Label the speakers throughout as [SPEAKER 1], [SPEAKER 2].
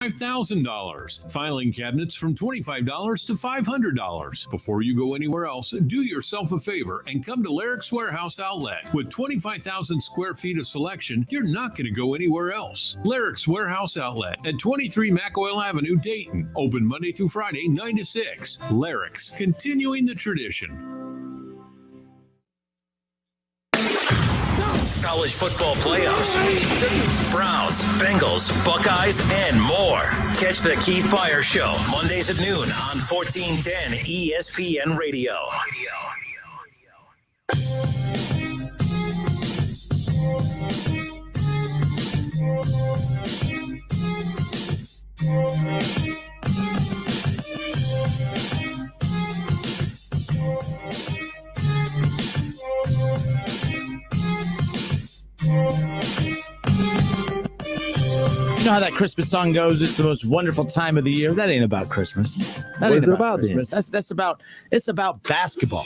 [SPEAKER 1] $5,000. Filing cabinets from $25 to $500. Before you go anywhere else, do yourself a favor and come to Larrick's Warehouse Outlet. With 25,000 square feet of selection, you're not going to go anywhere else. Larrick's Warehouse Outlet at 23 McOil Avenue, Dayton. Open Monday through Friday, 9 to 6. Larrick's, continuing the tradition.
[SPEAKER 2] College football playoffs, Browns, Bengals, Buckeyes, and more. Catch the Keith Byers Show Mondays at noon on 1410 ESPN Radio.
[SPEAKER 3] You know how that Christmas song goes? It's the most wonderful time of the year. That ain't about Christmas. That
[SPEAKER 4] What
[SPEAKER 3] ain't
[SPEAKER 4] is it about
[SPEAKER 3] Christmas. That's about basketball.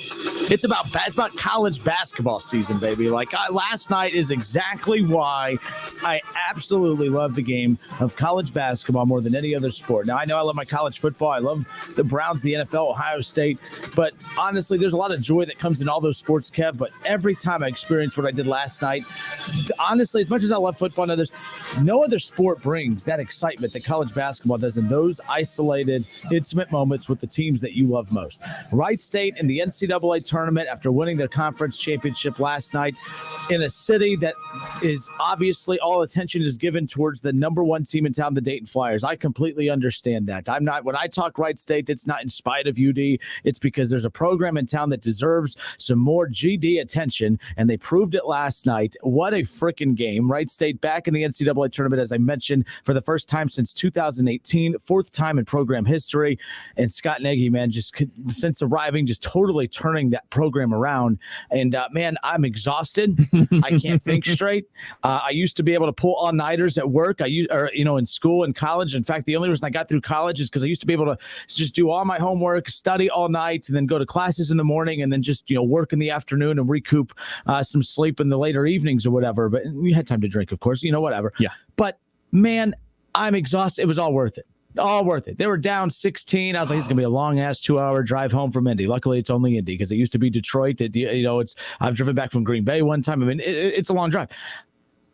[SPEAKER 3] It's about college basketball season, baby. Like last night is exactly why I absolutely love the game of college basketball more than any other sport. Now I know I love my college football. I love the Browns, the NFL, Ohio State, but honestly, there's a lot of joy that comes in all those sports, Kev. But every time I experience what I did last night, honestly, as much as I love football and others, no other sport brings that excitement that college basketball does in those isolated, intimate moments with the teams that you love most. Wright State in the NCAA tournament after winning their conference championship last night in a city that is obviously all attention is given towards the number one team in town, the Dayton Flyers. I completely understand that. When I talk Wright State, it's not in spite of UD. It's because there's a program in town that deserves some more GD attention, and they proved it last night. What a freaking game. Wright State back in the NCAA tournament, as I mentioned, for the first time since 2018, fourth time in program history. And Scott Nagy, man, just since arriving, just totally turning that program around. And man, I'm exhausted. I can't think straight. I used to be able to pull all-nighters at work. In school and college. In fact, the only reason I got through college is because I used to be able to just do all my homework, study all night, and then go to classes in the morning, and then just work in the afternoon and recoup some sleep in the later evenings or whatever. But we had time to drink, of course. Whatever. Yeah. But man, I'm exhausted. It was all worth it. All worth it. They were down 16. I was like, it's going to be a long-ass 2-hour drive home from Indy. Luckily, it's only Indy because it used to be Detroit. I've driven back from Green Bay one time. I mean, it's a long drive.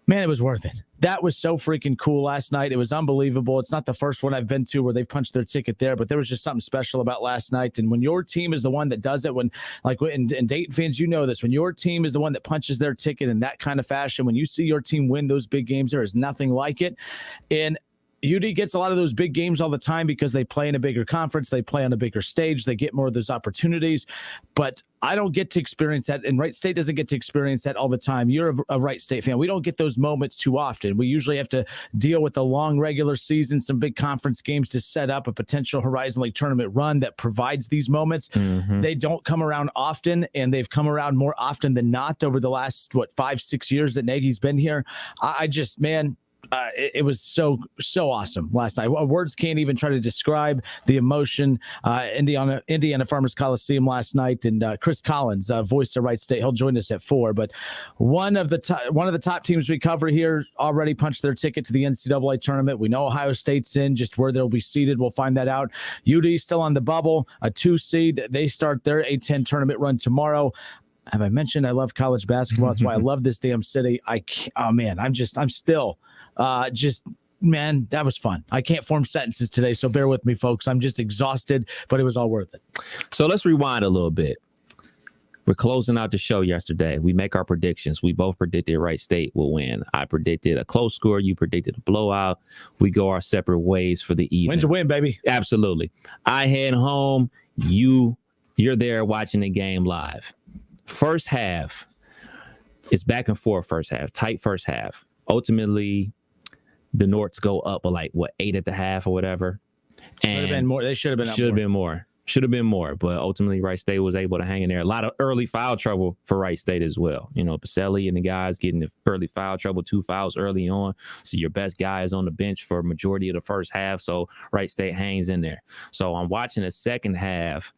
[SPEAKER 3] Man, it was worth it. That was so freaking cool last night. It was unbelievable. It's not the first one I've been to where they've punched their ticket there, but there was just something special about last night. And when your team is the one that does it, and Dayton fans, you know this, when your team is the one that punches their ticket in that kind of fashion, when you see your team win those big games, there is nothing like it. And UD gets a lot of those big games all the time because they play in a bigger conference. They play on a bigger stage. They get more of those opportunities. But I don't get to experience that, and Wright State doesn't get to experience that all the time. You're a Wright State fan. We don't get those moments too often. We usually have to deal with a long regular season, some big conference games to set up a potential Horizon League tournament run that provides these moments. Mm-hmm. They don't come around often, and they've come around more often than not over the last, 5-6 years that Nagy's been here. It was so awesome last night. Words can't even try to describe the emotion. Indiana Farmers Coliseum last night, and Chris Collins, voice of Wright State, he'll join us at 4. But one of the top teams we cover here already punched their ticket to the NCAA tournament. We know Ohio State's in. Just where they'll be seated, we'll find that out. UD still on the bubble, a 2 seed. They start their A-10 tournament run tomorrow. Have I mentioned I love college basketball? That's why I love this damn city. Man, that was fun. I can't form sentences today, so bear with me, folks. I'm just exhausted, but it was all worth it.
[SPEAKER 4] So let's rewind a little bit. We're closing out the show yesterday. We make our predictions. We both predicted Wright State will win. I predicted a close score. You predicted a blowout. We go our separate ways for the evening.
[SPEAKER 3] Win's a win, baby.
[SPEAKER 4] Absolutely. I head home. You're there watching the game live. First half, it's back and forth first half, tight first half. Ultimately, the Norts go up 8 at the half or whatever. And
[SPEAKER 3] should have been more. They should have been more.
[SPEAKER 4] Should have been more, but ultimately Wright State was able to hang in there. A lot of early foul trouble for Wright State as well. Pacelli and the guys getting the early foul trouble, 2 fouls early on. So your best guy is on the bench for a majority of the first half. So Wright State hangs in there. So I'm watching the second half,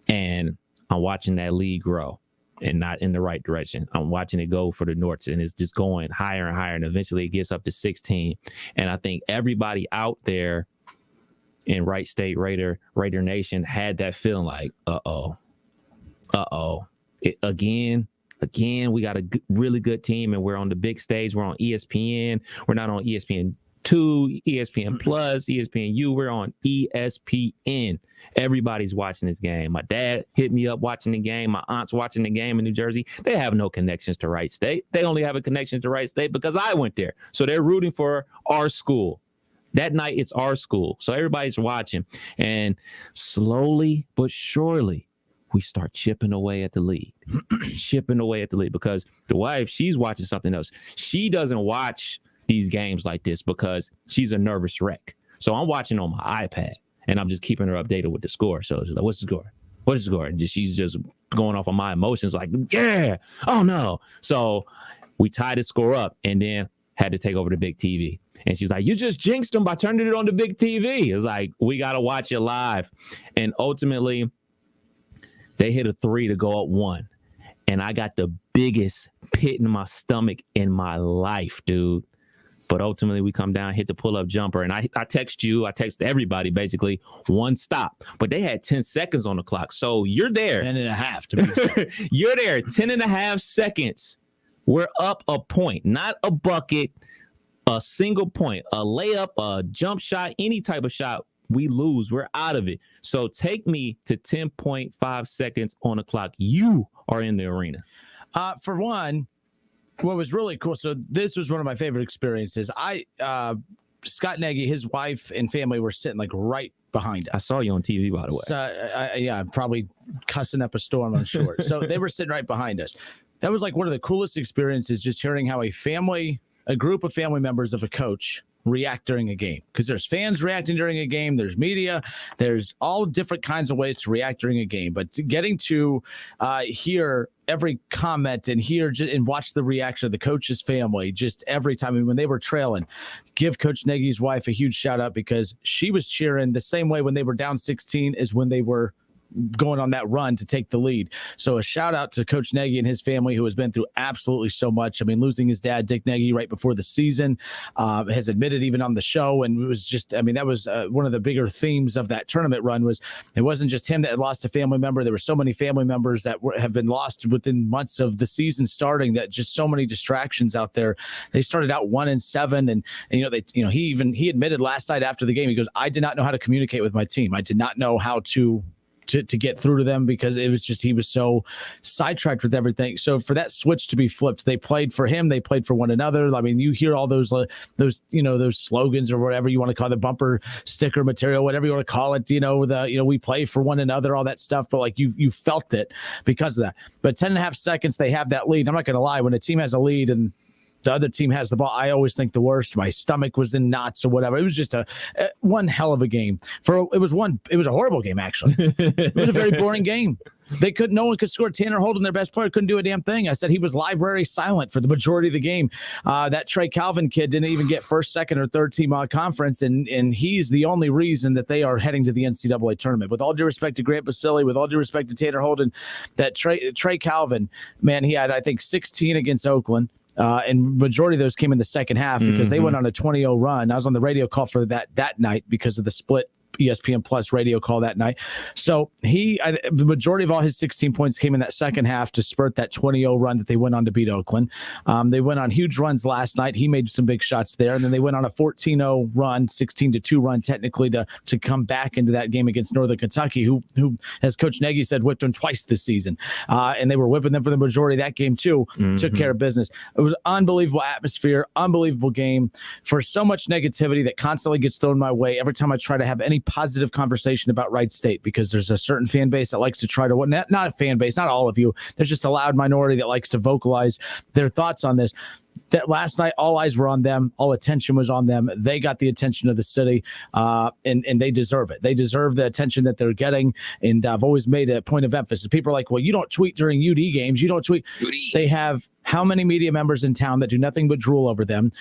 [SPEAKER 4] and I'm watching that lead grow and not in the right direction. I'm watching it go for the Norts, and it's just going higher and higher, and eventually it gets up to 16. And I think everybody out there and Wright State Raider Nation had that feeling like, again, we got a really good team, and we're on the big stage. We're on ESPN. We're not on ESPN2, ESPN Plus, ESPNU. We're on ESPN. Everybody's watching this game. My dad hit me up watching the game. My aunt's watching the game in New Jersey. They have no connections to Wright State. They only have a connection to Wright State because I went there. So they're rooting for our school. That night, it's our school. So everybody's watching. And slowly but surely, we start chipping away at the lead. Because the wife, she's watching something else. She doesn't watch these games like this because she's a nervous wreck. So I'm watching on my iPad, and I'm just keeping her updated with the score. So she's like, what's the score? What's the score? And she's just going off of my emotions like, yeah, oh no. So we tied the score up and then had to take over the big TV. And she's like, you just jinxed them by turning it on the big TV. It's like, we got to watch it live. And ultimately, they hit a 3 to go up 1. And I got the biggest pit in my stomach in my life, dude. But ultimately, we come down, hit the pull-up jumper. And I text you, I text everybody, basically, 1 stop. But they had 10 seconds on the clock. So you're there.
[SPEAKER 3] 10.5 to be
[SPEAKER 4] You're there, 10.5 seconds. We're up a point, not a bucket, a single point, a layup, a jump shot, any type of shot. We lose. We're out of it. So take me to 10.5 seconds on the clock. You are in the arena.
[SPEAKER 3] For one, what was really cool. So this was one of my favorite experiences. Scott Nagy, his wife and family were sitting like right behind us.
[SPEAKER 4] I saw you on TV, by the way.
[SPEAKER 3] So, probably cussing up a storm, I'm sure. So they were sitting right behind us. That was like one of the coolest experiences, just hearing how a group of family members of a coach react during a game, because there's fans reacting during a game, there's media, there's all different kinds of ways to react during a game, but getting to hear every comment and hear and watch the reaction of the coach's family just every time. I mean, when they were trailing, give Coach Nagy's wife a huge shout out, because she was cheering the same way when they were down 16 as when they were going on that run to take the lead. So a shout out to Coach Nagy and his family, who has been through absolutely so much. I mean, losing his dad, Dick Nagy, right before the season, has admitted even on the show. And it was just, I mean, that was one of the bigger themes of that tournament run. Was it wasn't just him that had lost a family member. There were so many family members that have been lost within months of the season starting, that just so many distractions out there. They started out 1-7, and he admitted last night after the game, he goes, I did not know how to communicate with my team. I did not know how to get through to them, because it was just, he was so sidetracked with everything. So for that switch to be flipped, they played for him, they played for one another. I mean, you hear all those slogans or whatever you want to call the bumper sticker material, whatever you want to call it, we play for one another, all that stuff. But like you felt it because of that. But 10.5 seconds, they have that lead. I'm not going to lie, when a team has a lead and the other team has the ball, I always think the worst. My stomach was in knots or whatever. It was just one hell of a game. It was a horrible game, actually. It was a very boring game. No one could score. Tanner Holden, their best player, couldn't do a damn thing. I said he was library silent for the majority of the game. That Trey Calvin kid didn't even get first, second, or third team conference, and he's the only reason that they are heading to the NCAA tournament. With all due respect to Grant Basile, with all due respect to Tanner Holden, that Trey Calvin, man, he had, I think, 16 against Oakland. And majority of those came in the second half, because they went on a 20-0 run. I was on the radio call for that night because of the split ESPN Plus radio call that night. So the majority of all his 16 points came in that second half to spurt that 20-0 run that they went on to beat Oakland. They went on huge runs last night. He made some big shots there. And then they went on a 14-0 run, 16-2 run technically to come back into that game against Northern Kentucky, who as Coach Nagy said, whipped them twice this season. And they were whipping them for the majority of that game too. Took care of business. It was unbelievable atmosphere, unbelievable game. For so much negativity that constantly gets thrown my way every time I try to have any positive conversation about Wright State, because there's a certain fan base that likes to try to, not a fan base, not all of you, there's just a loud minority that likes to vocalize their thoughts on this. That last night, all eyes were on them. All attention was on them. They got the attention of the city, and they deserve it. They deserve the attention that they're getting. And I've always made a point of emphasis. People are like, well, you don't tweet during UD games. You don't tweet. They have how many media members in town that do nothing but drool over them?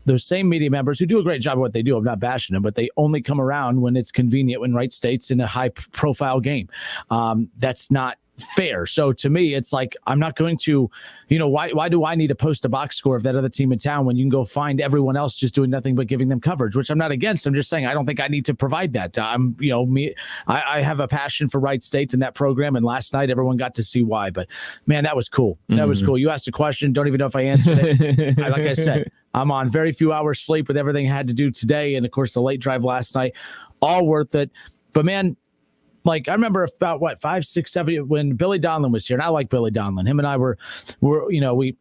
[SPEAKER 3] Those same media members who do a great job of what they do. I'm not bashing them, but they only come around when it's convenient, when Wright State's in a high-profile game. That's not fair. So to me, it's like, I'm not going to, why do I need to post a box score of that other team in town when you can go find everyone else just doing nothing but giving them coverage, which I'm not against. I'm just saying, I don't think I need to provide that. I have a passion for Wright State and that program. And last night, everyone got to see why, but man, that was cool. That was cool. You asked a question. Don't even know if I answered it. Like I said, I'm on very few hours sleep with everything I had to do today. And of course, the late drive last night, all worth it. But man, like I remember about 5, 6, 7 when Billy Donlin was here, and I like Billy Donlin. Him and I were we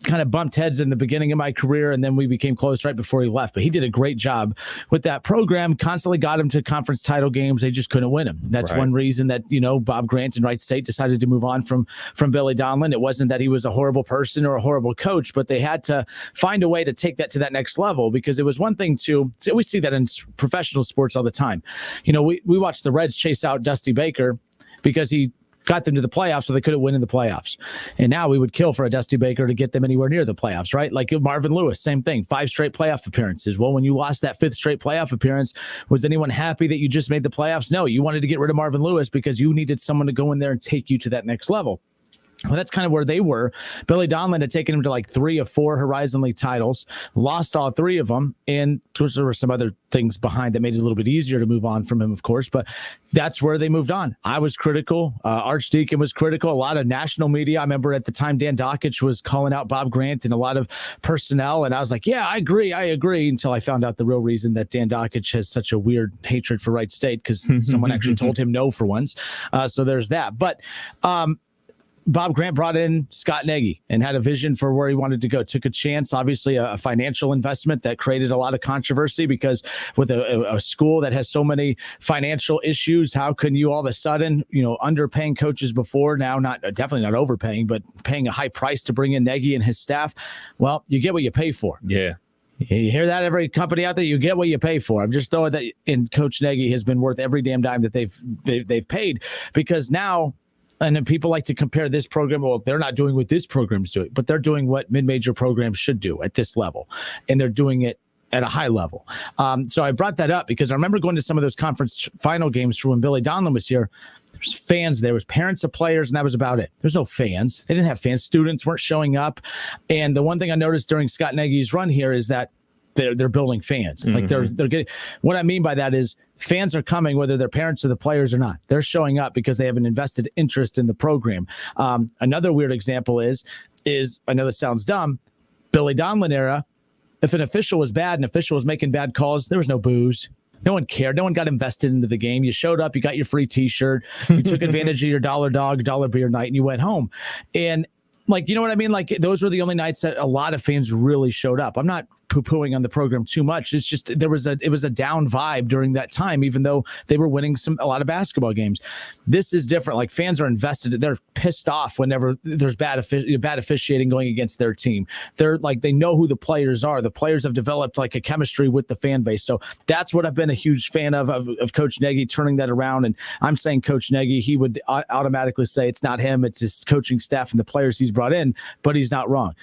[SPEAKER 3] kind of bumped heads in the beginning of my career, and then we became close right before he left. But he did a great job with that program, constantly got him to conference title games. They just couldn't win him. That's one reason that, Bob Grant and Wright State decided to move on from Billy Donlin. It wasn't that he was a horrible person or a horrible coach, but they had to find a way to take that to that next level, because it was one thing we see that in professional sports all the time. We watched the Reds chase out Dusty Baker because he got them to the playoffs so they couldn't win in the playoffs. And now we would kill for a Dusty Baker to get them anywhere near the playoffs, right? Like Marvin Lewis, same thing, 5 straight playoff appearances. Well, when you lost that 5th straight playoff appearance, was anyone happy that you just made the playoffs? No, you wanted to get rid of Marvin Lewis because you needed someone to go in there and take you to that next level. Well, that's kind of where they were. Billy Donlin had taken him to like 3 of 4 Horizon League titles, lost all 3 of them. And of course, there were some other things behind that made it a little bit easier to move on from him, of course. But that's where they moved on. I was critical. Archdeacon was critical. A lot of national media. I remember at the time Dan Dockich was calling out Bob Grant and a lot of personnel. And I was like, yeah, I agree, until I found out the real reason that Dan Dockich has such a weird hatred for Wright State, because someone actually told him no for once. So there's that. But Bob Grant brought in Scott Nagy and had a vision for where he wanted to go. Took a chance, obviously a financial investment that created a lot of controversy, because with a school that has so many financial issues, how can you all of a sudden, underpaying coaches before, now definitely not overpaying, but paying a high price to bring in Nagy and his staff? Well, you get what you pay for.
[SPEAKER 4] Yeah.
[SPEAKER 3] You hear that? Every company out there, you get what you pay for. I'm just throwing that in. Coach Nagy has been worth every damn dime that they've paid, because now. And then people like to compare this program. Well, they're not doing what this program's doing, but they're doing what mid-major programs should do at this level. And they're doing it at a high level. So I brought that up because I remember going to some of those conference final games for when Billy Donlin was here. There was fans, there was parents of players, and that was about it. There's no fans. They didn't have fans. Students weren't showing up. And the one thing I noticed during Scott Nagy's run here is that they're building fans. Like they're getting, what I mean by that is fans are coming, whether they're parents of the players or not. They're showing up because they have an invested interest in the program. Another weird example is I know this sounds dumb, Billy Donlin era, if an official was bad, an official was making bad calls, there was no booze. No one cared. No one got invested into the game. You showed up, you got your free T-shirt, you took advantage of your $1 dog, $1 beer night, and you went home. And like, you know what I mean? Like, those were the only nights that a lot of fans really showed up. I'm not poo-pooing on the program too much. It's just it was a down vibe during that time, even though they were winning a lot of basketball games. This is different. Like, fans are invested. They're pissed off whenever there's bad officiating going against their team. They're like, they know who the players are. The players have developed like a chemistry with the fan base. So that's what I've been a huge fan of Coach Nagy turning that around. And I'm saying Coach Nagy, he would automatically say it's not him, it's his coaching staff and the players he's brought in, but he's not wrong.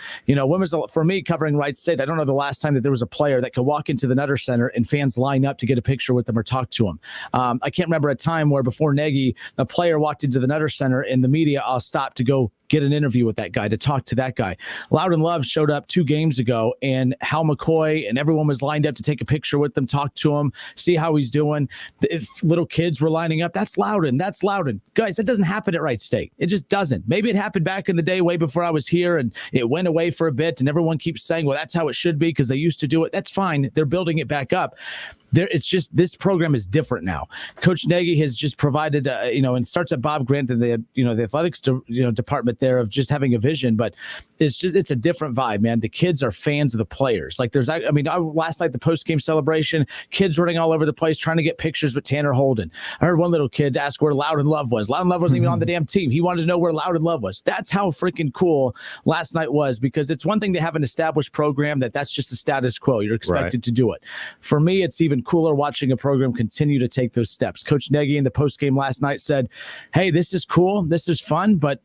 [SPEAKER 3] For me covering Wright State, I don't know the last time that there was a player that could walk into the Nutter Center and fans line up to get a picture with them or talk to him. I can't remember a time where before Nagy, a player walked into the Nutter Center and the media all stopped to go get an interview with that guy, to talk to that guy. Loudon Love showed up 2 games ago, and Hal McCoy and everyone was lined up to take a picture with them, talk to him, see how he's doing. If little kids were lining up, that's Loudon. That's Loudon. Guys, that doesn't happen at Wright State. It just doesn't. Maybe it happened back in the day, way before I was here, and it went away for a bit, and everyone keeps saying, well, that's how it should be because they used to do it. That's fine. They're building it back up. It's just this program is different now. Coach Nagy has just provided, and starts at Bob Grant and the athletics department there of just having a vision. But it's a different vibe, man. The kids are fans of the players. Like last night the post game celebration, kids running all over the place trying to get pictures with Tanner Holden. I heard one little kid ask where Loudon Love was. Loudon Love wasn't even on the damn team. He wanted to know where Loudon Love was. That's how freaking cool last night was, because it's one thing to have an established program that's just the status quo. You're expected to do it. For me, it's even cooler watching a program continue to take those steps. Coach Nagy in the post game last night said, hey, this is cool, this is fun, but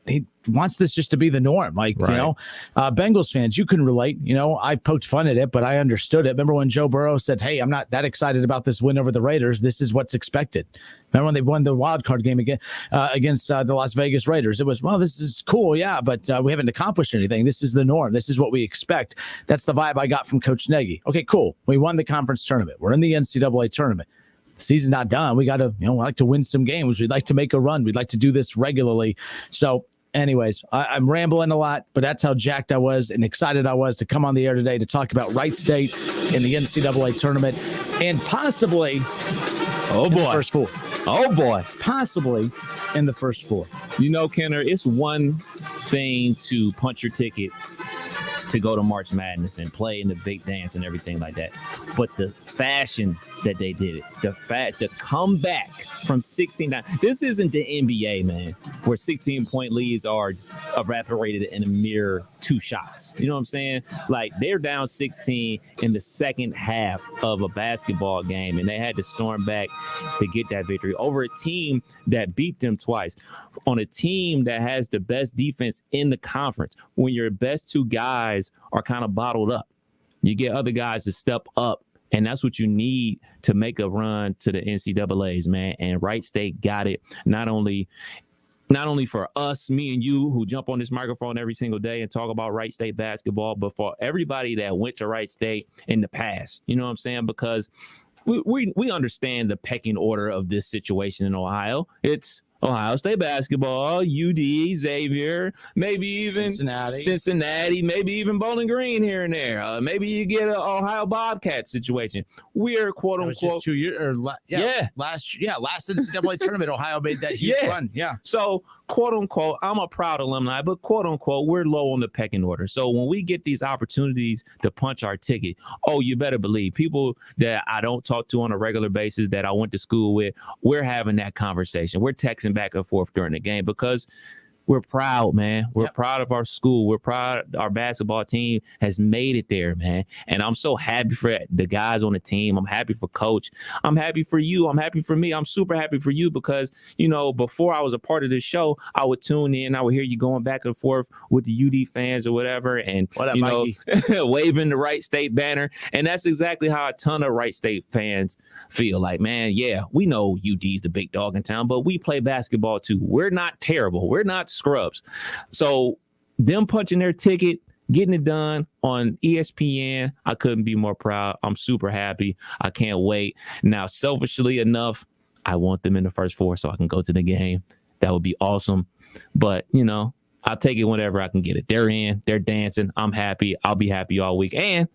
[SPEAKER 3] he wants this just to be the norm. Like, Bengals fans, you can relate. I poked fun at it, but I understood it. Remember when Joe Burrow said, hey, I'm not that excited about this win over the Raiders. This is what's expected. Remember when they won the wild card game against the Las Vegas Raiders? It was, well, this is cool, yeah, but we haven't accomplished anything. This is the norm. This is what we expect. That's the vibe I got from Coach Nagy. Okay, cool. We won the conference tournament. We're in the NCAA tournament. The season's not done. We got to, we like to win some games. We'd like to make a run. We'd like to do this regularly. So anyways, I'm rambling a lot, but that's how jacked I was and excited I was to come on the air today to talk about Wright State in the NCAA tournament and possibly the first four.
[SPEAKER 4] Oh, boy.
[SPEAKER 3] Possibly in the first four.
[SPEAKER 4] Kenner, it's one thing to punch your ticket to go to March Madness and play in the big dance and everything like that. But the fashion that they did it, the comeback from 16 down. This isn't the NBA, man, where 16-point leads are evaporated in a mere 2 shots. You know what I'm saying? Like, they're down 16 in the second half of a basketball game, and they had to storm back to get that victory over a team that beat them twice, on a team that has the best defense in the conference. When your best 2 guys are kind of bottled up, you get other guys to step up. And that's what you need to make a run to the NCAAs, man. And Wright State got it. Not only for us, me and you, who jump on this microphone every single day and talk about Wright State basketball, but for everybody that went to Wright State in the past. You know what I'm saying? Because we understand the pecking order of this situation in Ohio. It's Ohio State basketball, UD, Xavier, maybe even Cincinnati, maybe even Bowling Green here and there. Maybe you get an Ohio Bobcat situation. We're quote unquote
[SPEAKER 3] 2 years. Last NCAA tournament, Ohio made that huge run. Yeah.
[SPEAKER 4] So quote unquote, I'm a proud alumni, but quote unquote, we're low on the pecking order. So when we get these opportunities to punch our ticket, you better believe people that I don't talk to on a regular basis, that I went to school with, we're having that conversation. We're texting back and forth during the game because we're proud, man. We're proud of our school. We're proud our basketball team has made it there, man. And I'm so happy for the guys on the team. I'm happy for Coach. I'm happy for you. I'm happy for me. I'm super happy for you because, before I was a part of this show, I would tune in. I would hear you going back and forth with the UD fans or whatever. And, waving the Wright State banner. And that's exactly how a ton of Wright State fans feel like, man, yeah, we know UD's the big dog in town, but we play basketball too. We're not terrible. We're not scrubs. So them punching their ticket, getting it done on ESPN, I couldn't be more proud. I'm super happy. I can't wait. Now, selfishly enough, I want them in the first 4 so I can go to the game. That would be awesome. But, I'll take it whenever I can get it. They're in, they're dancing. I'm happy. I'll be happy all week. And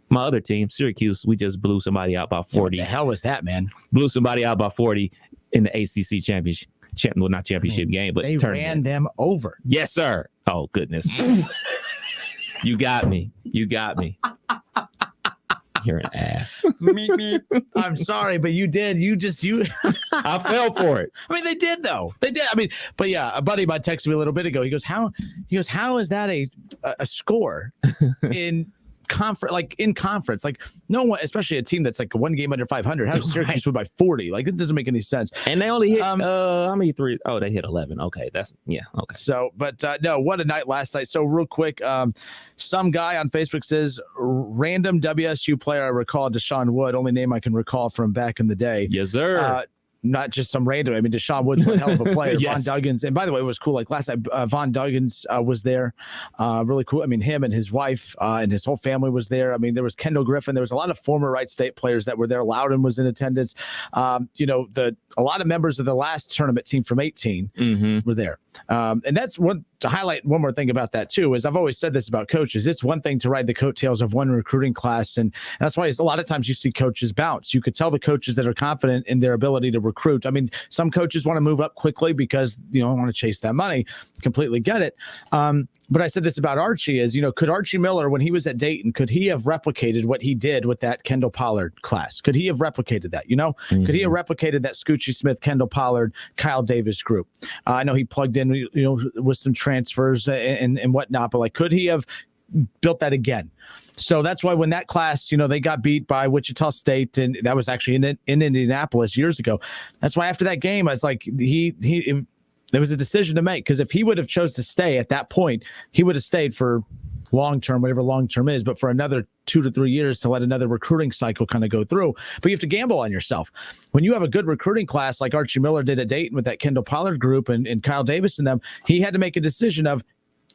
[SPEAKER 4] my other team, Syracuse, we just blew somebody out by 40.
[SPEAKER 3] What the hell was that, man?
[SPEAKER 4] Blew somebody out by 40 in the ACC championship. Not championship game, but
[SPEAKER 3] they
[SPEAKER 4] tournament.
[SPEAKER 3] Ran them over.
[SPEAKER 4] Yes, sir. Oh, goodness. You got me. You're an ass.
[SPEAKER 3] I'm sorry, but you did.
[SPEAKER 4] I fell for it.
[SPEAKER 3] I mean, they did, though. They did. I mean, but yeah, a buddy of mine texted me a little bit ago. He goes, how is that a score in conference? Like in conference, like no one, especially a team that's like 1 game under 500. How does Syracuse win by 40? Like it doesn't make any sense.
[SPEAKER 4] And they only hit how many threes? Oh, they hit 11. Okay, okay.
[SPEAKER 3] So, but no, what a night last night. So real quick, some guy on Facebook says random WSU player I recall, Deshaun Wood, only name I can recall from back in the day.
[SPEAKER 4] Yes, sir.
[SPEAKER 3] Not just some random. I mean, Deshaun Wood's one hell of a player.
[SPEAKER 4] Yes.
[SPEAKER 3] Von Duggins. And by the way, it was cool. Like last night, Von Duggins was there. Really cool. I mean, him and his wife and his whole family was there. I mean, there was Kendall Griffin. There was a lot of former Wright State players that were there. Loudon was in attendance. A lot of members of the last tournament team from 18 were there. And that's to highlight one more thing about that too, is I've always said this about coaches. It's one thing to ride the coattails of one recruiting class. And that's why a lot of times you see coaches bounce. You could tell the coaches that are confident in their ability to recruit. I mean, some coaches want to move up quickly because, want to chase that money. Completely get it. But I said this about Archie is, could Archie Miller, when he was at Dayton, could he have replicated what he did with that Kendall Pollard class? Could he have replicated that? Could he have replicated that Scoochie Smith, Kendall Pollard, Kyle Davis group? I know he plugged in, with some transfers and whatnot, but like, could he have built that again? So that's why when that class, they got beat by Wichita State, and that was actually in Indianapolis years ago. That's why after that game, I was like, it There was a decision to make, because if he would have chose to stay at that point, he would have stayed for long-term, whatever long-term is, but for another 2 to 3 years to let another recruiting cycle kind of go through. But you have to gamble on yourself. When you have a good recruiting class like Archie Miller did at Dayton with that Kendall Pollard group and Kyle Davis and them, he had to make a decision of,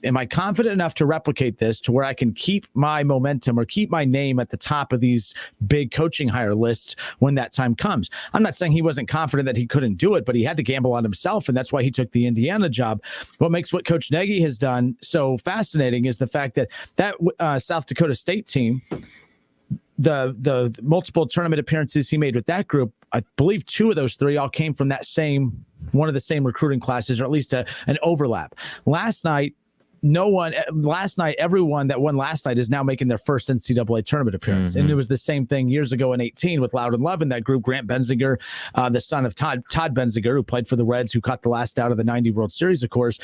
[SPEAKER 3] am I confident enough to replicate this to where I can keep my momentum or keep my name at the top of these big coaching hire lists when that time comes? I'm not saying he wasn't confident that he couldn't do it, but he had to gamble on himself, and that's why he took the Indiana job. What makes what Coach Nagy has done so fascinating is the fact that South Dakota State team, the multiple tournament appearances he made with that group, I believe 2 of those 3 all came from one of the same recruiting classes, or at least an overlap. Last night, everyone that won last night is now making their first NCAA tournament appearance. And it was the same thing years ago in 2018 with Loud and Love in that group. Grant Benziger, the son of Todd Benziger, who played for the Reds, who caught the last out of the 90 World Series, of course.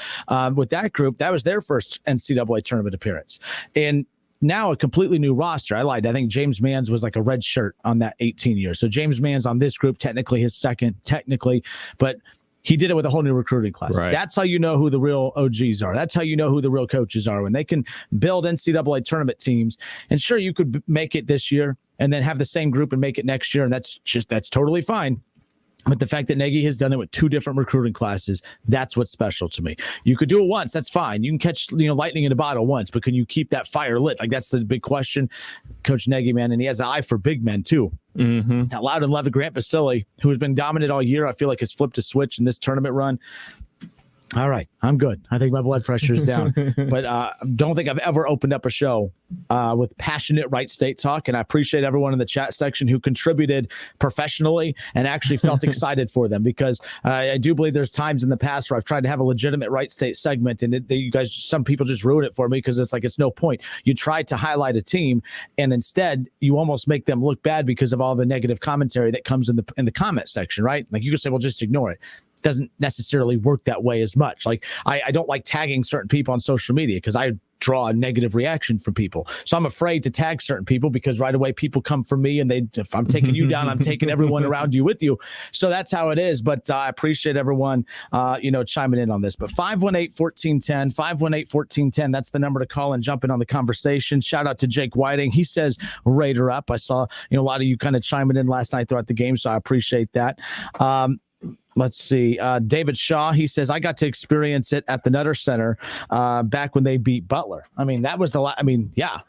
[SPEAKER 3] With that group, that was their first NCAA tournament appearance. And now a completely new roster. I lied. I think James Manns was like a red shirt on that 18 years. So James Manns on this group, technically his second, but he did it with a whole new recruiting class.
[SPEAKER 4] Right.
[SPEAKER 3] That's how you know who the real OGs are. That's how you know who the real coaches are, when they can build NCAA tournament teams. And sure, you could make it this year and then have the same group and make it next year, and that's totally fine. But the fact that Nagy has done it with 2 different recruiting classes, that's what's special to me. You could do it once, that's fine. You can catch lightning in a bottle once, but can you keep that fire lit? Like, that's the big question. Coach Nagy, man, and he has an eye for big men too. Now, Loud and Love, Grant Basile, who has been dominant all year, I feel like has flipped a switch in this tournament run. All right, I'm good. I think my blood pressure is down. But don't think I've ever opened up a show with passionate Wright State talk. And I appreciate everyone in the chat section who contributed professionally and actually felt excited for them, because I do believe there's times in the past where I've tried to have a legitimate Wright State segment, and some people just ruin it for me, because it's no point. You try to highlight a team, and instead you almost make them look bad because of all the negative commentary that comes in the comment section, right? Like, you could say, well, just ignore it. Doesn't necessarily work that way as much. Like, I don't like tagging certain people on social media because I draw a negative reaction from people. So I'm afraid to tag certain people, because right away people come for me, and if I'm taking you down, I'm taking everyone around you with you. So that's how it is. But I appreciate everyone, chiming in on this. But 518-1410, 518-1410, that's the number to call and jump in on the conversation. Shout out to Jake Whiting. He says Raider up. I saw, a lot of you kind of chiming in last night throughout the game, so I appreciate that. Let's see. David Shaw, he says, I got to experience it at the Nutter Center back when they beat Butler. I mean, that was yeah.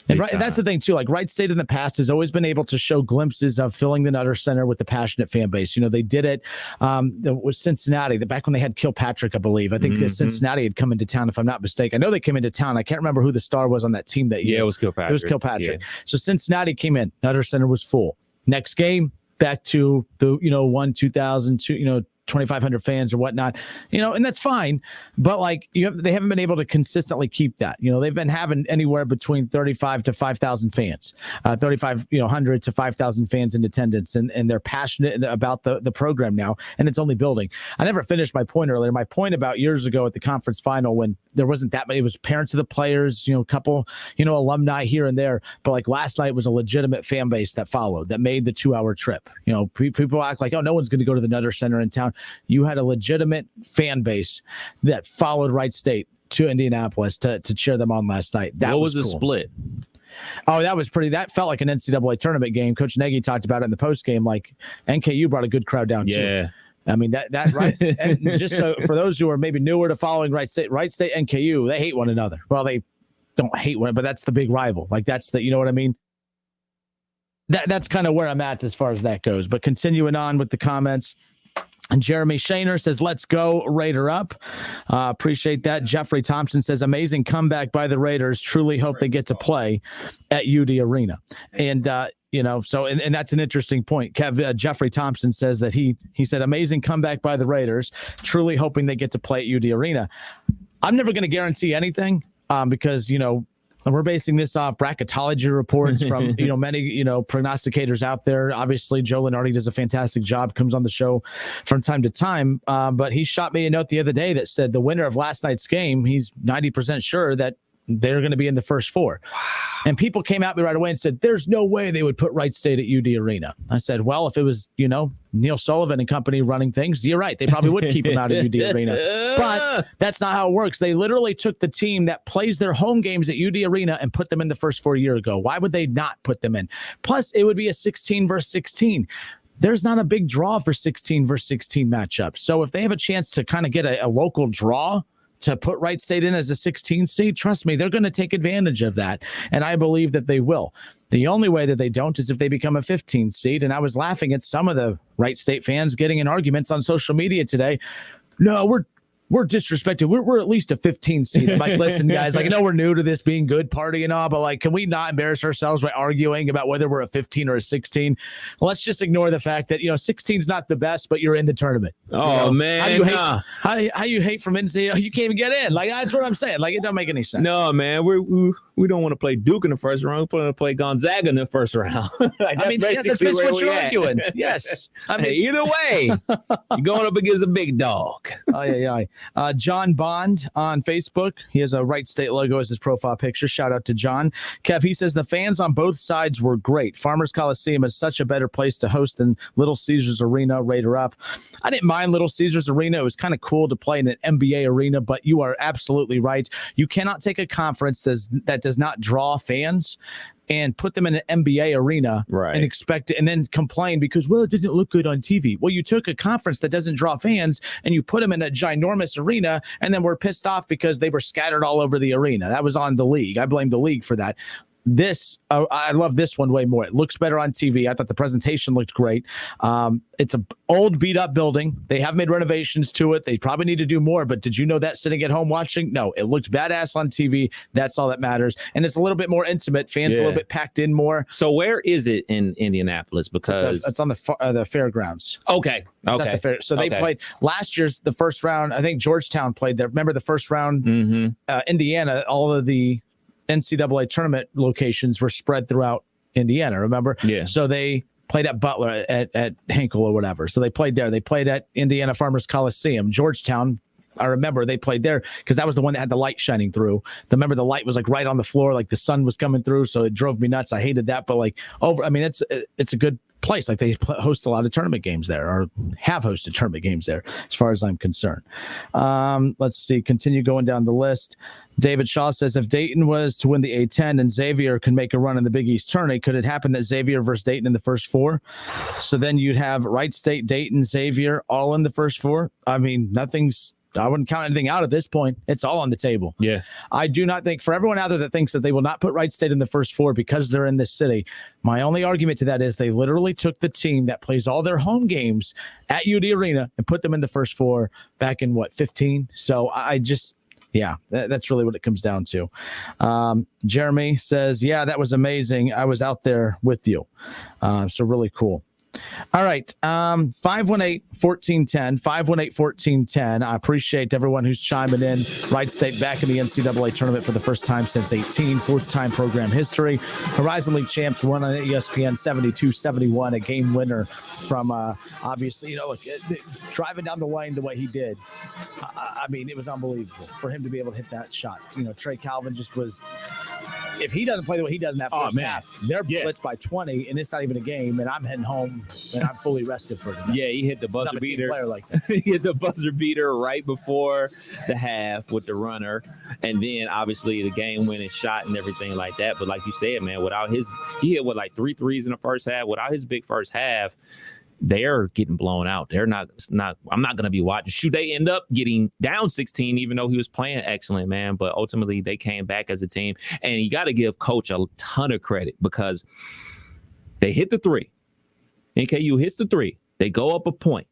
[SPEAKER 3] And that's the thing, too. Like, Wright State in the past has always been able to show glimpses of filling the Nutter Center with the passionate fan base. They did it with Cincinnati, back when they had Kilpatrick, I believe. I think that Cincinnati had come into town, if I'm not mistaken. I know they came into town. I can't remember who the star was on that team that year.
[SPEAKER 4] Yeah, it was Kilpatrick.
[SPEAKER 3] Yeah. So Cincinnati came in. Nutter Center was full. Next game, back to the 2,000, 2,500 fans or whatnot, and that's fine. But they haven't been able to consistently keep that. They've been having anywhere between 35 to 5,000 fans, 3,500 to 5,000 fans in attendance, and they're passionate about the program now, and it's only building. I never finished my point earlier. My point about years ago at the conference final, when there wasn't that many, it was parents of the players, a couple, alumni here and there. But last night was a legitimate fan base that followed, that made the 2-hour trip. People act like, oh, no one's going to go to the Nutter Center in town. You had a legitimate fan base that followed Wright State to Indianapolis to cheer them on last night. That was the split. Oh, that felt like an NCAA tournament game. Coach Nagy talked about it in the post game. Like, NKU brought a good crowd down too.
[SPEAKER 4] Yeah.
[SPEAKER 3] I mean, that right. And just so for those who are maybe newer to following Wright State, NKU, they hate one another. Well, they don't hate one, but that's the big rival. That's you know what I mean? That's kind of where I'm at as far as that goes. But continuing on with the comments. And Jeremy Shaner says, let's go, Raider up. Appreciate that. Jeffrey Thompson says, amazing comeback by the Raiders. Truly hope they get to play at UD Arena. And, and that's an interesting point. Jeffrey Thompson says that he said, amazing comeback by the Raiders. Truly hoping they get to play at UD Arena. I'm never going to guarantee anything because, and we're basing this off bracketology reports from, many, prognosticators out there. Obviously, Joe Lenardi does a fantastic job, comes on the show from time to time. But he shot me a note the other day that said the winner of last night's game, he's 90% sure that they're going to be in the first 4. Wow. And people came at me right away and said, there's no way they would put Wright State at UD Arena. I said, well, if it was, Neil Sullivan and company running things, you're right. They probably would keep him out of UD Arena. But that's not how it works. They literally took the team that plays their home games at UD Arena and put them in the first 4 years ago. Why would they not put them in? Plus, it would be a 16 versus 16. There's not a big draw for 16 versus 16 matchups. So if they have a chance to kind of get a local draw to put Wright State in as a 16 seed, trust me, they're going to take advantage of that. And I believe that they will. The only way that they don't is if they become a 15 seed. And I was laughing at some of the Wright State fans getting in arguments on social media today. No, we're disrespected. We're at least a 15 seed. I'm like, listen, guys, like, I know we're new to this being good party and all, but like, can we not embarrass ourselves by arguing about whether we're a 15 or a 16? Let's just ignore the fact that, 16 is not the best, but you're in the tournament.
[SPEAKER 4] Oh, man.
[SPEAKER 3] How you hate from NCAA? You can't even get in. Like, that's what I'm saying. Like, it doesn't make any sense.
[SPEAKER 4] No, man. We don't want to play Duke in the first round. We want to play Gonzaga in the first round.
[SPEAKER 3] That's what you're arguing. Yes.
[SPEAKER 4] Either way, you're going up against a big dog.
[SPEAKER 3] Oh, yeah. John Bond on Facebook. He has a Wright State logo as his profile picture. Shout out to John. Kev, he says the fans on both sides were great. Farmers Coliseum is such a better place to host than Little Caesars Arena. Raider up. I didn't mind Little Caesars Arena. It was kind of cool to play in an NBA arena, but you are absolutely right. You cannot take a conference that does not draw fans and put them in an NBA arena and expect it, and then complain because, well, it doesn't look good on TV. Well, you took a conference that doesn't draw fans and you put them in a ginormous arena, and then we're pissed off because they were scattered all over the arena. That was on the league. I blame the league for that. I love this one way more. It looks better on TV. I thought the presentation looked great. It's an old beat up building. They have made renovations to it. They probably need to do more, but did you know that sitting at home watching? No, it looked badass on TV. That's all that matters. And it's a little bit more intimate. Fans a little bit packed in more.
[SPEAKER 4] So where is it in Indianapolis? Because
[SPEAKER 3] it's on the fairgrounds.
[SPEAKER 4] Okay.
[SPEAKER 3] So they played last year's the first round. I think Georgetown played there. Remember the first round? Indiana, all of the NCAA tournament locations were spread throughout Indiana, remember?
[SPEAKER 4] Yeah.
[SPEAKER 3] So they played at Butler at Hinkle or whatever. So they played there. They played at Indiana Farmers Coliseum. Georgetown, I remember they played there because that was the one that had the light shining through. Remember the light was like right on the floor, like the sun was coming through. So it drove me nuts. I hated that. But it's a good place. Like they host a lot of tournament games there, or have hosted tournament games there, as far as I'm concerned. Let's see. Continue going down the list. David Shaw says, if Dayton was to win the A-10 and Xavier could make a run in the Big East tourney, could it happen that Xavier versus Dayton in the first four? So then you'd have Wright State, Dayton, Xavier all in the first four. I mean, I wouldn't count anything out at this point. It's all on the table.
[SPEAKER 4] Yeah.
[SPEAKER 3] I do not think, for everyone out there that thinks that they will not put Wright State in the first four because they're in this city, my only argument to that is they literally took the team that plays all their home games at UD Arena and put them in the first four back in 15? So that's really what it comes down to. Jeremy says, yeah, that was amazing. I was out there with you. So really cool. All right. 518-1410, 518-1410. I appreciate everyone who's chiming in. Wright State back in the NCAA tournament for the first time since 18, fourth time program history. Horizon League champs won on ESPN 72-71, a game winner from obviously, driving down the lane the way he did. I mean, it was unbelievable for him to be able to hit that shot. Trey Calvin just was. If he doesn't play the way he does in that first half, they're blitzed by 20, and it's not even a game, and I'm heading home, and I'm fully rested for tonight.
[SPEAKER 4] Yeah, he hit the buzzer beater.
[SPEAKER 3] Player like that.
[SPEAKER 4] He hit the buzzer beater right before the half with the runner, and then obviously the game-winning shot and everything like that. But like you said, man, he hit like 3 threes in the first half. Without his big first half, they're getting blown out. They're not. I'm not going to be watching. Shoot, they end up getting down 16, even though he was playing excellent, man. But ultimately, they came back as a team. And you got to give Coach a ton of credit because they hit the three. NKU hits the three. They go up a point.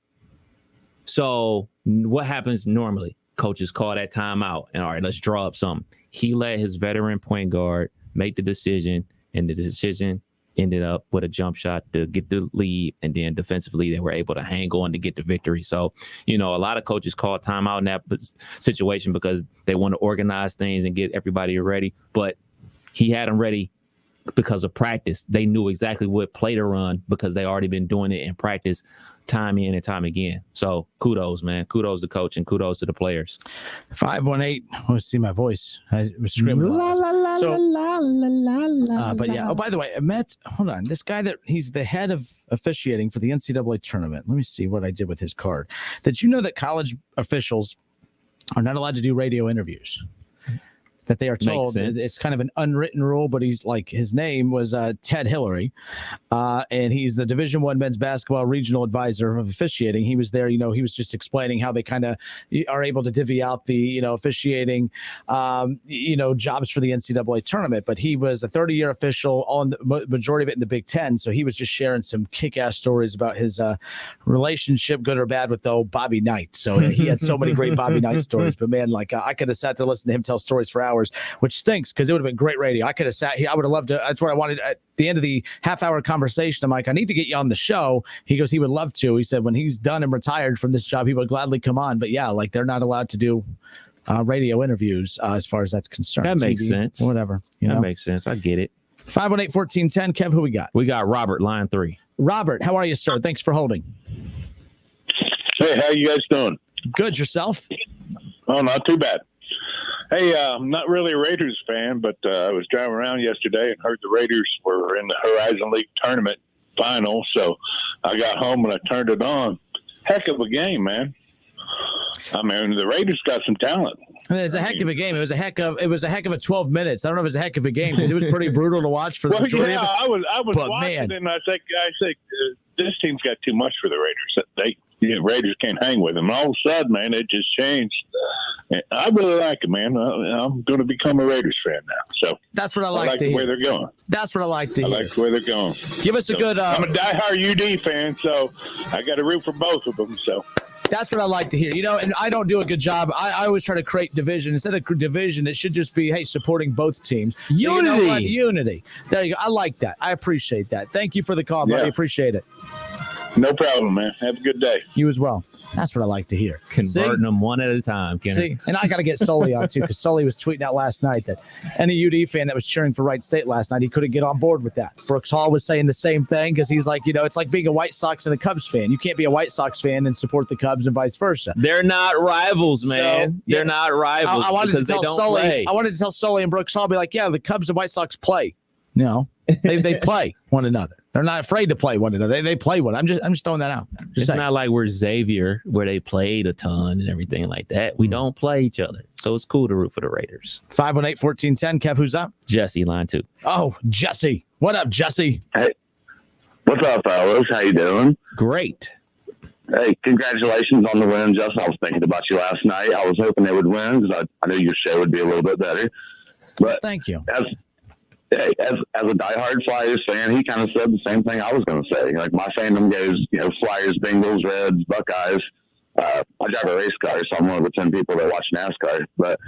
[SPEAKER 4] So what happens normally? Coaches call that timeout. And all right, let's draw up something. He let his veteran point guard make the decision, and the decision ended up with a jump shot to get the lead, and then defensively they were able to hang on to get the victory. So, a lot of coaches call timeout in that situation because they want to organize things and get everybody ready. But he had them ready because of practice. They knew exactly what play to run because they already been doing it in practice time in and time again. So kudos, man. Kudos to coach and kudos to the players.
[SPEAKER 3] 518. Let's see my voice. I was screaming. But yeah. Oh, by the way, I met, hold on, this guy he's the head of officiating for the NCAA tournament. Let me see what I did with his card. Did you know that college officials are not allowed to do radio interviews? That they are told it's kind of an unwritten rule, but he's like, his name was Ted Hillary, and he's the Division I men's basketball regional advisor of officiating. He was there, he was just explaining how they kind of are able to divvy out the, officiating, jobs for the NCAA tournament. But he was a 30-year official on the majority of it in the Big Ten. So he was just sharing some kick-ass stories about his relationship, good or bad, with the old Bobby Knight. So he had so many great Bobby Knight stories. But man, like I could have sat there listening to him tell stories for hours, which stinks because it would have been great radio. I could have sat here. I would have loved to. That's what I wanted at the end of the half-hour conversation. I'm like, I need to get you on the show. He goes, he would love to. He said when he's done and retired from this job, he would gladly come on. But yeah, like they're not allowed to do radio interviews as far as that's concerned.
[SPEAKER 4] That makes sense.
[SPEAKER 3] Whatever.
[SPEAKER 4] That makes sense. I get it.
[SPEAKER 3] 518-1410. Kev, who we got?
[SPEAKER 4] We got Robert, line 3.
[SPEAKER 3] Robert, how are you, sir? Thanks for holding.
[SPEAKER 5] Hey, how you guys doing?
[SPEAKER 3] Good. Yourself?
[SPEAKER 5] Oh, not too bad. Hey, I'm not really a Raiders fan, but I was driving around yesterday and heard the Raiders were in the Horizon League tournament final. So I got home and I turned it on. Heck of a game, man. I mean, the Raiders got some talent.
[SPEAKER 3] It's a heck of a game. It was a heck of a 12 minutes. I don't know if it was a heck of a game because it was pretty brutal to watch for the majority of it.
[SPEAKER 5] I was watching and I think this team's got too much for the Raiders. Raiders can't hang with them. And all of a sudden, man, it just changed. And I really like it, man. I'm going to become a Raiders fan now. So
[SPEAKER 3] that's what I like to hear.
[SPEAKER 5] Where they're going.
[SPEAKER 3] That's what I like to hear.
[SPEAKER 5] I like where they're going.
[SPEAKER 3] Give us a good.
[SPEAKER 5] I'm a diehard UD fan, so I got to root for both of them. So.
[SPEAKER 3] That's what I like to hear. And I don't do a good job. I always try to create division. Instead of division, it should just be, hey, supporting both teams.
[SPEAKER 4] Unity.
[SPEAKER 3] Unity. There you go. I like that. I appreciate that. Thank you for the call, buddy. Appreciate it.
[SPEAKER 5] No problem, man. Have a good day.
[SPEAKER 3] You as well. That's what I like to hear.
[SPEAKER 4] Converting them one at a time, Kenny.
[SPEAKER 3] See, and I got to get Sully on too, because Sully was tweeting out last night that any UD fan that was cheering for Wright State last night, he couldn't get on board with that. Brooks Hall was saying the same thing because he's like, it's like being a White Sox and a Cubs fan. You can't be a White Sox fan and support the Cubs and vice versa.
[SPEAKER 4] They're not rivals, man. So, They're not rivals because they don't play.
[SPEAKER 3] I wanted to tell Sully and Brooks Hall, be like, yeah, the Cubs and White Sox play. They play one another. They're not afraid to play one another. They play one. I'm just throwing that out.
[SPEAKER 4] It's not like we're Xavier where they played a ton and everything like that. We don't play each other. So it's cool to root for the Raiders.
[SPEAKER 3] 518-1410. Kev, who's up?
[SPEAKER 4] Jesse, line 2.
[SPEAKER 3] Oh, Jesse. What up, Jesse?
[SPEAKER 6] Hey. What's up, fellas? How you doing?
[SPEAKER 4] Great.
[SPEAKER 6] Hey, congratulations on the win, Justin. I was thinking about you last night. I was hoping they would win because I knew your show would be a little bit better. But
[SPEAKER 3] thank you.
[SPEAKER 6] As a diehard Flyers fan, he kind of said the same thing I was going to say. Like, my fandom goes, Flyers, Bengals, Reds, Buckeyes. I drive a race car, so I'm one of the 10 people that watch NASCAR. But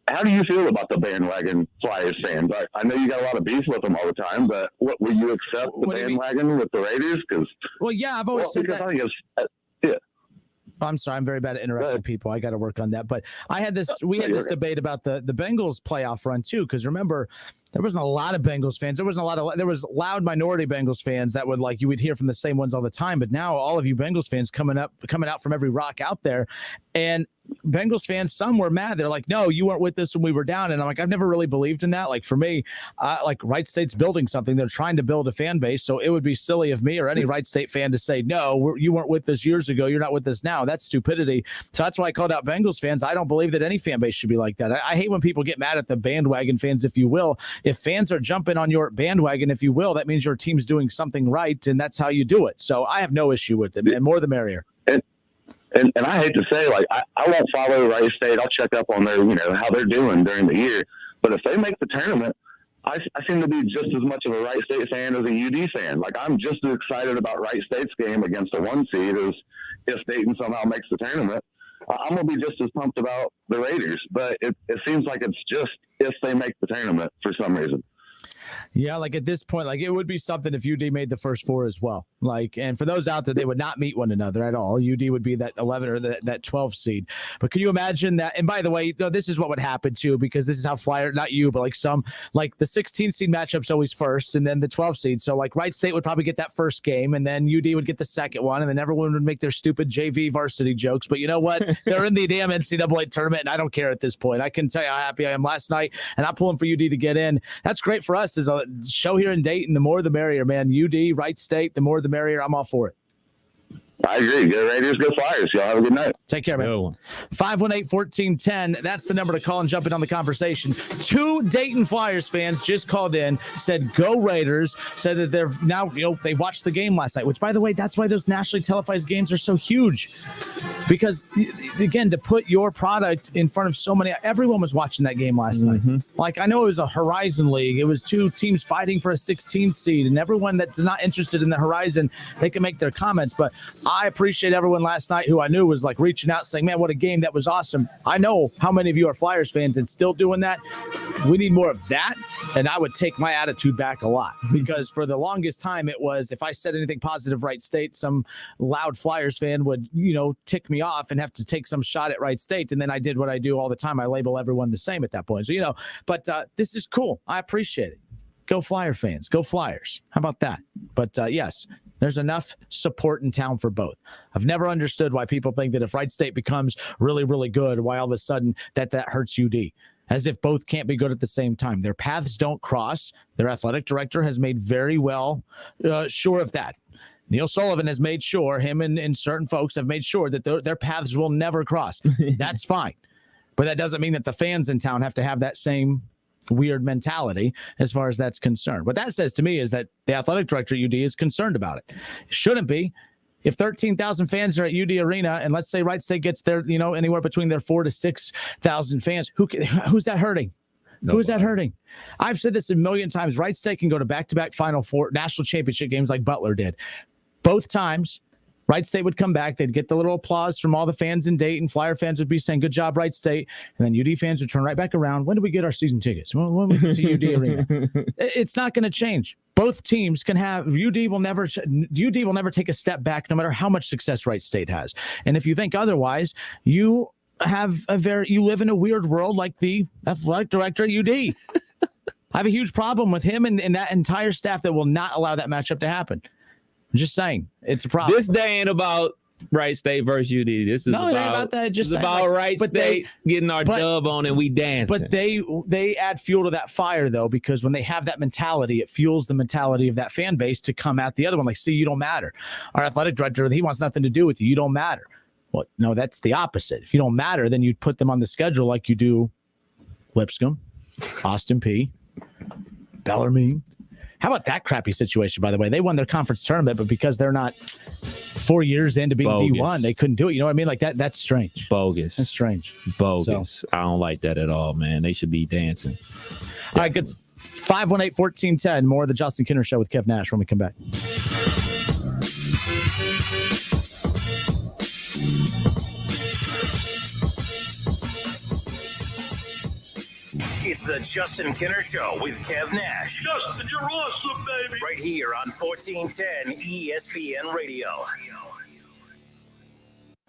[SPEAKER 6] how do you feel about the bandwagon Flyers fans? I know you got a lot of beef with them all the time, but will you accept the bandwagon with the Raiders?
[SPEAKER 3] I've always said that. I'm sorry, I'm very bad at interrupting people. I got to work on that. But we had this debate about the Bengals playoff run too, because remember, there wasn't a lot of Bengals fans. There was loud minority Bengals fans that you would hear from the same ones all the time. But now all of you Bengals fans coming out from every rock out there, and Bengals fans, some were mad. They're like, no, you weren't with us when we were down. And I'm like, I've never really believed in that. Like, for me, Wright State's building something. They're trying to build a fan base. So it would be silly of me or any Wright State fan to say, no, you weren't with us years ago. You're not with us now. That's stupidity. So that's why I called out Bengals fans. I don't believe that any fan base should be like that. I hate when people get mad at the bandwagon fans, if you will. If fans are jumping on your bandwagon, if you will, that means your team's doing something right. And that's how you do it. So I have no issue with it, and more the merrier.
[SPEAKER 6] And I hate to say, I won't follow Wright State. I'll check up on their, how they're doing during the year. But if they make the tournament, I seem to be just as much of a Wright State fan as a UD fan. I'm just as excited about Wright State's game against a 1 seed as if Dayton somehow makes the tournament. I'm going to be just as pumped about the Raiders. But it seems like it's just if they make the tournament for some reason.
[SPEAKER 3] Yeah, like at this point, like it would be something if UD made the first four as well. Like, and for those out there, they would not meet one another at all. UD would be that 11 or that 12 seed. But can you imagine that? And by the way, this is what would happen too, because this is how not you, but like the 16 seed matchup's always first, and then the 12 seed. So like Wright State would probably get that first game, and then UD would get the second one, and then everyone would make their stupid JV varsity jokes. But you know what? They're in the damn NCAA tournament, and I don't care at this point. I can tell you how happy I am last night, and I'm pulling for UD to get in. That's great for us as a show here in Dayton. The more the merrier, man. UD, Wright State, the more the merrier. I'm all for it.
[SPEAKER 6] I agree. Go Raiders, go Flyers. Y'all have a good night.
[SPEAKER 3] Take care, man. 518-1410. That's the number to call and jump in on the conversation. 2 Dayton Flyers fans just called in, said go Raiders, said that they're now, they watched the game last night, which, by the way, that's why those nationally televised games are so huge. Because, again, to put your product in front of so many, everyone was watching that game last night. Like, I know it was a Horizon League. It was 2 teams fighting for a 16 seed, and everyone that's not interested in the Horizon, they can make their comments. But I appreciate everyone last night who I knew was like reaching out saying, man, what a game. That was awesome. I know how many of you are Flyers fans and still doing that. We need more of that. And I would take my attitude back a lot, because for the longest time it was, if I said anything positive Wright State, some loud Flyers fan would, tick me off and have to take some shot at Wright State. And then I did what I do all the time. I label everyone the same at that point. So, but this is cool. I appreciate it. Go Flyer fans. Go Flyers. How about that? But yes, there's enough support in town for both. I've never understood why people think that if Wright State becomes really, really good, why all of a sudden that hurts UD. As if both can't be good at the same time. Their paths don't cross. Their athletic director has made very well sure of that. Neil Sullivan has made sure, him and certain folks have made sure that their paths will never cross. That's fine. But that doesn't mean that the fans in town have to have that same weird mentality as far as that's concerned. What that says to me is that the athletic director at UD is concerned about it. Shouldn't be. If 13,000 fans are at UD Arena, and let's say Wright State gets there, anywhere between their 4,000 to 6,000 fans, who's that hurting? Nobody. Who's that hurting? I've said this a million times. Wright State can go to back-to-back Final Four national championship games like Butler did. Both times, Wright State would come back. They'd get the little applause from all the fans in Dayton. Flyer fans would be saying, good job, Wright State. And then UD fans would turn right back around. When do we get our season tickets? When we get to UD Arena? It's not going to change. Both teams can have, UD will never take a step back no matter how much success Wright State has. And if you think otherwise, you live in a weird world like the athletic director at UD. I have a huge problem with him and that entire staff that will not allow that matchup to happen. I'm just saying, it's a problem.
[SPEAKER 4] This day ain't about Wright State versus UD. This is about that. Just about Wright State getting our dub on and we dancing.
[SPEAKER 3] But they add fuel to that fire, though, because when they have that mentality, it fuels the mentality of that fan base to come at the other one. Like, see, you don't matter. Our athletic director, he wants nothing to do with you. You don't matter. Well, no, that's the opposite. If you don't matter, then you'd put them on the schedule like you do Lipscomb, Austin P, Bellarmine. How about that crappy situation, by the way? They won their conference tournament, but because they're not 4 years into being D1, they couldn't do it. You know what I mean? Like that's strange.
[SPEAKER 4] Bogus.
[SPEAKER 3] That's strange.
[SPEAKER 4] Bogus. So, I don't like that at all, man. They should be dancing. Definitely.
[SPEAKER 3] All right, good. 518-1410. More of the Justin Kinner Show with Kev Nash when we come back.
[SPEAKER 2] It's the Justin Kinner Show with Kev Nash.
[SPEAKER 7] Justin, you're awesome, baby.
[SPEAKER 2] Right here on 1410 ESPN Radio.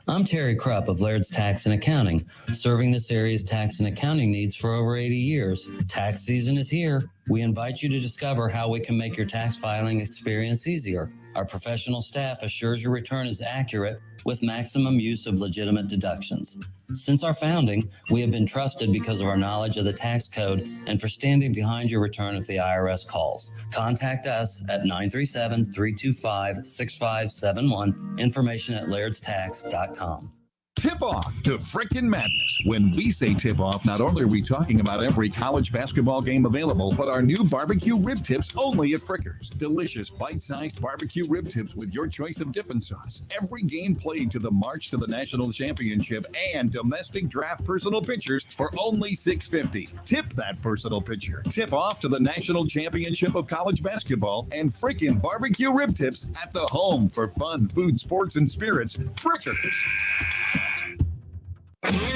[SPEAKER 8] I'm Terry Krupp of Laird's Tax and Accounting, serving this area's tax and accounting needs for over 80 years. Tax season is here. We invite you to discover how we can make your tax filing experience easier. Our professional staff assures your return is accurate with maximum use of legitimate deductions. Since our founding, we have been trusted because of our knowledge of the tax code and for standing behind your return if the IRS calls. Contact us at 937-325-6571. Information at lairdstax.com.
[SPEAKER 9] Tip off to frickin' madness. When we say tip off, not only are we talking about every college basketball game available, but our new barbecue rib tips only at Frickers. Delicious bite-sized barbecue rib tips with your choice of dipping sauce. Every game played to the march to the national championship and domestic draft personal pictures for only $6.50. Tip that personal picture. Tip off to the national championship of college basketball and frickin' barbecue rib tips at the home for fun, food, sports, and spirits. Frickers.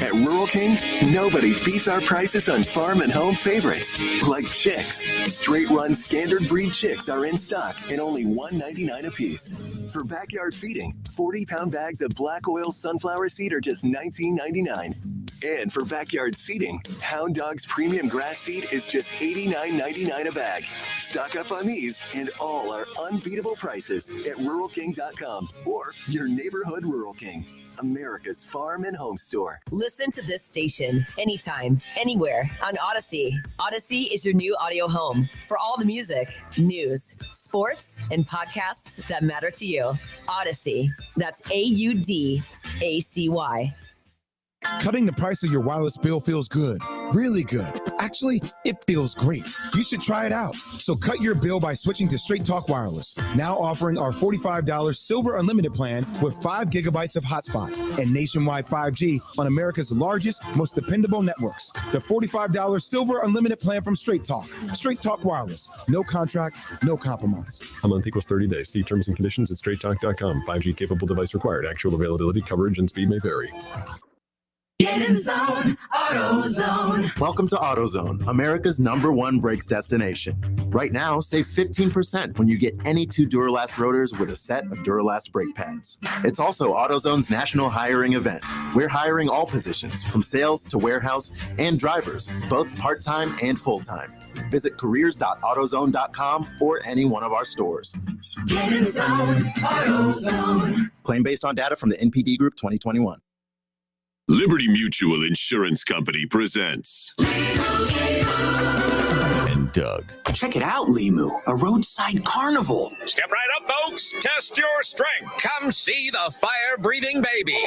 [SPEAKER 10] At Rural King, nobody beats our prices on farm and home favorites, like chicks. Straight-run standard breed chicks are in stock at only $1.99 a piece. For backyard feeding, 40-pound bags of black oil sunflower seed are just $19.99. And for backyard seeding, Hound Dog's premium grass seed is just $89.99 a bag. Stock up on these and all our unbeatable prices at ruralking.com or your neighborhood Rural King, America's farm and home store.
[SPEAKER 11] Listen to this station anytime, anywhere on Odyssey. Odyssey is your new audio home for all the music, news, sports, and podcasts that matter to you. Odyssey. That's AUDACY.
[SPEAKER 12] Cutting the price of your wireless bill feels good, really good. Actually, it feels great. You should try it out. So cut your bill by switching to Straight Talk Wireless, now offering our $45 Silver Unlimited plan with 5 gigabytes of hotspot and nationwide 5G on America's largest, most dependable networks. The $45 Silver Unlimited plan from Straight Talk. Straight Talk Wireless. No contract, no compromise.
[SPEAKER 13] A month equals 30 days. See terms and conditions at straighttalk.com. 5G capable device required. Actual availability, coverage, and speed may vary.
[SPEAKER 14] Get in the zone, AutoZone.
[SPEAKER 15] Welcome to AutoZone, America's #1 brakes destination. Right now, save 15% when you get any 2 Duralast rotors with a set of Duralast brake pads. It's also AutoZone's national hiring event. We're hiring all positions, from sales to warehouse and drivers, both part-time and full-time. Visit careers.autozone.com or any one of our stores.
[SPEAKER 14] Get in the zone, AutoZone.
[SPEAKER 15] Claim based on data from the NPD Group 2021.
[SPEAKER 16] Liberty Mutual Insurance Company presents and Doug.
[SPEAKER 17] Check it out, Limu, a roadside carnival.
[SPEAKER 2] Step right up, folks. Test your strength. Come see the fire-breathing baby.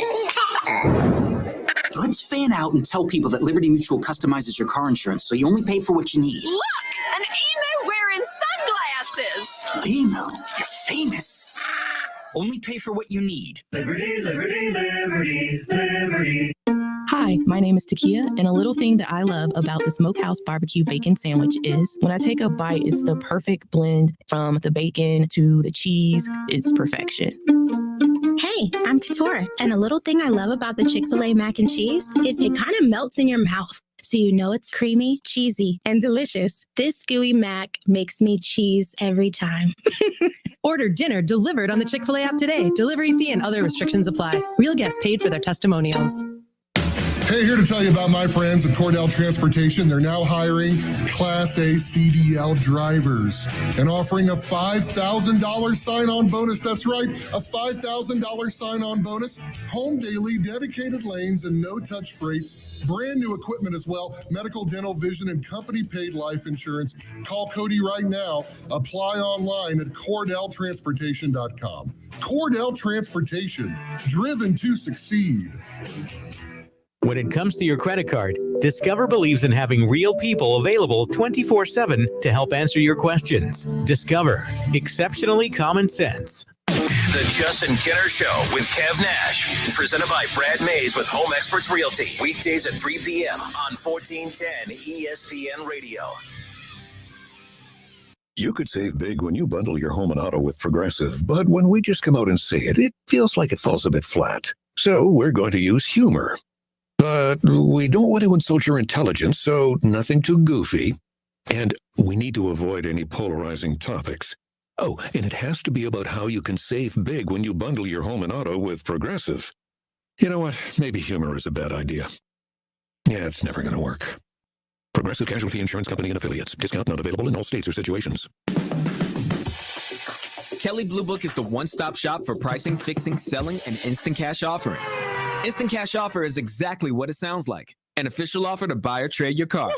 [SPEAKER 17] Let's fan out and tell people that Liberty Mutual customizes your car insurance so you only pay for what you need.
[SPEAKER 18] Look, an emu wearing sunglasses.
[SPEAKER 17] Limu, you're famous. Only pay for what you need.
[SPEAKER 14] Liberty, liberty, liberty, liberty.
[SPEAKER 19] Hi, my name is Takia, and a little thing that I love about the Smokehouse Barbecue Bacon Sandwich is when I take a bite, it's the perfect blend from the bacon to the cheese. It's perfection.
[SPEAKER 20] Hey, I'm Katora, and a little thing I love about the Chick-Fil-A Mac and Cheese is it kind of melts in your mouth, so you know it's creamy, cheesy, and delicious. This gooey mac makes me cheese every time.
[SPEAKER 21] Order dinner delivered on the Chick-fil-A app today. Delivery fee and other restrictions apply. Real guests paid for their testimonials.
[SPEAKER 22] Hey, here to tell you about my friends at Cordell Transportation. They're now hiring Class A CDL drivers and offering a $5,000 sign-on bonus. That's right, a $5,000 sign-on bonus. Home daily, dedicated lanes, and no-touch freight. Brand new equipment as well. Medical, dental, vision, and company-paid life insurance. Call Cody right now. Apply online at CordellTransportation.com. Cordell Transportation, driven to succeed.
[SPEAKER 23] When it comes to your credit card, Discover believes in having real people available 24/7 to help answer your questions. Discover, exceptionally common sense.
[SPEAKER 2] The Justin Kinner Show with Kev Nash, presented by Brad Mays with Home Experts Realty. Weekdays at 3 p.m. on 1410 ESPN Radio.
[SPEAKER 9] You could save big when you bundle your home and auto with Progressive, but when we just come out and say it, it feels like it falls a bit flat. So we're going to use humor. But we don't want to insult your intelligence, so nothing too goofy. And we need to avoid any polarizing topics. Oh, and it has to be about how you can save big when you bundle your home and auto with Progressive. You know what? Maybe humor is a bad idea. Yeah, it's never going to work. Progressive Casualty Insurance Company and Affiliates. Discount not available in all states or situations.
[SPEAKER 24] Kelley Blue Book is the one-stop shop for pricing, fixing, selling, and instant cash offering. Instant Cash Offer is exactly what it sounds like. An official offer to buy or trade your car.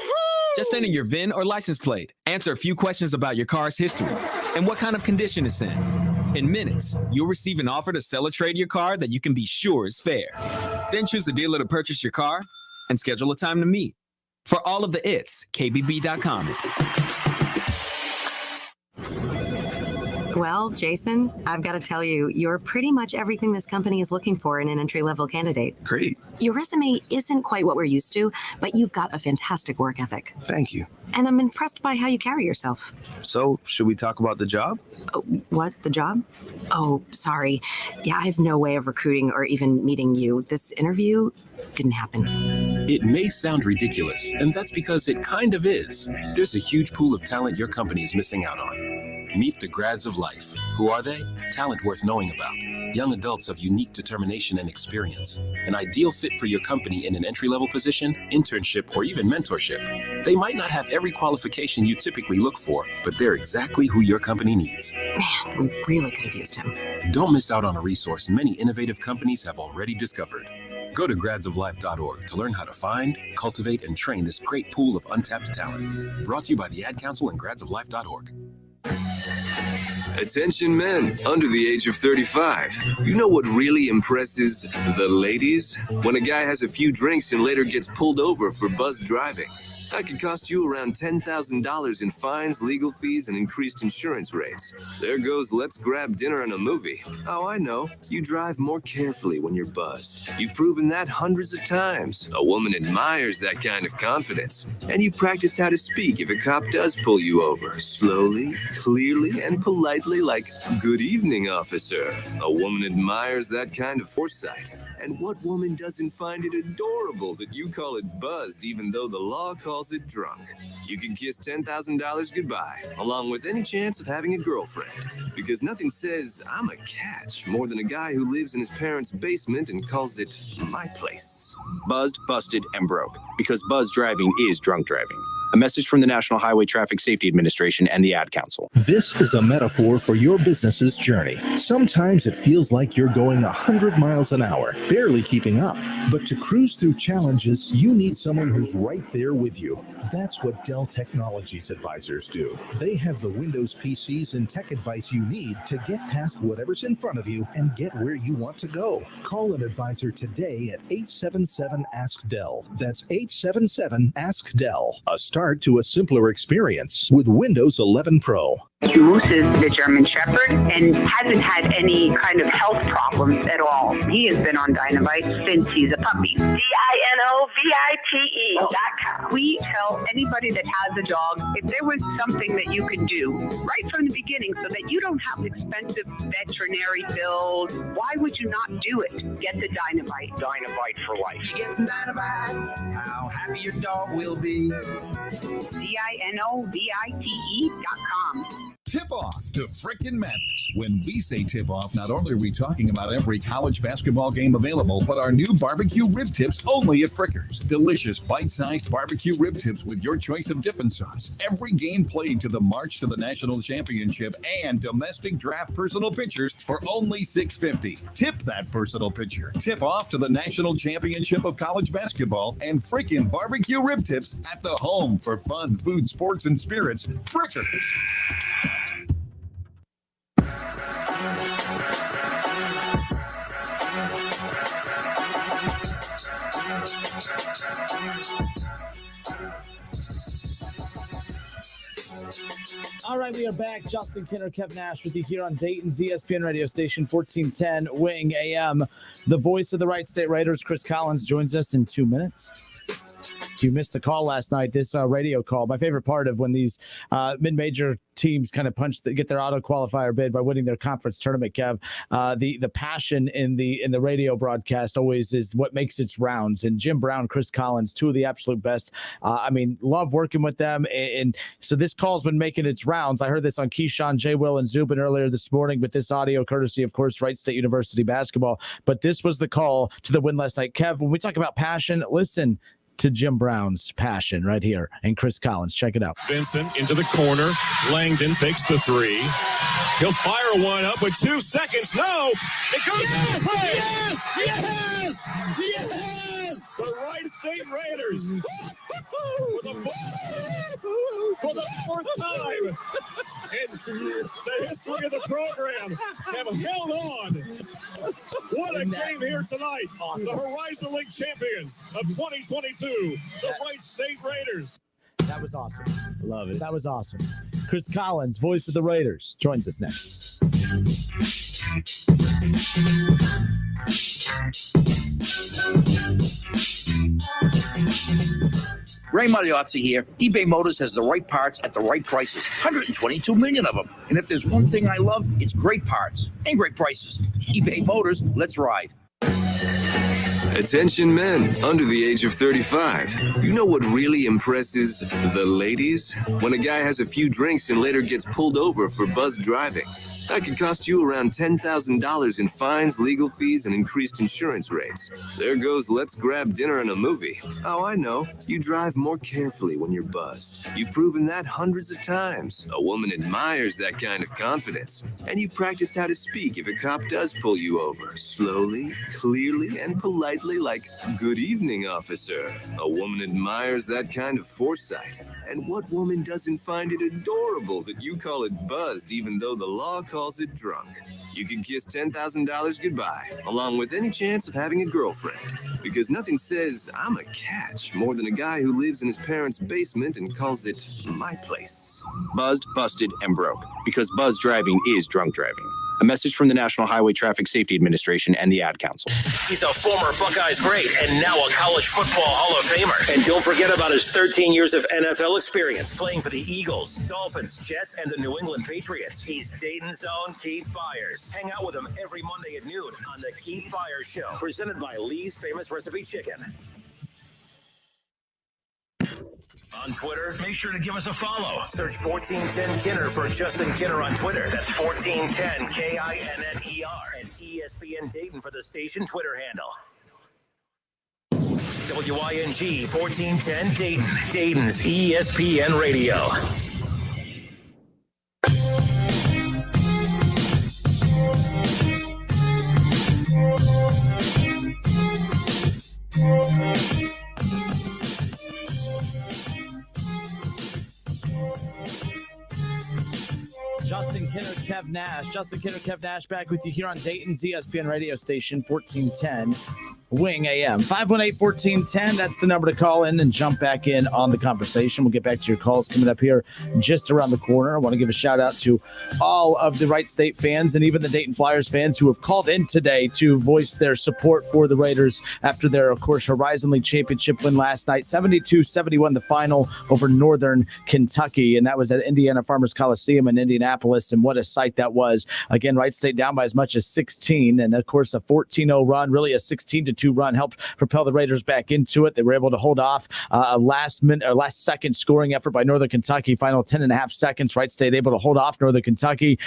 [SPEAKER 24] Just enter your VIN or license plate, answer a few questions about your car's history, and what kind of condition it's in. In minutes, you'll receive an offer to sell or trade your car that you can be sure is fair. Then choose a dealer to purchase your car and schedule a time to meet. For all of the its, KBB.com.
[SPEAKER 25] Well, Jason, I've got to tell you, you're pretty much everything this company is looking for in an entry-level candidate.
[SPEAKER 26] Great.
[SPEAKER 25] Your resume isn't quite what we're used to, but you've got a fantastic work ethic.
[SPEAKER 26] Thank you.
[SPEAKER 25] And I'm impressed by how you carry yourself.
[SPEAKER 26] So, should we talk about the job?
[SPEAKER 25] What? The job? Oh, sorry. Yeah, I have no way of recruiting or even meeting you. This interview didn't happen.
[SPEAKER 1] It may sound ridiculous, and that's because it kind of is. There's a huge pool of talent your company is missing out on. Meet the grads of life. Who are they? Talent worth knowing about. Young adults of unique determination and experience. An ideal fit for your company in an entry-level position, internship, or even mentorship. They might not have every qualification you typically look for, but they're exactly who your company needs.
[SPEAKER 25] Man, we really could have used him.
[SPEAKER 1] Don't miss out on a resource many innovative companies have already discovered. Go to gradsoflife.org to learn how to find, cultivate, and train this great pool of untapped talent. Brought to you by the Ad Council and gradsoflife.org.
[SPEAKER 3] Attention men under the age of 35. You know what really impresses the ladies? When a guy has a few drinks and later gets pulled over for buzz driving. That could cost you around $10,000 in fines, legal fees, and increased insurance rates. There goes let's grab dinner and a movie. Oh, I know. You drive more carefully when you're buzzed. You've proven that hundreds of times. A woman admires that kind of confidence. And you've practiced how to speak if a cop does pull you over. Slowly, clearly, and politely like, "Good evening, officer." A woman admires that kind of foresight. And what woman doesn't find it adorable that you call it buzzed even though the law calls it drunk? You can kiss $10,000 goodbye, along with any chance of having a girlfriend. Because nothing says, "I'm a catch," more than a guy who lives in his parents' basement and calls it my place.
[SPEAKER 4] Buzzed, busted, and broke. Because buzz driving is drunk driving. A message from the National Highway Traffic Safety Administration and the Ad Council.
[SPEAKER 5] This is a metaphor for your business's journey. Sometimes it feels like you're going 100 miles an hour, barely keeping up. But to cruise through challenges, you need someone who's right there with you. That's what Dell Technologies advisors do. They have the Windows PCs and tech advice you need to get past whatever's in front of you and get where you want to go. Call an advisor today at 877-ASK-DELL. That's 877-ASK-DELL. A start to a simpler experience with Windows 11 Pro.
[SPEAKER 6] Moose is the German Shepherd and hasn't had any kind of health problems at all. He has been on Dynamite since he's a puppy. DINOVITE.com. We tell anybody that has a dog, if there was something that you could do right from the beginning so that you don't have expensive veterinary bills, why would you not do it? Get the Dynamite.
[SPEAKER 7] Dynamite for life.
[SPEAKER 6] She gets Dynamite.
[SPEAKER 7] How happy your dog will be.
[SPEAKER 6] DINOVITE.com.
[SPEAKER 9] Tip off to Frickin' Madness. When we say tip off, not only are we talking about every college basketball game available, but our new barbecue rib tips only at Frickers. Delicious bite-sized barbecue rib tips with your choice of dipping sauce. Every game played to the march to the national championship and domestic draft personal pictures for only $6.50. Tip that personal picture. Tip off to the national championship of college basketball and frickin' barbecue rib tips at the home for fun, food, sports, and spirits. Frickers.
[SPEAKER 27] All right, we are back. Justin Kinner, Kev Nash with you here on Dayton's ESPN radio station, 1410 Wing AM. The voice of the Wright State Raiders, Chris Collins, joins us in 2 minutes. If you missed the call last night, this radio call, my favorite part of when these mid-major teams kind of get their auto qualifier bid by winning their conference tournament, Kev. The passion in the radio broadcast always is what makes its rounds. And Jim Brown, Chris Collins, two of the absolute best. Love working with them. And so this call's been making its rounds. I heard this on Keyshawn, J. Will, and Zubin earlier this morning, but this audio courtesy, of course, Wright State University basketball. But this was the call to the win last night. Kev, when we talk about passion, listen to Jim Brown's passion right here. And Chris Collins, check it out.
[SPEAKER 28] Vincent into the corner. Langdon fakes the three. He'll fire one up with 2 seconds. No! It goes to the play! Yes! Yes! Yes! The Wright State Raiders for the fourth time in the history of the program have held on. What a game here tonight. Awesome. The Horizon League champions of 2022, the Wright State Raiders.
[SPEAKER 27] That was awesome. Love it. That was awesome. Chris Collins, voice of the Raiders, joins us next.
[SPEAKER 29] Ray Magliozzi here. eBay Motors has the right parts at the right prices. 122 million of them. And if there's one thing I love, it's great parts and great prices. eBay Motors, let's ride.
[SPEAKER 3] Attention men under the age of 35. You know what really impresses the ladies? When a guy has a few drinks and later gets pulled over for buzzed driving. That could cost you around $10,000 in fines, legal fees, and increased insurance rates. There goes let's grab dinner and a movie. Oh, I know. You drive more carefully when you're buzzed. You've proven that hundreds of times. A woman admires that kind of confidence. And you've practiced how to speak if a cop does pull you over. Slowly, clearly, and politely like, "Good evening, officer." A woman admires that kind of foresight. And what woman doesn't find it adorable that you call it buzzed even though the law calls it drunk? You can kiss $10,000 goodbye, along with any chance of having a girlfriend. Because nothing says I'm a catch more than a guy who lives in his parents' basement and calls it my place.
[SPEAKER 4] Buzzed, busted, and broke. Because buzz driving is drunk driving. A message from the National Highway Traffic Safety Administration and the Ad Council.
[SPEAKER 2] He's a former Buckeyes great and now a college football Hall of Famer. And don't forget about his 13 years of NFL experience playing for the Eagles, Dolphins, Jets, and the New England Patriots. He's Dayton's own Keith Byers. Hang out with him every Monday at noon on the Keith Byers Show, presented by Lee's Famous Recipe Chicken. On Twitter, make sure to give us a follow. Search 1410 Kinner for Justin Kinner on Twitter. That's 1410 KINNER and ESPN Dayton for the station Twitter handle. WYNG 1410 Dayton, Dayton's ESPN Radio.
[SPEAKER 27] Justin Kinner, Kev Nash. Justin Kinner, Kev Nash back with you here on Dayton's ESPN radio station, 1410 Wing AM. 518-1410, that's the number to call in and jump back in on the conversation. We'll get back to your calls coming up here just around the corner. I want to give a shout out to all of the Wright State fans and even the Dayton Flyers fans who have called in today to voice their support for the Raiders after their, of course, Horizon League championship win last night. 72-71 the final over Northern Kentucky, and that was at Indiana Farmers Coliseum in Indianapolis, and what a sight that was. Again, Wright State down by as much as 16, and of course a 14-0 run, really a 16-2 run helped propel the Raiders back into it. They were able to hold off a last second scoring effort by Northern Kentucky. Final 10.5 seconds. Wright State able to hold off Northern Kentucky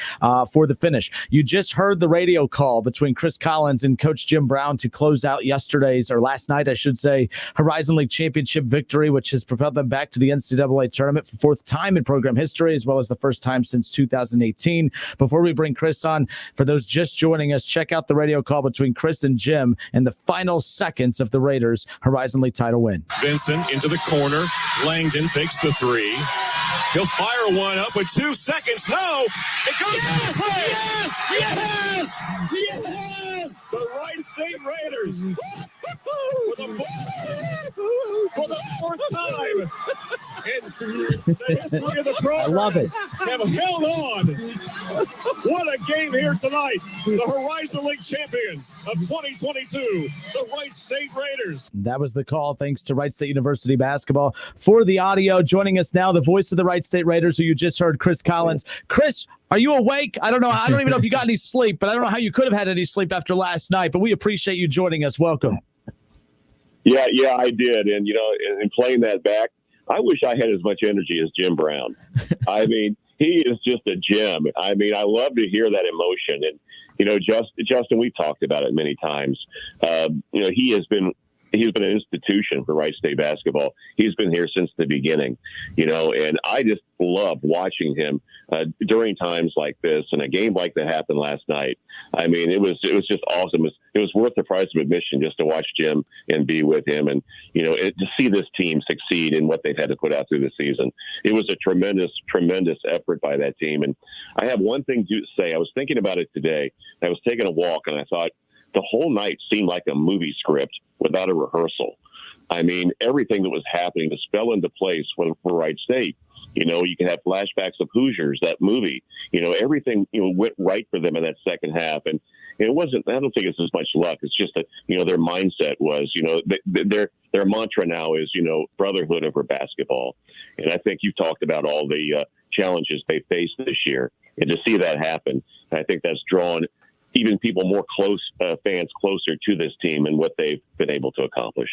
[SPEAKER 27] for the finish. You just heard the radio call between Chris Collins and Coach Jim Brown to close out last night, I should say, Horizon League championship victory, which has propelled them back to the NCAA tournament for fourth time in program history, as well as the first time since 2018. Before we bring Chris on, for those just joining us, check out the radio call between Chris and Jim in the final seconds of the Raiders' Horizon League title win.
[SPEAKER 28] Vincent into the corner. Langdon fakes the three. He'll fire one up with 2 seconds. No! It goes to the play! Yes! Yes! Yes! The Wright State Raiders for the fourth time in the history of the program.
[SPEAKER 27] I love it.
[SPEAKER 28] Have held on. What a game here tonight. The Horizon League champions of 2022, the Wright State Raiders.
[SPEAKER 27] That was the call, thanks to Wright State University basketball. For the audio, joining us now, the voice of the Wright State Raiders, who you just heard, Chris Collins. Chris, are you awake? I don't know. I don't even know if you got any sleep, but I don't know how you could have had any sleep after last night, but we appreciate you joining us. Welcome.
[SPEAKER 8] Yeah, I did. And, in playing that back, I wish I had as much energy as Jim Brown. I mean, he is just a gem. I mean, I love to hear that emotion. And, Justin, we talked about it many times. He's been an institution for Wright State basketball. He's been here since the beginning, and I just love watching him during times like this, and a game like that happened last night. I mean, it was just awesome. It was worth the price of admission just to watch Jim and be with him, and to see this team succeed in what they've had to put out through the season. It was a tremendous effort by that team. And I have one thing to say. I was thinking about it today. I was taking a walk, and I thought the whole night seemed like a movie script without a rehearsal. I mean, everything that was happening just fell into place for Wright State. You can have flashbacks of Hoosiers, that movie. Everything went right for them in that second half, and it wasn't. I don't think it's as much luck. It's just that their mindset was. Their mantra now is brotherhood over basketball, and I think you've talked about all the challenges they faced this year, and to see that happen, I think that's drawn even people more fans closer to this team and what they've been able to accomplish.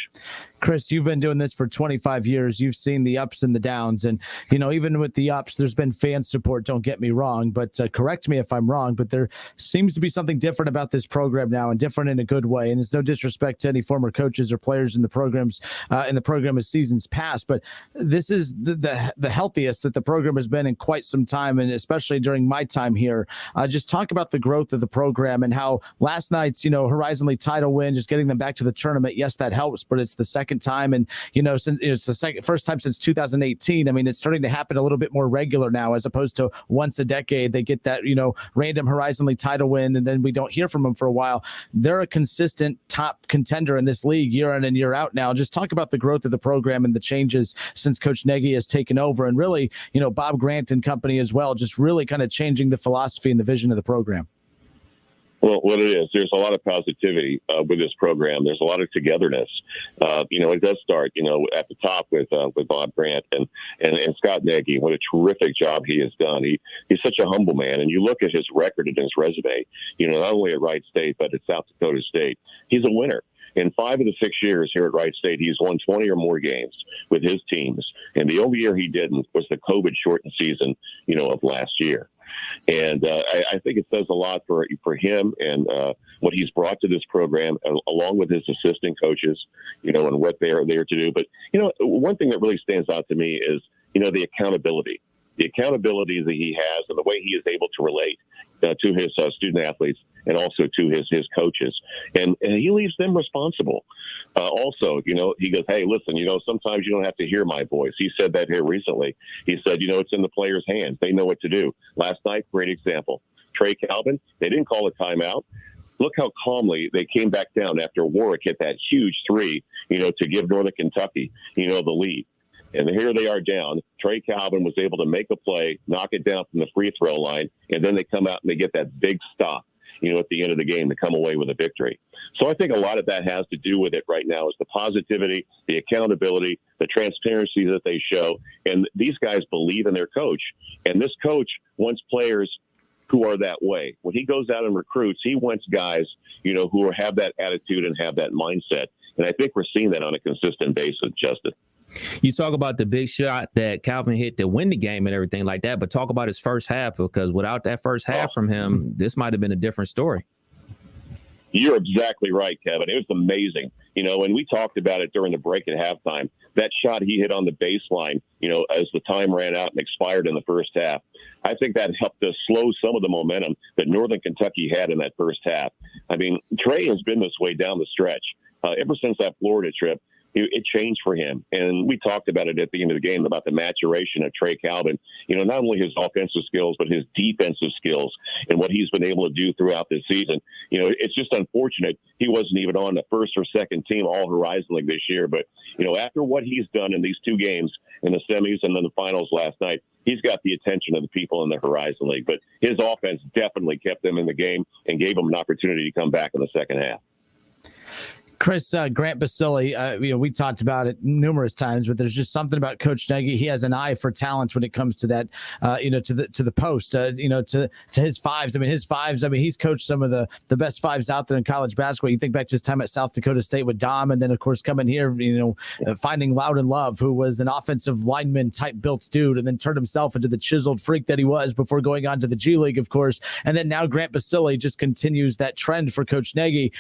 [SPEAKER 27] Chris, you've been doing this for 25 years. You've seen the ups and the downs. And, even with the ups, there's been fan support. Don't get me wrong, but correct me if I'm wrong. But there seems to be something different about this program now, and different in a good way. And there's no disrespect to any former coaches or players in the program as seasons past. But this is the healthiest that the program has been in quite some time, and especially during my time here. Just talk about the growth of the program and how last night's, Horizon League title win, just getting them back to the tournament. Yes, that helps, but it's the second time. And, since it's the first time since 2018. I mean, it's starting to happen a little bit more regular now, as opposed to once a decade. They get that, random Horizon League title win, and then we don't hear from them for a while. They're a consistent top contender in this league year in and year out now. Just talk about the growth of the program and the changes since Coach Nagy has taken over, and really, Bob Grant and company as well, just really kind of changing the philosophy and the vision of the program.
[SPEAKER 8] Well, what it is, there's a lot of positivity with this program. There's a lot of togetherness. It does start, at the top with Bob Grant and Scott Nagy. What a terrific job he has done. He's such a humble man. And you look at his record and his resume, not only at Wright State, but at South Dakota State. He's a winner. In 5 of the 6 years here at Wright State, he's won 20 or more games with his teams. And the only year he didn't was the COVID-shortened season, of last year. And I think it says a lot for him and what he's brought to this program, along with his assistant coaches, and what they are there to do. But, one thing that really stands out to me is, the accountability. The accountability that he has and the way he is able to relate to his student athletes and also to his coaches. And he leaves them responsible. Also, he goes, hey, listen, sometimes you don't have to hear my voice. He said that here recently. He said, it's in the players' hands. They know what to do. Last night, great example. Trey Calvin, they didn't call a timeout. Look how calmly they came back down after Warwick hit that huge three, to give Northern Kentucky, the lead. And here they are down. Trey Calvin was able to make a play, knock it down from the free throw line, and then they come out and they get that big stop, at the end of the game to come away with a victory. So I think a lot of that has to do with it right now is the positivity, the accountability, the transparency that they show. And these guys believe in their coach. And this coach wants players who are that way. When he goes out and recruits, he wants guys, who have that attitude and have that mindset. And I think we're seeing that on a consistent basis, Justin.
[SPEAKER 10] You talk about the big shot that Calvin hit to win the game and everything like that, but talk about his first half, because without that first half from him, this might have been a different story.
[SPEAKER 8] You're exactly right, Kevin. It was amazing. And we talked about it during the break at halftime. That shot he hit on the baseline, as the time ran out and expired in the first half. I think that helped us slow some of the momentum that Northern Kentucky had in that first half. I mean, Trey has been this way down the stretch. Ever since that Florida trip, it changed for him. And we talked about it at the end of the game about the maturation of Trey Calvin, not only his offensive skills, but his defensive skills and what he's been able to do throughout this season. It's just unfortunate he wasn't even on the first or second team all Horizon League this year. But, after what he's done in these 2 games in the semis and then the finals last night, he's got the attention of the people in the Horizon League. But his offense definitely kept them in the game and gave them an opportunity to come back in the second half.
[SPEAKER 27] Chris, Grant Basile, we talked about it numerous times, but there's just something about Coach Nagy. He has an eye for talent when it comes to that, to the post, to his fives. I mean, his fives, he's coached some of the best fives out there in college basketball. You think back to his time at South Dakota State with Dom, and then, of course, coming here, finding Loudon Love, who was an offensive lineman type built dude, and then turned himself into the chiseled freak that he was before going on to the G League, of course. And then now Grant Basile just continues that trend for Coach Nagy.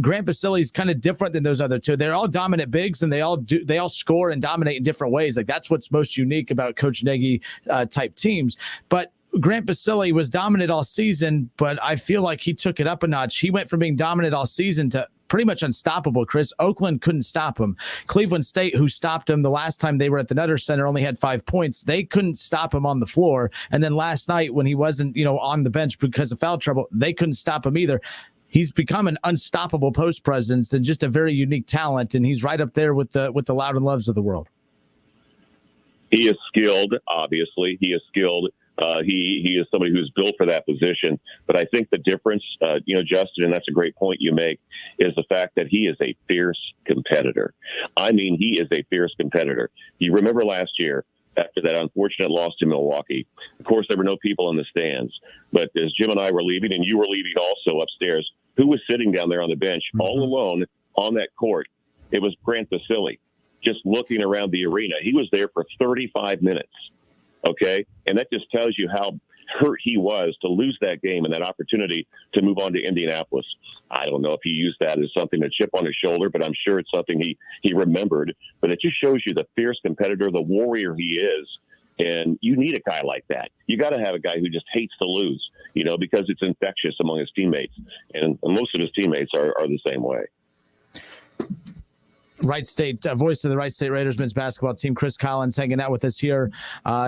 [SPEAKER 27] Grant Basile is kind of different than those other two. They're all dominant bigs, and they all score and dominate in different ways. Like, that's what's most unique about Coach Nagy type teams. But Grant Basile was dominant all season, but I feel like he took it up a notch. He went from being dominant all season to pretty much unstoppable, Chris. Oakland couldn't stop him. Cleveland State, who stopped him the last time they were at the Nutter Center, only had 5 points. They couldn't stop him on the floor. And then last night, when he wasn't, on the bench because of foul trouble, they couldn't stop him either. He's become an unstoppable post presence and just a very unique talent, and he's right up there with the Loudon Loves of the world.
[SPEAKER 8] He is skilled, obviously. He is skilled. He is somebody who's built for that position. But I think the difference, Justin, and that's a great point you make, is the fact that he is a fierce competitor. I mean, he is a fierce competitor. You remember last year, after that unfortunate loss to Milwaukee. Of course, there were no people in the stands, but as Jim and I were leaving, and you were leaving also upstairs, who was sitting down there on the bench all alone on that court? It was Grant Basile, just looking around the arena. He was there for 35 minutes, okay? And that just tells you how hurt he was to lose that game and that opportunity to move on to Indianapolis. I don't know if he used that as something to chip on his shoulder, but I'm sure it's something he remembered. But it just shows you the fierce competitor, the warrior he is. And you need a guy like that. You got to have a guy who just hates to lose, because it's infectious among his teammates. And most of his teammates are the same way.
[SPEAKER 27] Wright State, voice of the Wright State Raiders men's basketball team, Chris Collins, hanging out with us here.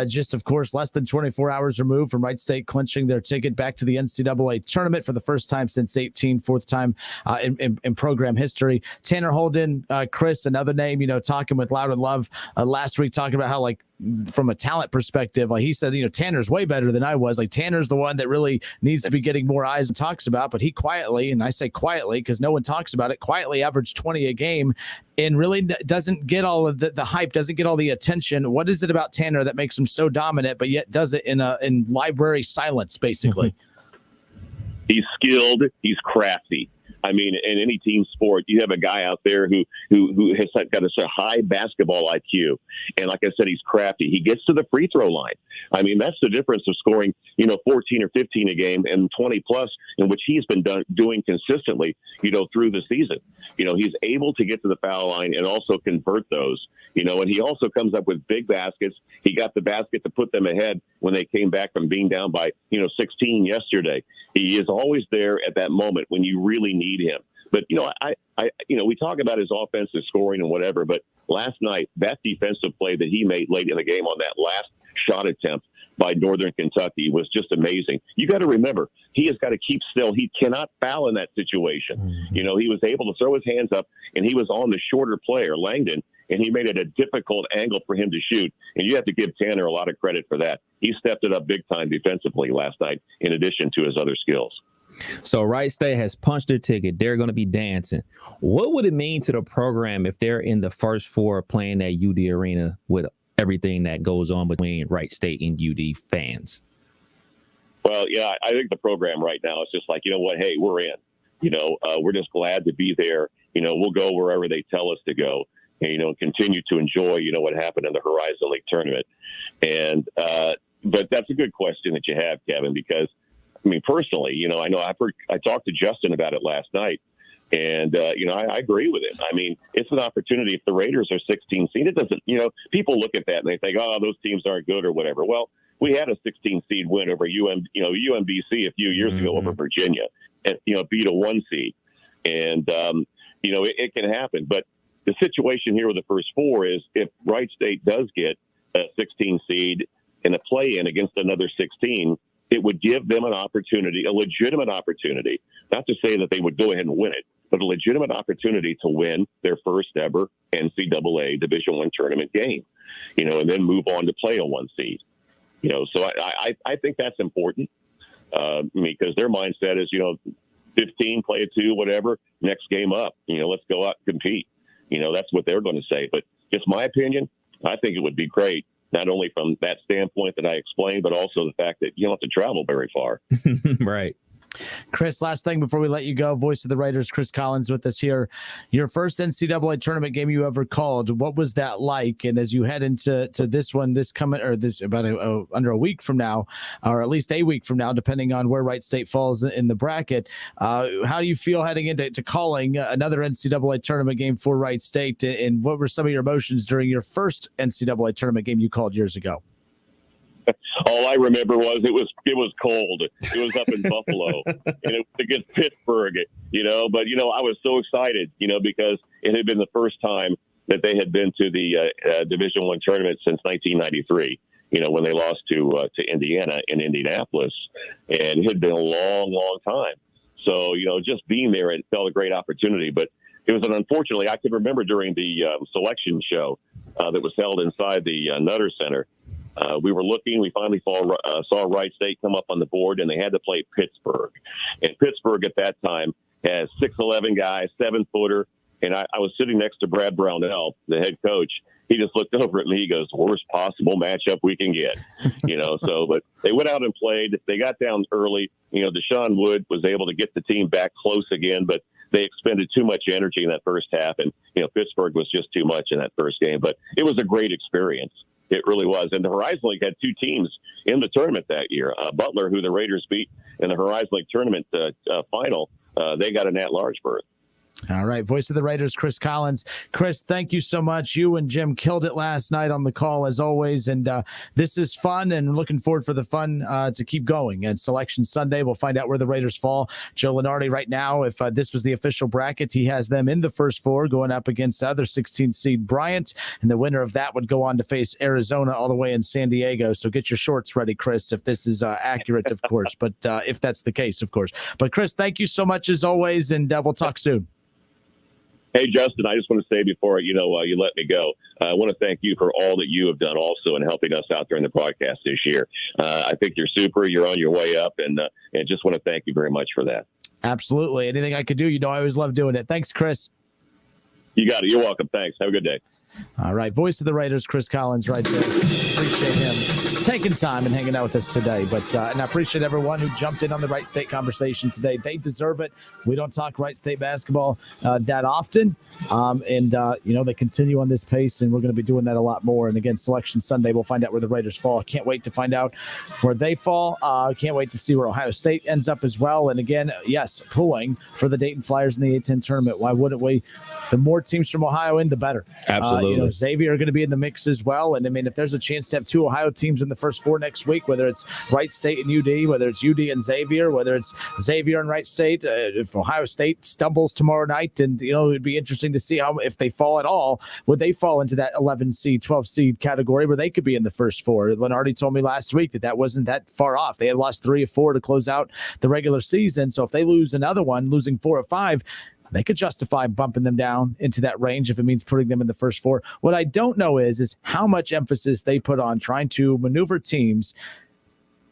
[SPEAKER 27] Just, of course, less than 24 hours removed from Wright State clinching their ticket back to the NCAA tournament for the first time since 18, fourth time in program history. Tanner Holden, Chris, another name, talking with Loud and Love last week, talking about how, from a talent perspective, he said, Tanner's way better than I was. Tanner's the one that really needs to be getting more eyes and talks about, but he quietly, and I say quietly because no one talks about it, quietly averaged 20 a game and really doesn't get all of the hype, doesn't get all the attention. What is it about Tanner that makes him so dominant, but yet does it in library silence, basically?
[SPEAKER 8] He's skilled. He's crafty. I mean, in any team sport, you have a guy out there who has got a high basketball IQ. And like I said, he's crafty. He gets to the free throw line. I mean, that's the difference of scoring, 14 or 15 a game and 20 plus, in which he's been doing consistently, through the season. He's able to get to the foul line and also convert those, and he also comes up with big baskets. He got the basket to put them ahead when they came back from being down by, 16 yesterday. He is always there at that moment when you really need him. But, we talk about his offensive scoring and whatever, but last night, that defensive play that he made late in the game on that last shot attempt by Northern Kentucky was just amazing. You got to remember, he has got to keep still. He cannot foul in that situation. He was able to throw his hands up, and he was on the shorter player, Langdon, and he made it a difficult angle for him to shoot. And you have to give Tanner a lot of credit for that. He stepped it up big time defensively last night, in addition to his other skills.
[SPEAKER 10] So Wright State has punched their ticket. They're going to be dancing. What would it mean to the program if they're in the first four playing at UD Arena with everything that goes on between Wright State and UD fans?
[SPEAKER 8] Well, yeah, I think the program right now is just like, hey, we're in. We're just glad to be there. We'll go wherever they tell us to go, and continue to enjoy, what happened in the Horizon League tournament. And but that's a good question that you have, Kevin, because personally, I know I talked to Justin about it last night, and I agree with him. It's an opportunity. If the Raiders are 16 seed, it doesn't. People look at that and they think, oh, those teams aren't good or whatever. Well, we had a 16 seed win over UMBC a few years ago over Virginia, and beat a 1 seed, and it can happen. But the situation here with the first four is if Wright State does get a 16 seed and a play-in against another 16. It would give them an opportunity, a legitimate opportunity, not to say that they would go ahead and win it, but a legitimate opportunity to win their first ever NCAA Division I tournament game, and then move on to play a 1 seed. So I think that's important because their mindset is, 15, play a 2, whatever, next game up, let's go out and compete. That's what they're going to say. But just my opinion, I think it would be great. Not only from that standpoint that I explained, but also the fact that you don't have to travel very far.
[SPEAKER 10] Right.
[SPEAKER 27] Chris, last thing before we let you go, voice of the Raiders, Chris Collins with us here. Your first NCAA tournament game you ever called, what was that like? And as you head into this one, under a week from now, or at least a week from now, depending on where Wright State falls in the bracket, how do you feel heading into calling another NCAA tournament game for Wright State? And what were some of your emotions during your first NCAA tournament game you called years ago?
[SPEAKER 8] All I remember was it was cold. It was up in Buffalo, and it was against Pittsburgh, But, I was so excited, because it had been the first time that they had been to the Division I tournament since 1993, when they lost to Indiana in Indianapolis. And it had been a long, long time. So, just being there, it felt a great opportunity. But it was unfortunately, I can remember during the selection show that was held inside the Nutter Center, we were looking. We finally saw Wright State come up on the board, and they had to play Pittsburgh. And Pittsburgh at that time has 6'11" guys, 7-footer, And I was sitting next to Brad Brownell, the head coach. He just looked over at me. He goes, worst possible matchup we can get, but they went out and played. They got down early. Deshaun Wood was able to get the team back close again, but they expended too much energy in that first half. And, Pittsburgh was just too much in that first game. But it was a great experience. It really was. And the Horizon League had two teams in the tournament that year. Butler, who the Raiders beat in the Horizon League tournament final, they got an at-large berth.
[SPEAKER 27] All right. Voice of the Raiders, Chris Collins. Chris, thank you so much. You and Jim killed it last night on the call, as always. And this is fun, and looking forward for the fun to keep going. And Selection Sunday, we'll find out where the Raiders fall. Joe Lenardi right now, if this was the official bracket, he has them in the first four going up against the other 16 seed Bryant. And the winner of that would go on to face Arizona all the way in San Diego. So get your shorts ready, Chris, if this is accurate, of course. But if that's the case, of course. But Chris, thank you so much as always, and we'll talk soon.
[SPEAKER 8] Hey, Justin, I just want to say before, you let me go, I want to thank you for all that you have done also in helping us out during the broadcast this year. I think you're super. You're on your way up, and just want to thank you very much for that.
[SPEAKER 27] Absolutely. Anything I could do, I always love doing it. Thanks, Chris.
[SPEAKER 8] You got it. You're welcome. Thanks. Have a good day.
[SPEAKER 27] All right. Voice of the Raiders, Chris Collins right there. Appreciate him taking time and hanging out with us today. But and I appreciate everyone who jumped in on the Wright State conversation today. They deserve it. We don't talk Wright State basketball that often. They continue on this pace, and we're going to be doing that a lot more. And again, Selection Sunday, we'll find out where the Raiders fall. I can't wait to find out where they fall. Can't wait to see where Ohio State ends up as well. And again, yes, pulling for the Dayton Flyers in the A-10 tournament. Why wouldn't we? The more teams from Ohio in, the better.
[SPEAKER 10] Absolutely.
[SPEAKER 27] Xavier are going to be in the mix as well. And I mean, if there's a chance to have two Ohio teams in the first four next week, whether it's Wright State and UD, whether it's UD and Xavier, whether it's Xavier and Wright State, if Ohio State stumbles tomorrow night, and it'd be interesting to see how, if they fall at all, would they fall into that 11 seed, 12 seed category where they could be in the first four. Lenardi told me last week that wasn't that far off. They had lost 3 of 4 to close out the regular season. So if they lose another one, losing 4 of 5, they could justify bumping them down into that range if it means putting them in the first four. What I don't know is how much emphasis they put on trying to maneuver teams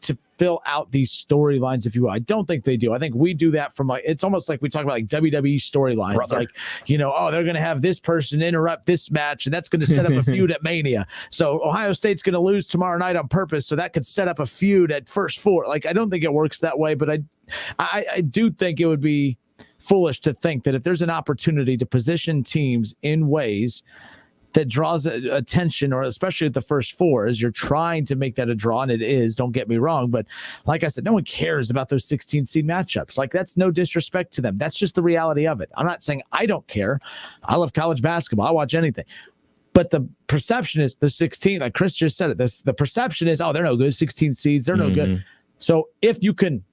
[SPEAKER 27] to fill out these storylines, if you will. I don't think they do. I think we do that from it's almost like we talk about WWE storylines. Brother. Like, they're going to have this person interrupt this match, and that's going to set up a feud at Mania. So Ohio State's going to lose tomorrow night on purpose, so that could set up a feud at first four. Like, I don't think it works that way, but I do think it would be foolish to think that if there's an opportunity to position teams in ways that draws attention, or especially at the first four, as you're trying to make that a draw, and it is, don't get me wrong, but like I said, no one cares about those 16 seed matchups. Like, that's no disrespect to them. That's just the reality of it. I'm not saying I don't care. I love college basketball. I watch anything. But the perception is the 16, like Chris just said it, the perception is, they're no good 16 seeds. They're no good. So if you can,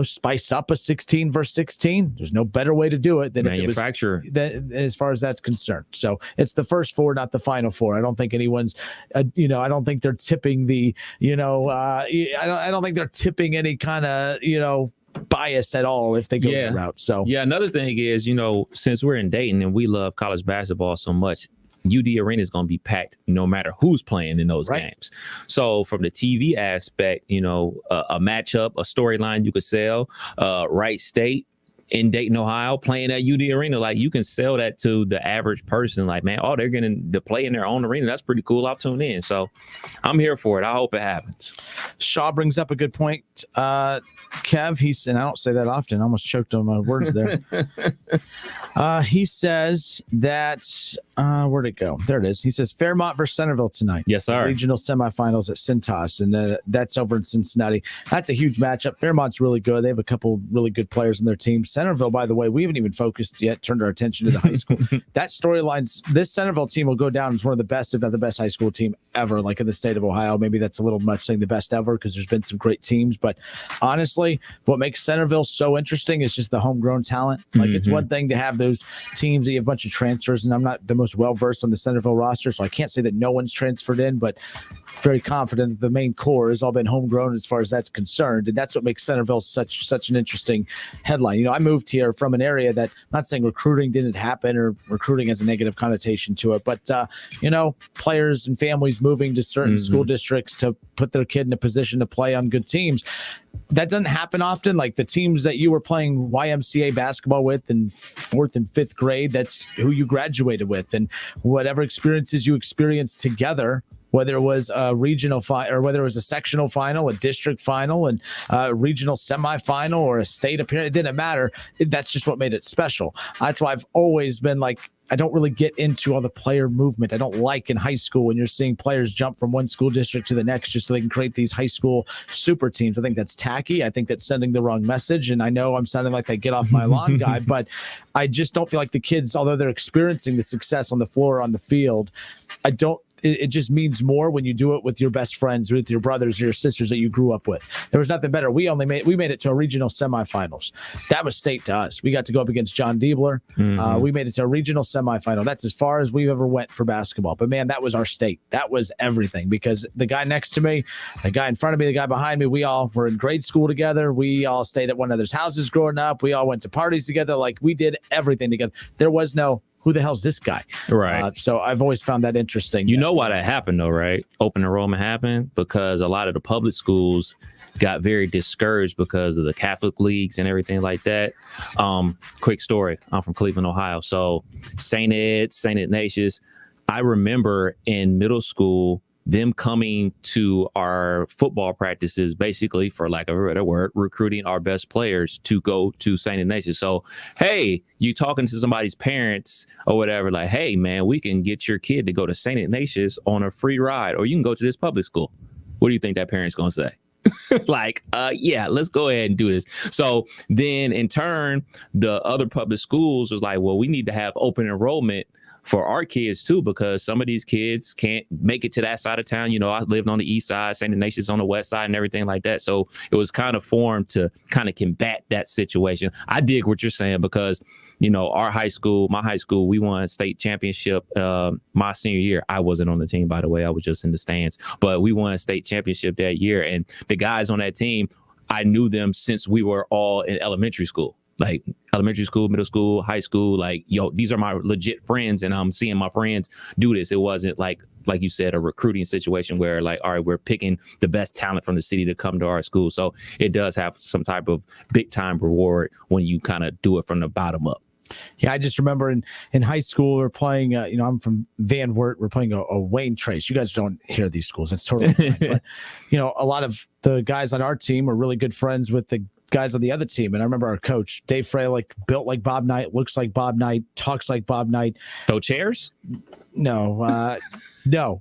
[SPEAKER 27] spice up a 16 versus 16. There's no better way to do it than
[SPEAKER 10] manufacture
[SPEAKER 27] as far as that's concerned. So it's the first four, not the final four. I don't think anyone's, I don't think they're tipping the, I don't think they're tipping any kind of, bias at all if they go that route. So
[SPEAKER 10] another thing is, since we're in Dayton and we love college basketball so much, UD Arena is going to be packed no matter who's playing in those games. So from the TV aspect, a matchup, a storyline you could sell, Wright State in Dayton, Ohio, playing at UD Arena, like, you can sell that to the average person. Like, man, they're going to play in their own arena. That's pretty cool. I'll tune in. So I'm here for it. I hope it happens.
[SPEAKER 27] Shaw brings up a good point. Kev, and I don't say that often. I almost choked on my words there. He says that, where'd it go? There it is. He says Fairmont versus Centerville tonight.
[SPEAKER 10] Yes, sir.
[SPEAKER 27] Regional semifinals at Cintas, and that's over in Cincinnati. That's a huge matchup. Fairmont's really good. They have a couple really good players in their team. Centerville, by the way, we haven't even focused yet, turned our attention to the high school. That storyline, this Centerville team will go down as one of the best, if not the best high school team ever, like in the state of Ohio. Maybe that's a little much saying the best ever, because there's been some great teams. But honestly, what makes Centerville so interesting is just the homegrown talent. Like, it's one thing to have those teams that you have a bunch of transfers, and I'm not the most well-versed on the Centerville roster, so I can't say that no one's transferred in, but very confident that the main core has all been homegrown as far as that's concerned. And that's what makes Centerville such an interesting headline. I moved here from an area that, I'm not saying recruiting didn't happen, or recruiting has a negative connotation to it, but players and families moving to certain school districts to put their kid in a position to play on good teams. that doesn't happen often. Like the teams that you were playing YMCA basketball with in 4th and 5th grade, that's who you graduated with. And whatever experiences you experienced together, whether it was a regional final or whether it was a sectional final, a district final, and a regional semifinal or a state appearance, it didn't matter. That's just what made it special. That's why I've always been like, I don't really get into all the player movement. I don't like in high school when you're seeing players jump from one school district to the next just so they can create these high school super teams. I think that's tacky. I think that's sending the wrong message. And I know I'm sounding like that get off my lawn guy, but I just don't feel like the kids, although they're experiencing the success on the floor, on the field, it just means more when you do it with your best friends, with your brothers or your sisters that you grew up with. There was nothing better. We made it to a regional semifinals. That was state to us. We got to go up against John Diebler. We made it to a regional semifinal. That's as far as we ever went for basketball. But man, that was our state. That was everything, because the guy next to me, the guy in front of me, the guy behind me, we all were in grade school together. We all stayed at one another's houses growing up. We all went to parties together. Like we did everything together. There was no, who the hell's this guy?
[SPEAKER 10] Right.
[SPEAKER 27] So I've always found that interesting.
[SPEAKER 10] You know why that happened, though, right? Open enrollment happened because a lot of the public schools got very discouraged because of the Catholic leagues and everything like that. Quick story. I'm from Cleveland, Ohio. So St. Ignatius, I remember in middle school, them coming to our football practices, basically, for lack of a better word, recruiting our best players to go to St. Ignatius. So, hey, you talking to somebody's parents or whatever, like, hey, man, we can get your kid to go to St. Ignatius on a free ride, or you can go to this public school. What do you think that parent's going to say? Like, yeah, let's go ahead and do this. So then in turn, the other public schools was like, well, we need to have open enrollment for our kids too, because some of these kids can't make it to that side of town. You know, I lived on the east side, St. Ignatius on the west side and everything like that. So it was kind of formed to kind of combat that situation. I dig what you're saying because, you know, my high school, we won state championship my senior year. I wasn't on the team, by the way. I was just in the stands, but we won a state championship that year. And the guys on that team, I knew them since we were all in elementary school. Like elementary school, middle school, high school, like, yo, these are my legit friends, and I'm seeing my friends do this. It wasn't like you said, a recruiting situation where like, all right, we're picking the best talent from the city to come to our school. So it does have some type of big time reward when you kind of do it from the bottom up.
[SPEAKER 27] Yeah, I just remember in high school, we're playing, I'm from Van Wert. We're playing a Wayne Trace. You guys don't hear these schools. That's totally fine. But, a lot of the guys on our team are really good friends with the guys on the other team. And I remember our coach, Dave Fralick, built like Bob Knight, looks like Bob Knight, talks like Bob Knight.
[SPEAKER 10] Throw chairs?
[SPEAKER 27] No. No.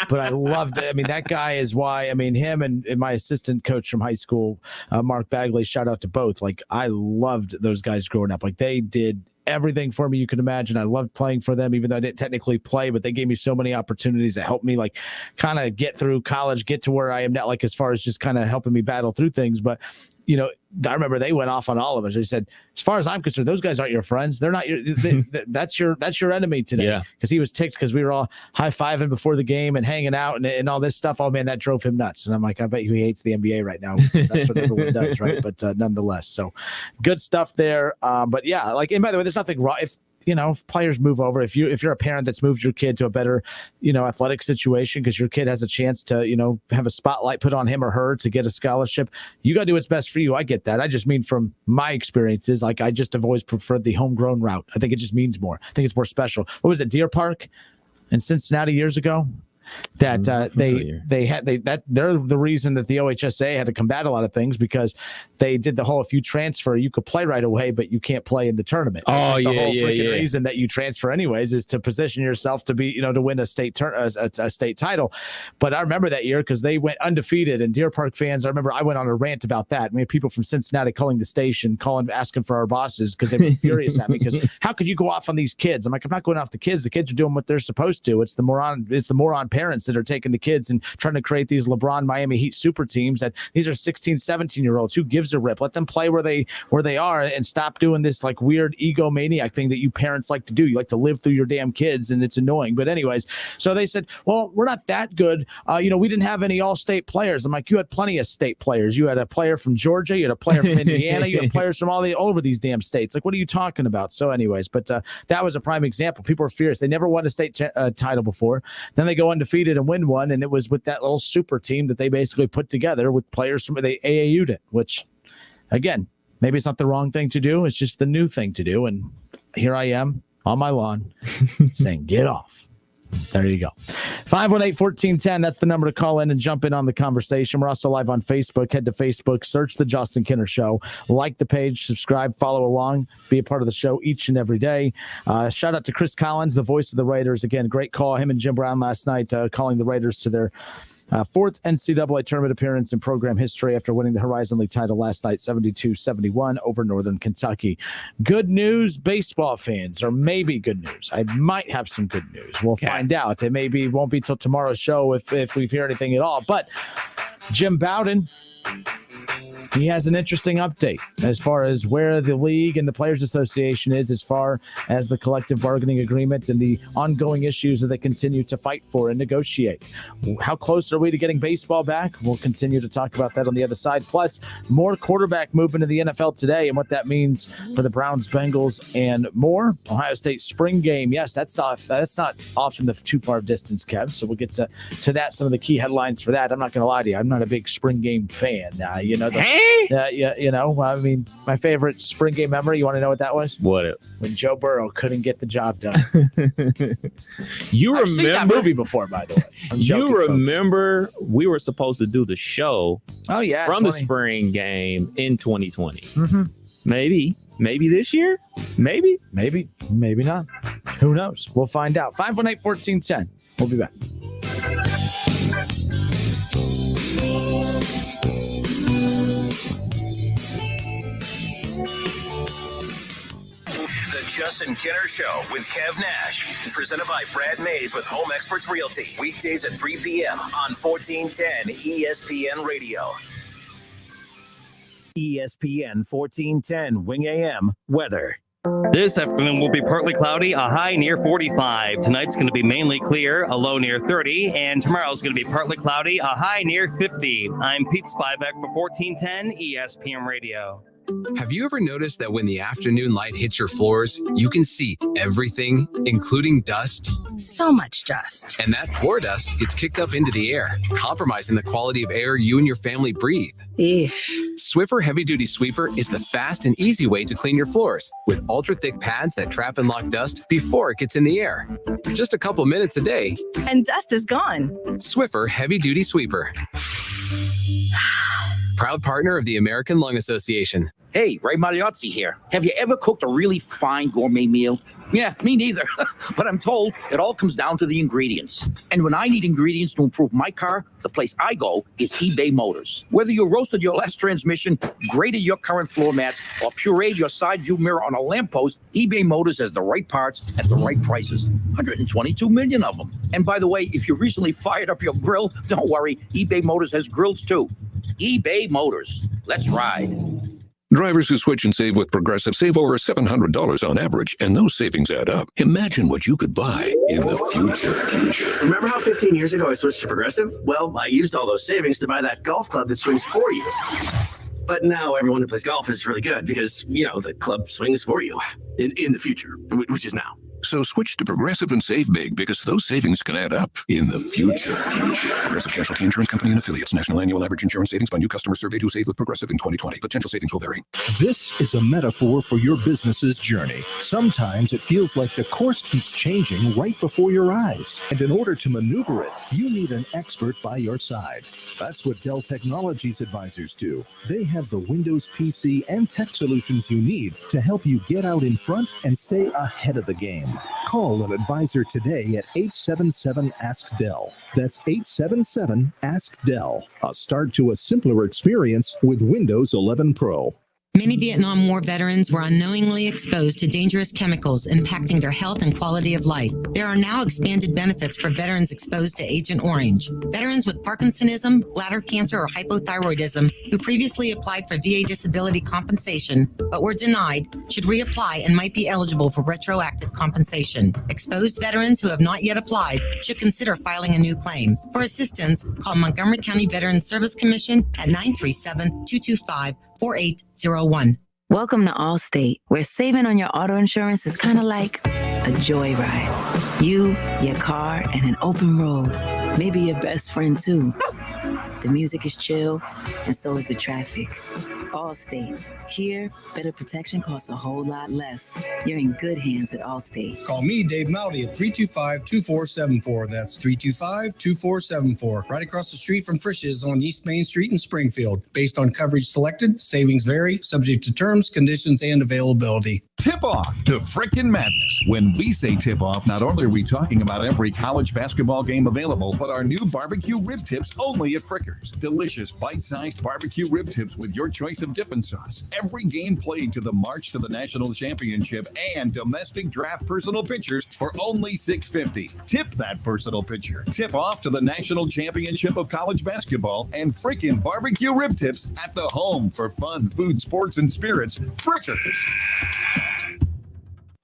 [SPEAKER 27] But I loved it. I mean, that guy is why, him and my assistant coach from high school, Mark Bagley, shout out to both. Like, I loved those guys growing up. Like, they did everything for me you could imagine. I loved playing for them, even though I didn't technically play, but they gave me so many opportunities that helped me like kind of get through college, get to where I am now, like as far as just kind of helping me battle through things. But I remember they went off on all of us. They said, as far as I'm concerned, those guys aren't your friends. They're not that's your enemy today. Yeah. Because he was ticked because we were all high-fiving before the game and hanging out and all this stuff. Oh man, that drove him nuts. And I'm like, I bet he hates the NBA right now. That's what everyone does, right? But nonetheless, so good stuff there. But yeah, like, and by the way, there's nothing wrong if players move over, if you're a parent that's moved your kid to a better, athletic situation because your kid has a chance to, have a spotlight put on him or her to get a scholarship, you got to do what's best for you. I get that. I just mean from my experiences, like I just have always preferred the homegrown route. I think it just means more. I think it's more special. What was it, Deer Park in Cincinnati years ago? That they're the reason that the OHSA had to combat a lot of things because they did the whole, if you transfer, you could play right away, but you can't play in the tournament.
[SPEAKER 10] Oh,
[SPEAKER 27] the whole reason that you transfer anyways is to position yourself to be, to win a state title. But I remember that year because they went undefeated, and Deer Park fans, I remember I went on a rant about that. I mean, people from Cincinnati calling the station, asking for our bosses because they were furious at me because how could you go off on these kids? I'm like, I'm not going off the kids. The kids are doing what they're supposed to. It's the moron parents that are taking the kids and trying to create these LeBron Miami Heat super teams that these are 16, 17-year-olds. Who gives a rip? Let them play where they are and stop doing this like weird egomaniac thing that you parents like to do. You like to live through your damn kids and it's annoying. But anyways, so they said, well, we're not that good. We didn't have any all-state players. I'm like, you had plenty of state players. You had a player from Georgia. You had a player from Indiana. You had players from all over these damn states. Like, what are you talking about? So anyways, but that was a prime example. People are fierce. They never won a state title before. Then they go undefeated undefeated and win one, and it was with that little super team that they basically put together with players from the AAU did, which, again, maybe it's not the wrong thing to do. It's just the new thing to do, and here I am on my lawn saying, get off. There you go. 518-1410. That's the number to call in and jump in on the conversation. We're also live on Facebook. Head to Facebook, search The Justin Kinner Show. Like the page, subscribe, follow along, be a part of the show each and every day. Shout out to Chris Collins, the voice of the Raiders. Again, great call. Him and Jim Brown last night calling the Raiders to their fourth NCAA Tournament appearance in program history after winning the Horizon League title last night, 72-71 over Northern Kentucky. Good news, baseball fans, or maybe good news. I might have some good news. We'll find out. It maybe won't be till tomorrow's show if we've heard anything at all. But Jim Bowden, he has an interesting update as far as where the league and the Players Association is as far as the collective bargaining agreement and the ongoing issues that they continue to fight for and negotiate. How close are we to getting baseball back? We'll continue to talk about that on the other side. Plus, more quarterback movement in the NFL today and what that means for the Browns, Bengals, and more. Ohio State spring game. Yes, that's not off in the too far distance, Kev. So we'll get to that, some of the key headlines for that. I'm not going to lie to you. I'm not a big spring game fan. I mean, my favorite spring game memory, you want to know what that was?
[SPEAKER 10] What?
[SPEAKER 27] When Joe Burrow couldn't get the job done.
[SPEAKER 10] I've
[SPEAKER 27] seen that movie before, by the way.
[SPEAKER 10] You remember we were supposed to do the show from the spring game in 2020.
[SPEAKER 27] Mm-hmm.
[SPEAKER 10] Maybe this year? Maybe
[SPEAKER 27] not. Who knows? We'll find out. 518-1410. We'll be back.
[SPEAKER 2] Justin Kinner Show with Kev Nash. Presented by Brad Mays with Home Experts Realty. Weekdays at 3 p.m. on 1410 ESPN Radio. ESPN 1410 Wing AM weather.
[SPEAKER 11] This afternoon will be partly cloudy, a high near 45. Tonight's going to be mainly clear, a low near 30. And tomorrow's going to be partly cloudy, a high near 50. I'm Pete Spivak for 1410 ESPN Radio.
[SPEAKER 12] Have you ever noticed that when the afternoon light hits your floors, you can see everything, including dust?
[SPEAKER 13] So much dust.
[SPEAKER 12] And that floor dust gets kicked up into the air, compromising the quality of air you and your family breathe. Swiffer Heavy Duty Sweeper is the fast and easy way to clean your floors with ultra-thick pads that trap and lock dust before it gets in the air. Just a couple minutes a day.
[SPEAKER 13] And dust is gone.
[SPEAKER 12] Swiffer Heavy Duty Sweeper. Proud partner of the American Lung Association.
[SPEAKER 29] Hey, Ray Magliozzi here. Have you ever cooked a really fine gourmet meal? Yeah, me neither. But I'm told it all comes down to the ingredients. And when I need ingredients to improve my car, the place I go is eBay Motors. Whether you roasted your last transmission, graded your current floor mats, or pureed your side view mirror on a lamppost, eBay Motors has the right parts at the right prices. 122 million of them. And by the way, if you recently fired up your grill, don't worry, eBay Motors has grills too. eBay Motors. Let's ride.
[SPEAKER 14] Drivers who switch and save with Progressive save over $700 on average, and those savings add up. Imagine what you could buy in the future.
[SPEAKER 15] Remember how 15 years ago I switched to Progressive? Well, I used all those savings to buy that golf club that swings for you. But now everyone who plays golf is really good because, the club swings for you in the future, which is now.
[SPEAKER 14] So switch to Progressive and save big because those savings can add up in the future. Progressive Casualty Insurance Company and Affiliates. National annual average insurance savings by new customers surveyed who saved with Progressive in 2020. Potential savings will vary.
[SPEAKER 5] This is a metaphor for your business's journey. Sometimes it feels like the course keeps changing right before your eyes. And in order to maneuver it, you need an expert by your side. That's what Dell Technologies advisors do. They have the Windows PC and tech solutions you need to help you get out in front and stay ahead of the game. Call an advisor today at 877-ASK-DELL. That's 877-ASK-DELL. A start to a simpler experience with Windows 11 Pro.
[SPEAKER 16] Many Vietnam War veterans were unknowingly exposed to dangerous chemicals impacting their health and quality of life. There are now expanded benefits for veterans exposed to Agent Orange. Veterans with Parkinsonism, bladder cancer, or hypothyroidism who previously applied for VA disability compensation but were denied should reapply and might be eligible for retroactive compensation. Exposed veterans who have not yet applied should consider filing a new claim. For assistance, call Montgomery County Veterans Service Commission at 937-225-4801.
[SPEAKER 17] Welcome to Allstate, where saving on your auto insurance is kind of like a joyride. You, your car, and an open road. Maybe your best friend, too. The music is chill, and so is the traffic. Allstate. Here, better protection costs a whole lot less. You're in good hands with Allstate.
[SPEAKER 18] Call me, Dave Mowdy, at 325-2474. That's 325-2474. Right across the street from Frisch's on East Main Street in Springfield. Based on coverage selected, savings vary, subject to terms, conditions, and availability.
[SPEAKER 9] Tip off to Frickin' Madness. When we say tip off, not only are we talking about every college basketball game available, but our new barbecue rib tips only at Frickers. Delicious, bite-sized barbecue rib tips with your choice of dip and sauce. Every game played to the march to the national championship and domestic draft personal pictures for only $6.50. Tip that personal picture. Tip off to the national championship of college basketball and frickin' barbecue rib tips at the home for fun, food, sports, and spirits. Frickers.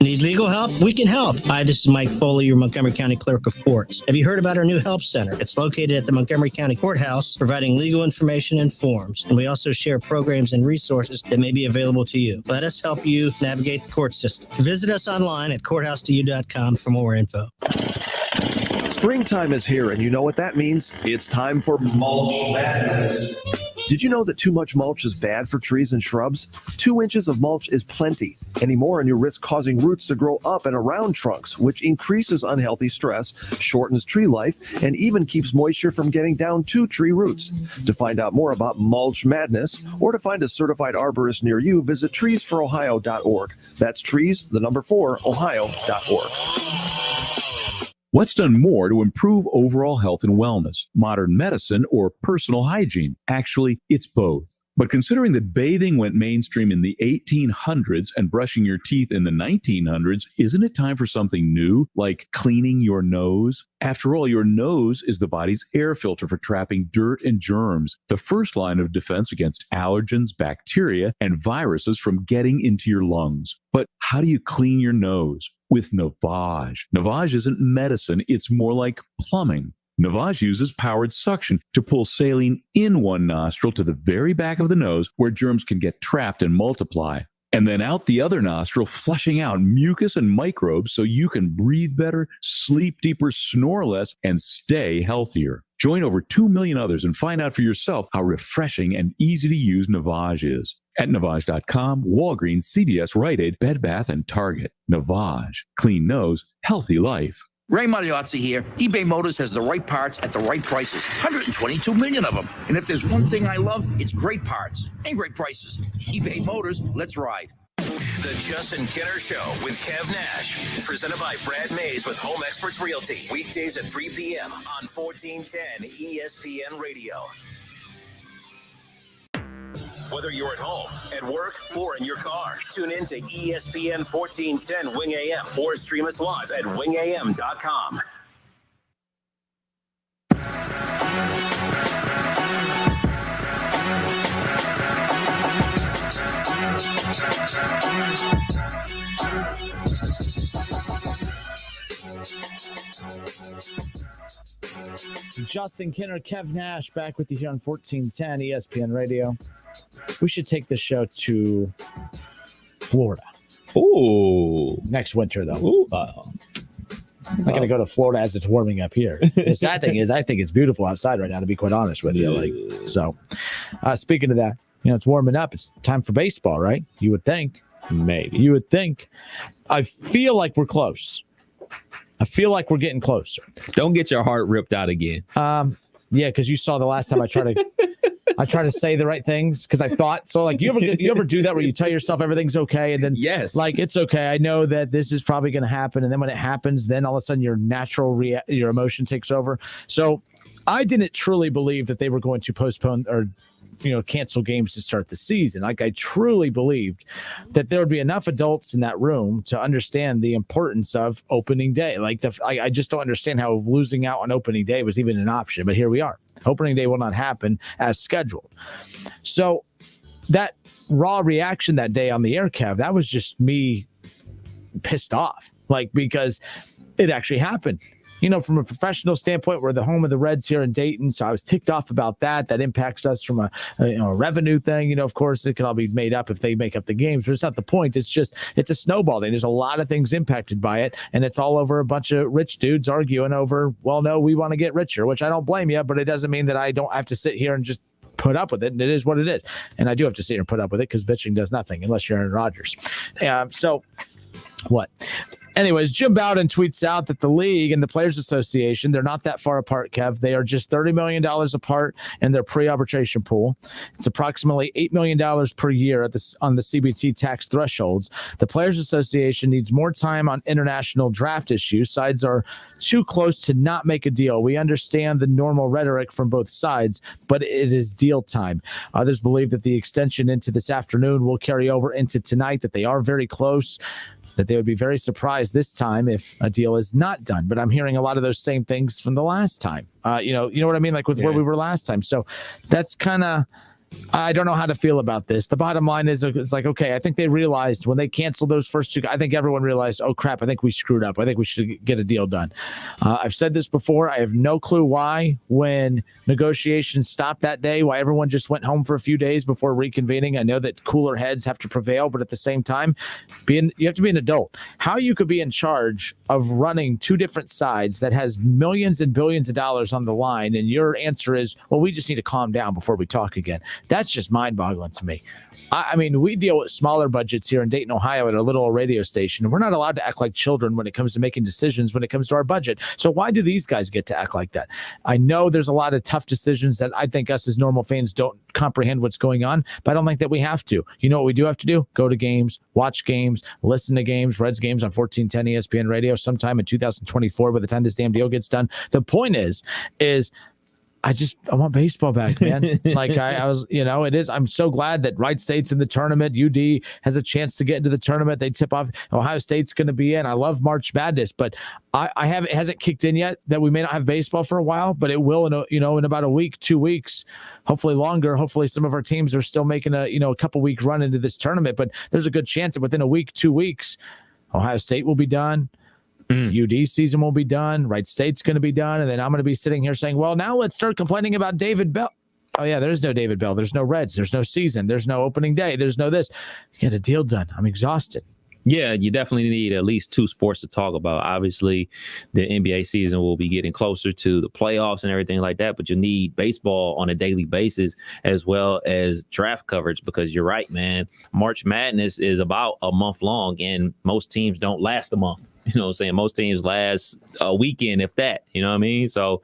[SPEAKER 19] Need legal help? We can help. Hi, this is Mike Foley, your Montgomery County Clerk of Courts. Have you heard about our new help center? It's located at the Montgomery County Courthouse, providing legal information and forms. And we also share programs and resources that may be available to you. Let us help you navigate the court system. Visit us online at courthouse2u.com for more info.
[SPEAKER 20] Springtime is here, and you know what that means? It's time for mulch madness. Did you know that too much mulch is bad for trees and shrubs? 2 inches of mulch is plenty. Any more and you risk causing roots to grow up and around trunks, which increases unhealthy stress, shortens tree life, and even keeps moisture from getting down to tree roots. To find out more about mulch madness or to find a certified arborist near you, visit treesforohio.org. That's trees4ohio.org.
[SPEAKER 21] What's done more to improve overall health and wellness, modern medicine or personal hygiene? Actually, it's both. But considering that bathing went mainstream in the 1800s and brushing your teeth in the 1900s, isn't it time for something new, like cleaning your nose? After all, your nose is the body's air filter for trapping dirt and germs, the first line of defense against allergens, bacteria, and viruses from getting into your lungs. But how do you clean your nose? With Navage. Navage isn't medicine, it's more like plumbing. Navage uses powered suction to pull saline in one nostril to the very back of the nose where germs can get trapped and multiply. And then out the other nostril, flushing out mucus and microbes so you can breathe better, sleep deeper, snore less, and stay healthier. Join over 2 million others and find out for yourself how refreshing and easy to use Navage is. At Navage.com, Walgreens, CVS, Rite Aid, Bed Bath, and Target. Navage. Clean nose, healthy life.
[SPEAKER 29] Ray Magliozzi here. eBay Motors has the right parts at the right prices. 122 million of them. And if there's one thing I love, it's great parts and great prices. eBay Motors, let's ride.
[SPEAKER 2] The Justin Kinner Show with Kev Nash. Presented by Brad Mays with Home Experts Realty. Weekdays at 3 p.m. on 1410 ESPN Radio. Whether you're at home, at work, or in your car, tune in to ESPN 1410 Wing AM or stream us live at wingam.com.
[SPEAKER 27] Justin Kinner, Kev Nash, back with you here on 1410 ESPN Radio. We should take this show to Florida.
[SPEAKER 10] Ooh.
[SPEAKER 27] Next winter, though. I'm not going to go to Florida as it's warming up here. The sad thing is, I think it's beautiful outside right now, to be quite honest with you. Speaking of that, it's warming up. It's time for baseball, right? You would think.
[SPEAKER 10] Maybe.
[SPEAKER 27] You would think. I feel like we're close. I feel like we're getting closer.
[SPEAKER 10] Don't get your heart ripped out again.
[SPEAKER 27] Yeah, because you saw the last time I try to say the right things because I thought so. Like you ever do that where you tell yourself everything's okay and then
[SPEAKER 10] yes,
[SPEAKER 27] like it's okay. I know that this is probably going to happen, and then when it happens, then all of a sudden your natural your emotion takes over. So I didn't truly believe that they were going to postpone or cancel games to start the season. Like I truly believed that there would be enough adults in that room to understand the importance of opening day. Like I just don't understand how losing out on opening day was even an option, but here we are. Opening day will not happen as scheduled. So that raw reaction that day on the air, Kev, that was just me pissed off. Like, because it actually happened. from a professional standpoint, we're the home of the Reds here in Dayton. So I was ticked off about that. That impacts us from a revenue thing. Of course, it can all be made up if they make up the games, but it's not the point. It's a snowball thing. There's a lot of things impacted by it, and it's all over a bunch of rich dudes arguing over, well, no, we want to get richer, which I don't blame you, but it doesn't mean that I don't have to sit here and just put up with it, and it is what it is. And I do have to sit here and put up with it because bitching does nothing unless you're Aaron Rodgers. So what? Anyways, Jim Bowden tweets out that the league and the Players Association, they're not that far apart, Kev. They are just $30 million apart in their pre-arbitration pool. It's approximately $8 million per year on the CBT tax thresholds. The Players Association needs more time on international draft issues. Sides are too close to not make a deal. We understand the normal rhetoric from both sides, but it is deal time. Others believe that the extension into this afternoon will carry over into tonight, that they are very close, that they would be very surprised this time if a deal is not done. But I'm hearing a lot of those same things from the last time. You know what I mean? Like with where we were last time. So that's kind of, I don't know how to feel about this. The bottom line is, it's like, okay, I think they realized when they canceled those first two, I think everyone realized, oh crap, I think we screwed up. I think we should get a deal done. I've said this before. I have no clue why, when negotiations stopped that day, why everyone just went home for a few days before reconvening. I know that cooler heads have to prevail, but at the same time, you have to be an adult. How you could be in charge of running two different sides that has millions and billions of dollars on the line, and your answer is, well, we just need to calm down before we talk again. That's just mind-boggling to me. I mean, we deal with smaller budgets here in Dayton, Ohio at a little radio station, and we're not allowed to act like children when it comes to making decisions when it comes to our budget. So why do these guys get to act like that? I know there's a lot of tough decisions that I think us as normal fans don't comprehend what's going on, but I don't think that we have to. You know what we do have to do? Go to games, watch games, listen to games, Reds games on 1410 ESPN radio sometime in 2024 by the time this damn deal gets done. The point is I want baseball back, man. Like I was, it is. I'm so glad that Wright State's in the tournament. UD has a chance to get into the tournament. They tip off. Ohio State's going to be in. I love March Madness, but it hasn't kicked in yet that we may not have baseball for a while, but it will in about a week, 2 weeks, hopefully longer. Hopefully some of our teams are still making a couple week run into this tournament, but there's a good chance that within a week, 2 weeks, Ohio State will be done. UD season will be done. Wright State's going to be done. And then I'm going to be sitting here saying, well, now let's start complaining about David Bell. Oh, yeah, there's no David Bell. There's no Reds. There's no season. There's no opening day. There's no this. Get a deal done. I'm exhausted.
[SPEAKER 10] Yeah, you definitely need at least two sports to talk about. Obviously, the NBA season will be getting closer to the playoffs and everything like that, but you need baseball on a daily basis as well as draft coverage because you're right, man. March Madness is about a month long, and most teams don't last a month. You know what I'm saying? Most teams last a weekend, if that. You know what I mean? So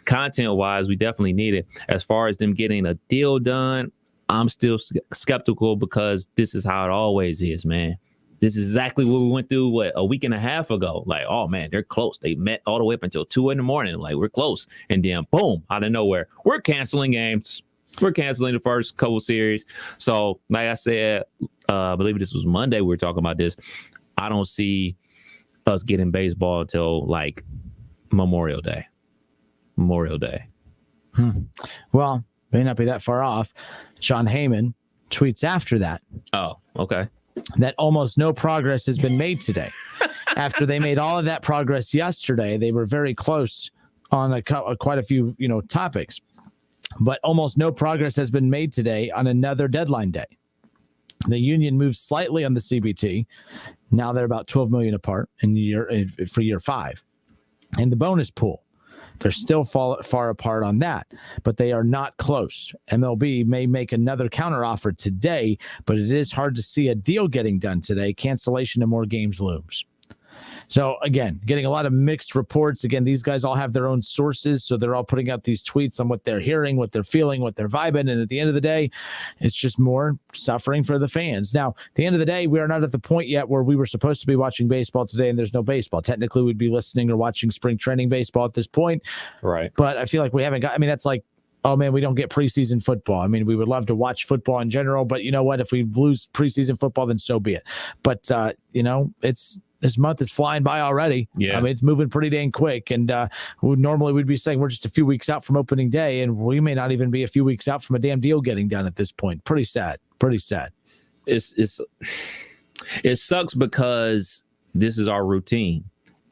[SPEAKER 10] content-wise, we definitely need it. As far as them getting a deal done, I'm still skeptical because this is how it always is, man. This is exactly what we went through, a week and a half ago. Like, oh, man, they're close. They met all the way up until 2 a.m. Like, we're close. And then, boom, out of nowhere, we're canceling games. We're canceling the first couple series. So, like I said, I believe this was Monday we were talking about this. I don't see us getting baseball until like Memorial Day.
[SPEAKER 27] Well, may not be that far off. John Heyman tweets after that.
[SPEAKER 10] Oh, okay.
[SPEAKER 27] That almost no progress has been made today. After they made all of that progress yesterday, they were very close on quite a few, topics. But almost no progress has been made today on another deadline day. The union moved slightly on the CBT. Now they're about $12 million apart for year 5. And the bonus pool, they're still far apart on that, but they are not close. MLB may make another counteroffer today, but it is hard to see a deal getting done today. Cancellation of more games looms. So, again, getting a lot of mixed reports. Again, these guys all have their own sources, so they're all putting out these tweets on what they're hearing, what they're feeling, what they're vibing, and at the end of the day, it's just more suffering for the fans. Now, at the end of the day, we are not at the point yet where we were supposed to be watching baseball today and there's no baseball. Technically, we'd be listening or watching spring training baseball at this point.
[SPEAKER 10] Right.
[SPEAKER 27] But I feel like we haven't got – that's like, oh, man, we don't get preseason football. We would love to watch football in general, but you know what? If we lose preseason football, then so be it. But, this month is flying by already.
[SPEAKER 10] Yeah.
[SPEAKER 27] It's moving pretty dang quick. And normally we'd be saying we're just a few weeks out from opening day, and we may not even be a few weeks out from a damn deal getting done at this point. Pretty sad.
[SPEAKER 10] It sucks because this is our routine.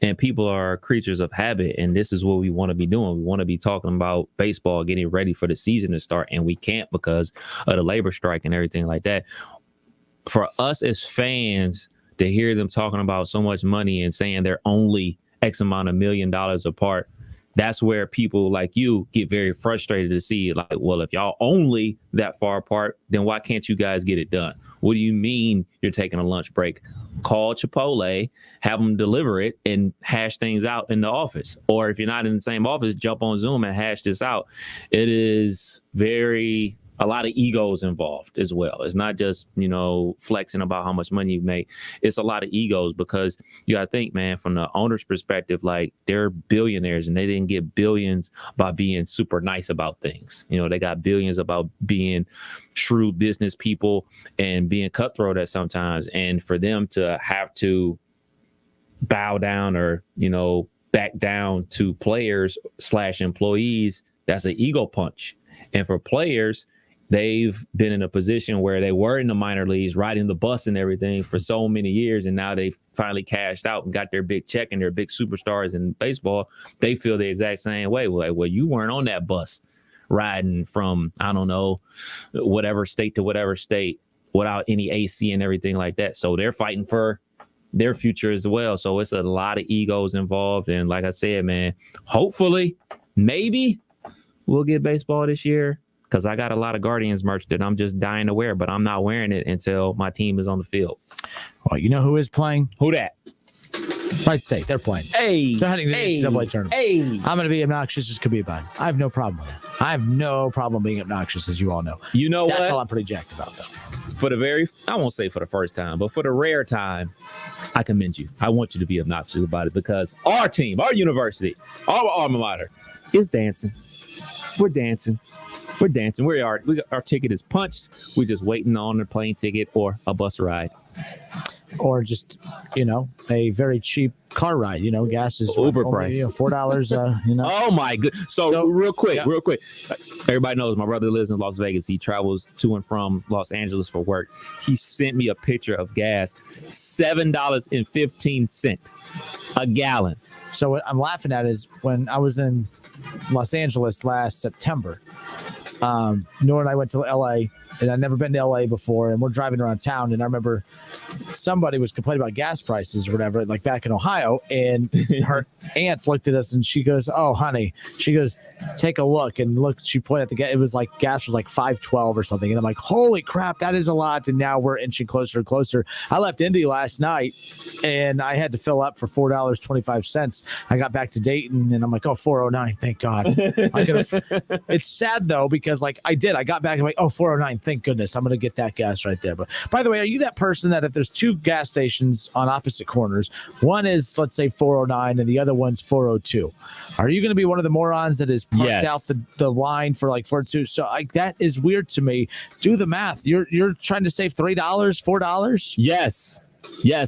[SPEAKER 10] And people are creatures of habit, and this is what we want to be doing. We want to be talking about baseball, getting ready for the season to start, and we can't because of the labor strike and everything like that. For us as fans to hear them talking about so much money and saying they're only X amount of $1 million apart, that's where people like you get very frustrated to see, like, well, if y'all only that far apart, then why can't you guys get it done? What do you mean you're taking a lunch break? Call Chick-fil-A, have them deliver it, and hash things out in the office. Or if you're not in the same office, jump on Zoom and hash this out. It is a lot of egos involved as well. It's not just, flexing about how much money you make. It's a lot of egos because you got to think, man, from the owner's perspective, like they're billionaires and they didn't get billions by being super nice about things. They got billions about being shrewd business people and being cutthroat at sometimes. And for them to have to bow down or, back down to players/employees, that's an ego punch. And for players, they've been in a position where they were in the minor leagues, riding the bus and everything for so many years. And now they've finally cashed out and got their big check and they're big superstars in baseball. They feel the exact same way. Well, you weren't on that bus riding from, I don't know, whatever state to whatever state without any AC and everything like that. So they're fighting for their future as well. So it's a lot of egos involved. And like I said, man, hopefully, maybe we'll get baseball this year. Because I got a lot of Guardians merch that I'm just dying to wear, but I'm not wearing it until my team is on the field.
[SPEAKER 27] Well, you know who is playing?
[SPEAKER 10] Who that?
[SPEAKER 27] Wright State. They're playing.
[SPEAKER 10] Hey.
[SPEAKER 27] They're heading to the NCAA Tournament.
[SPEAKER 10] Hey.
[SPEAKER 27] I'm going to be obnoxious as could be about it. I have no problem with it. I have no problem being obnoxious, as you all know.
[SPEAKER 10] You know
[SPEAKER 27] That's
[SPEAKER 10] what?
[SPEAKER 27] all I'm pretty jacked about, though.
[SPEAKER 10] I won't say for the first time, but for the rare time, I commend you. I want you to be obnoxious about it because our team, our university, our alma mater is dancing. We're dancing. We're dancing. Our ticket is punched. We're just waiting on a plane ticket or a bus ride.
[SPEAKER 27] Or just, a very cheap car ride. Gas is
[SPEAKER 10] Uber
[SPEAKER 27] only,
[SPEAKER 10] price.
[SPEAKER 27] $4,
[SPEAKER 10] Oh, my good. So real quick. Everybody knows my brother lives in Las Vegas. He travels to and from Los Angeles for work. He sent me a picture of gas, $7.15 a gallon.
[SPEAKER 27] So what I'm laughing at is when I was in Los Angeles last September, Nora and I went to LA, and I'd never been to LA before, and we're driving around town, and I remember somebody was complaining about gas prices or whatever, like back in Ohio, and her aunts looked at us and she goes, "Oh, honey," she goes, "take a look." And look, she pointed at the gas. It was like gas was like $5.12 or something. And I'm like, holy crap, that is a lot. And now we're inching closer and closer. I left Indy last night and I had to fill up for $4.25. I got back to Dayton and I'm like, oh, $4.09. Thank God. It's sad though, because like I got back and I'm like, oh, $4.09. Thank goodness. I'm going to get that gas right there. But by the way, are you that person that if there's two gas stations on opposite corners, one is, let's say, $4.09 and the other one's $4.02, are you going to be one of the morons that is parked out the line for like $4.02? So like that is weird to me. Do the math. You're trying to save $3, $4?
[SPEAKER 10] Yes,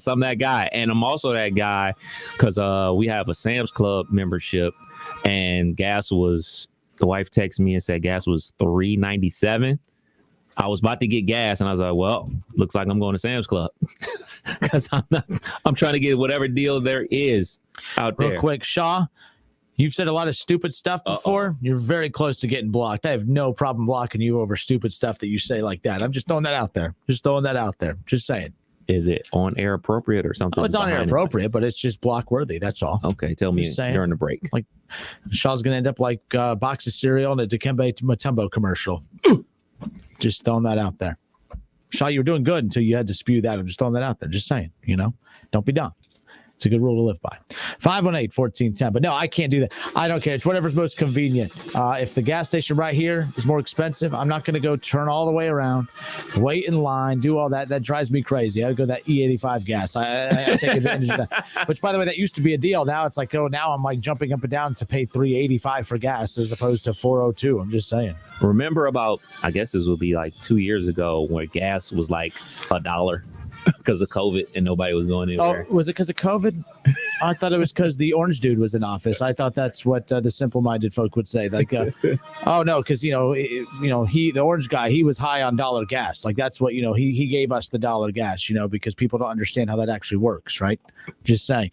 [SPEAKER 10] I'm that guy. And I'm also that guy because we have a Sam's Club membership and the wife texted me and said gas was $3.97. I was about to get gas and I was like, well, looks like I'm going to Sam's Club because I'm trying to get whatever deal there is out there.
[SPEAKER 27] Real quick, Shaw, you've said a lot of stupid stuff before. You're very close to getting blocked. I have no problem blocking you over stupid stuff that you say like that. I'm just throwing that out there. Just saying.
[SPEAKER 10] Is it on air appropriate or something?
[SPEAKER 27] Oh, it's on air appropriate, but it's just block worthy. That's all.
[SPEAKER 10] Okay, tell me during the break.
[SPEAKER 27] Like Shaw's going to end up like a box of cereal in a Dikembe Mutombo commercial. Just throwing that out there. Shaw, you were doing good until you had to spew that. I'm just throwing that out there. Just saying, don't be dumb. It's a good rule to live by. 518-1410. But no, I can't do that. I don't care. It's whatever's most convenient. If the gas station right here is more expensive, I'm not going to go turn all the way around, wait in line, do all that. That drives me crazy. I go that E85 gas. I take advantage of that. Which, by the way, that used to be a deal. Now it's like, now I'm like jumping up and down to pay $3.85 for gas as opposed to $4.02. I'm just saying.
[SPEAKER 10] Remember about, I guess this would be like 2 years ago where gas was like $1. Because of COVID and nobody was going anywhere.
[SPEAKER 27] Oh, was it because of COVID? I thought it was because the orange dude was in office. I thought that's what the simple-minded folk would say. Like, oh no, because the orange guy, he was high on dollar gas. Like that's what he gave us the dollar gas. Because people don't understand how that actually works, right? Just saying.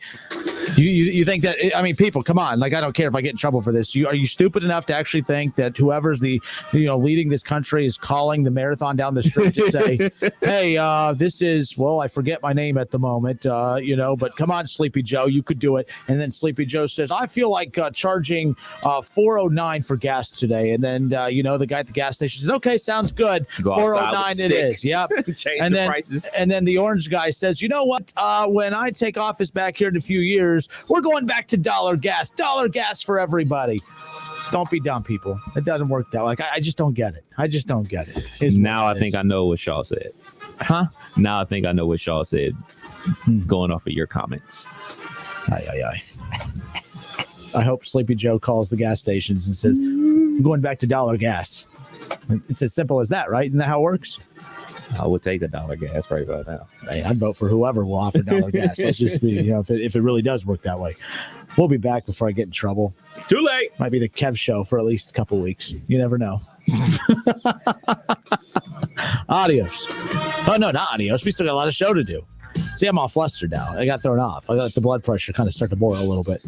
[SPEAKER 27] You think that, I mean, people, come on. Like, I don't care if I get in trouble for this. Are you stupid enough to actually think that whoever's leading this country is calling the marathon down the street to say, hey, this is, well, I forget my name at the moment, but come on, Sleepy Joe, you could do it. And then Sleepy Joe says, I feel like charging $4.09 for gas today. And then, the guy at the gas station says, okay, sounds good. $4.09 it is. Yep.
[SPEAKER 4] Change the prices.
[SPEAKER 27] And then the orange guy says, you know what? When I take office back here in a few years, we're going back to dollar gas for everybody. Don't be dumb, people. It doesn't work that way. I just don't get it. I think
[SPEAKER 10] I know what Shaw said.
[SPEAKER 27] Huh?
[SPEAKER 10] Now I think I know what Shaw said, going off of your comments.
[SPEAKER 27] I hope Sleepy Joe calls the gas stations and says, I'm going back to dollar gas. It's as simple as that, right? Isn't that how it works?
[SPEAKER 10] I would take the dollar gas right about now.
[SPEAKER 27] Hey, I'd vote for whoever will offer dollar gas. Let's just be, if it really does work that way. We'll be back before I get in trouble.
[SPEAKER 10] Too late.
[SPEAKER 27] Might be the Kev show for at least a couple weeks. You never know. Adios. Oh, no, not adios. We still got a lot of show to do. See, I'm all flustered now. I got thrown off. I got the blood pressure kind of start to boil a little bit.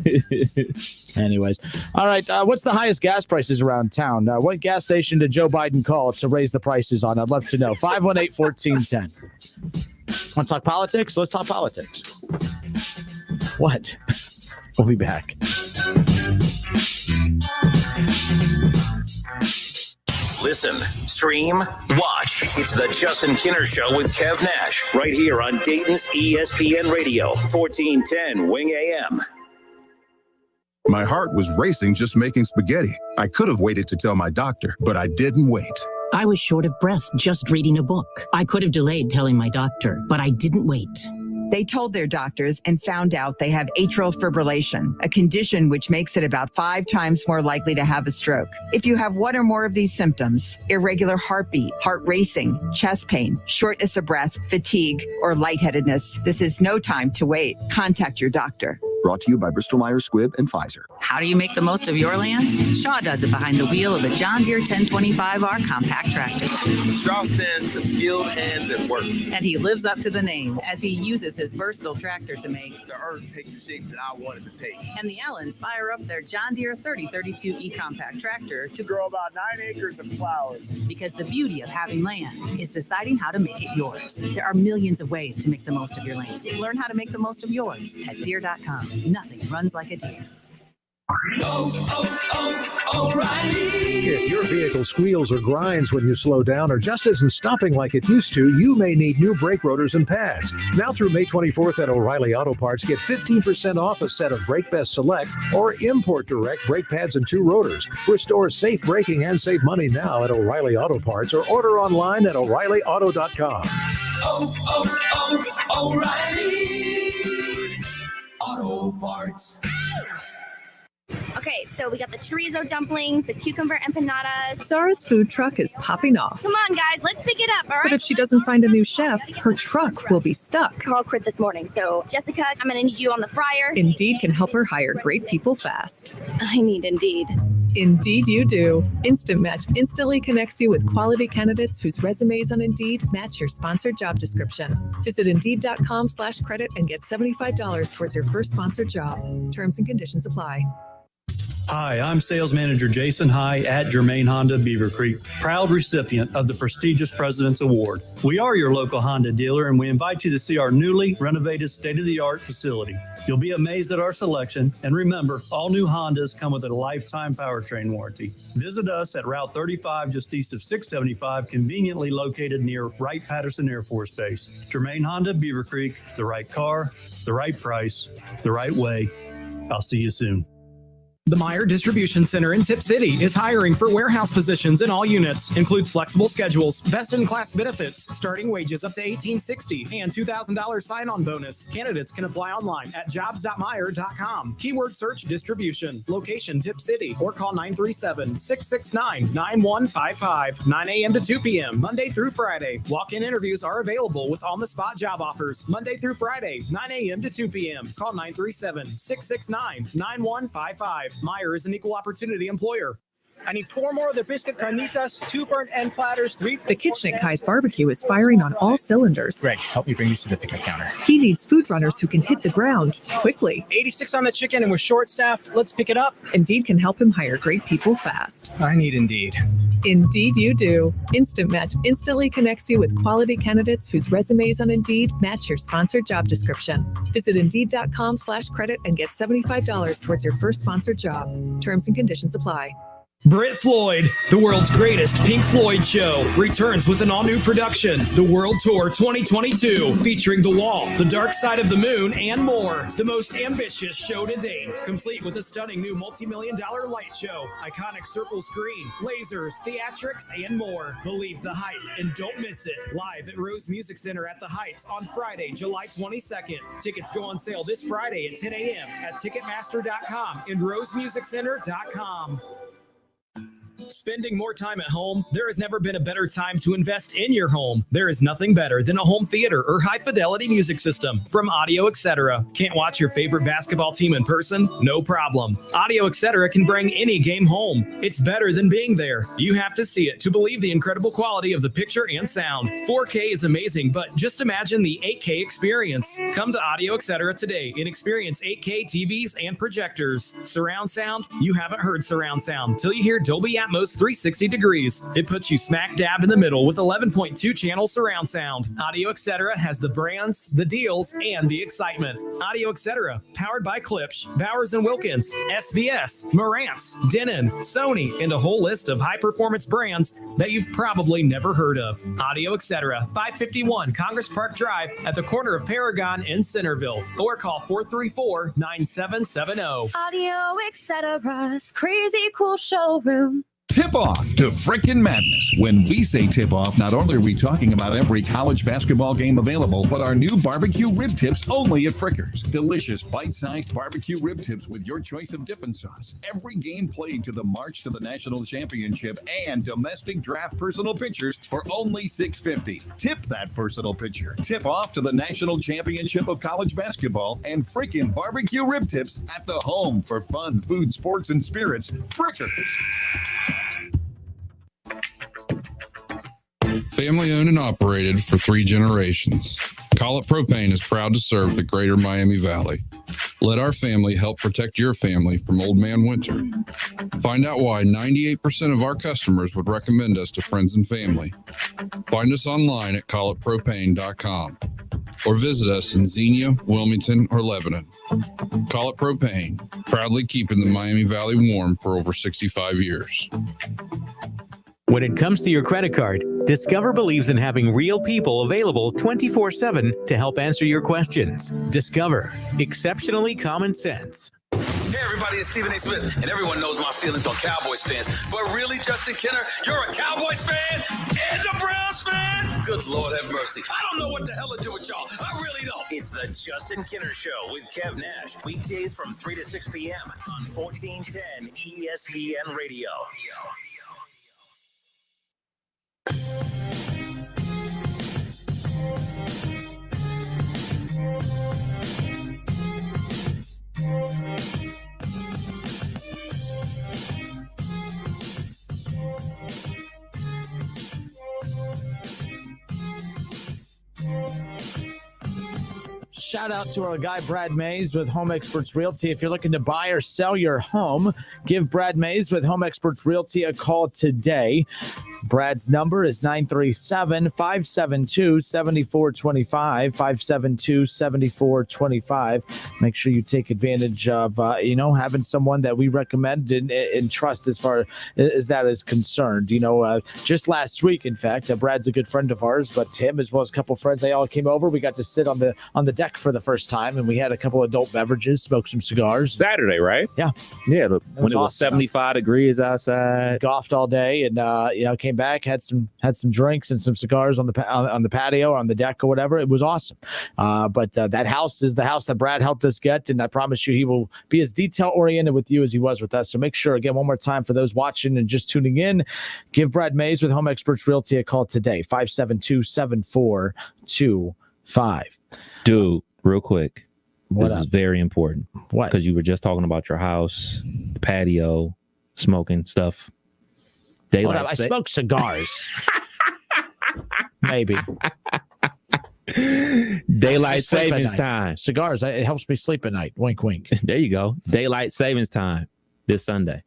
[SPEAKER 27] Anyways. All right. What's the highest gas prices around town? What gas station did Joe Biden call to raise the prices on? I'd love to know. 518-1410. Want to talk politics? Let's talk politics. What? We'll be back.
[SPEAKER 2] Listen, stream, watch. It's the Justin Kinner Show with Kev Nash right here on Dayton's ESPN Radio, 1410 Wing AM.
[SPEAKER 1] My heart was racing just making spaghetti. I could have waited to tell my doctor, but I didn't wait.
[SPEAKER 3] I was short of breath just reading a book. I could have delayed telling my doctor, but I didn't wait.
[SPEAKER 6] They told their doctors and found out they have atrial fibrillation, a condition which makes it about 5 times more likely to have a stroke. If you have one or more of these symptoms, irregular heartbeat, heart racing, chest pain, shortness of breath, fatigue, or lightheadedness, this is no time to wait. Contact your doctor.
[SPEAKER 7] Brought to you by Bristol-Myers Squibb and Pfizer.
[SPEAKER 22] How do you make the most of your land? Shaw does it behind the wheel of the John Deere 1025R compact tractor.
[SPEAKER 23] Shaw stands for skilled hands at work.
[SPEAKER 22] And he lives up to the name as he uses his versatile tractor to make
[SPEAKER 23] the earth take the shape that I wanted to take.
[SPEAKER 22] And the Allens fire up their John Deere 3032E compact tractor to grow about 9 acres of flowers. Because the beauty of having land is deciding how to make it yours. There are millions of ways to make the most of your land. Learn how to make the most of yours at Deere.com. Nothing runs like a Deere.
[SPEAKER 24] O'Reilly. If your vehicle squeals or grinds when you slow down or just isn't stopping like it used to, you may need new brake rotors and pads. Now through May 24th at O'Reilly Auto Parts, get 15% off a set of Brake Best Select or Import Direct brake pads and 2 rotors. Restore safe braking and save money now at O'Reilly Auto Parts or order online at O'ReillyAuto.com.
[SPEAKER 25] O'Reilly Auto Parts.
[SPEAKER 26] Okay, so we got the chorizo dumplings, the cucumber empanadas.
[SPEAKER 30] Zara's food truck is popping off.
[SPEAKER 26] Come on, guys, let's pick it up, all right?
[SPEAKER 30] But if she doesn't find a new chef, her truck will be stuck.
[SPEAKER 26] Carl quit this morning, so Jessica, I'm going to need you on the fryer.
[SPEAKER 30] Indeed can help her hire great people fast.
[SPEAKER 26] I need Indeed.
[SPEAKER 30] Indeed you do. Instant Match instantly connects you with quality candidates whose resumes on Indeed match your sponsored job description. Visit Indeed.com/credit and get $75 towards your first sponsored job. Terms and conditions apply.
[SPEAKER 31] Hi, I'm Sales Manager Jason High at Germain Honda Beaver Creek, proud recipient of the prestigious President's Award. We are your local Honda dealer, and we invite you to see our newly renovated state-of-the-art facility. You'll be amazed at our selection, and remember, all new Hondas come with a lifetime powertrain warranty. Visit us at Route 35, just east of 675, conveniently located near Wright-Patterson Air Force Base. Germain Honda Beaver Creek, the right car, the right price, the right way. I'll see you soon.
[SPEAKER 32] The Meyer Distribution Center in Tip City is hiring for warehouse positions in all units. Includes flexible schedules, best-in-class benefits, starting wages up to $18.60, and $2,000 sign-on bonus. Candidates can apply online at jobs.meyer.com. Keyword search distribution. Location Tip City, or call 937-669-9155. 9 a.m. to 2 p.m. Monday through Friday. Walk-in interviews are available with on-the-spot job offers. Monday through Friday, 9 a.m. to 2 p.m. Call 937-669-9155. Meyer is an equal opportunity employer.
[SPEAKER 5] I need 4 more of their biscuit carnitas, 2 burnt end platters, 3.
[SPEAKER 30] The kitchen at Kai's Barbecue is firing on all cylinders.
[SPEAKER 5] Greg, help me bring these to the pickup counter.
[SPEAKER 30] He needs food runners who can hit the ground quickly.
[SPEAKER 5] 86 on the chicken and we're short-staffed. Let's pick it up.
[SPEAKER 30] Indeed can help him hire great people fast.
[SPEAKER 5] I need Indeed.
[SPEAKER 30] Indeed you do. Instant Match instantly connects you with quality candidates whose resumes on Indeed match your sponsored job description. Visit Indeed.com/credit and get $75 towards your first sponsored job. Terms and conditions apply.
[SPEAKER 8] Brit Floyd, the world's greatest Pink Floyd show, returns with an all-new production, The World Tour 2022, featuring The Wall, The Dark Side of the Moon, and more. The most ambitious show to date, complete with a stunning new multi-million-dollar light show, iconic circle screen, lasers, theatrics, and more. Believe the hype and don't miss it. Live at Rose Music Center at the Heights on Friday, July 22nd. Tickets go on sale this Friday at 10 a.m. at Ticketmaster.com and RoseMusicCenter.com. Spending more time at home? There has never been a better time to invest in your home. There is nothing better than a home theater or high-fidelity music system from Audio Etc. Can't watch your favorite basketball team in person? No problem. Audio Etc. can bring any game home. It's better than being there. You have to see it to believe the incredible quality of the picture and sound. 4K is amazing, but just imagine the 8K experience. Come to Audio Etc. today and experience 8K TVs and projectors. Surround sound? You haven't heard surround sound till you hear Dolby Atmos 360 degrees. It puts you smack dab in the middle with 11.2 channel surround sound. Audio Etc. has the brands, the deals, and the excitement. Audio Etc. powered by Klipsch, Bowers & Wilkins, SVS, Marantz, Denon, Sony, and a whole list of high-performance brands that you've probably never heard of. Audio Etc. 551 Congress Park Drive at the corner of Paragon and Centerville, or call 434-9770.
[SPEAKER 9] Audio Etc.'s crazy cool showroom.
[SPEAKER 1] Tip off to frickin' madness. When we say tip off, not only are we talking about every college basketball game available, but our new barbecue rib tips only at Frickers. Delicious bite-sized barbecue rib tips with your choice of dipping sauce. Every game played to the march to the national championship and domestic draft personal pictures for only $6.50. Tip that personal picture. Tip off to the national championship of college basketball and frickin' barbecue rib tips at the home for fun, food, sports, and spirits. Frickers.
[SPEAKER 11] Family owned and operated for 3 generations. Call It Propane is proud to serve the greater Miami Valley. Let our family help protect your family from old man winter. Find out why 98% of our customers would recommend us to friends and family. Find us online at callitpropane.com or visit us in Xenia, Wilmington, or Lebanon. Call It Propane, proudly keeping the Miami Valley warm for over 65 years.
[SPEAKER 12] When it comes to your credit card, Discover believes in having real people available 24/7 to help answer your questions. Discover, exceptionally common sense.
[SPEAKER 2] Hey everybody, it's Stephen A. Smith, and everyone knows my feelings on Cowboys fans. But really, Justin Kenner, you're a Cowboys fan and a Browns fan? Good Lord have mercy. I don't know what the hell to do with y'all. I really don't. It's the Justin Kenner Show with Kev Nash. Weekdays from 3 to 6 p.m. on 1410 ESPN Radio.
[SPEAKER 27] Shout out to our guy Brad Mays with Home Experts Realty. If you're looking to buy or sell your home, give Brad Mays with Home Experts Realty a call today. Brad's number is 937-572-7425, 572-7425. Make sure you take advantage of, having someone that we recommend and trust as far as that is concerned. Just last week, in fact, Brad's a good friend of ours, but Tim, as well as a couple of friends, they all came over. We got to sit on the deck for the first time, and we had a couple of adult beverages, smoked some cigars.
[SPEAKER 10] Saturday, right?
[SPEAKER 27] Yeah.
[SPEAKER 10] When it was awesome. 75 degrees outside.
[SPEAKER 27] Golfed all day, and came back, had some drinks and some cigars on the patio, on the deck or whatever. It was awesome. But that house is the house that Brad helped us get, and I promise you he will be as detail oriented with you as he was with us. So make sure, again, one more time for those watching and just tuning in, give Brad Mays with Home Experts Realty a call today, 572-7425.
[SPEAKER 10] Dude, real quick.
[SPEAKER 27] What
[SPEAKER 10] this is very important.
[SPEAKER 27] What?
[SPEAKER 10] Because you were just talking about your house, the patio, smoking stuff. Daylight
[SPEAKER 4] I smoke cigars. Maybe.
[SPEAKER 10] Daylight savings time.
[SPEAKER 4] Cigars, it helps me sleep at night. Wink, wink.
[SPEAKER 10] There you go. Daylight savings time this Sunday.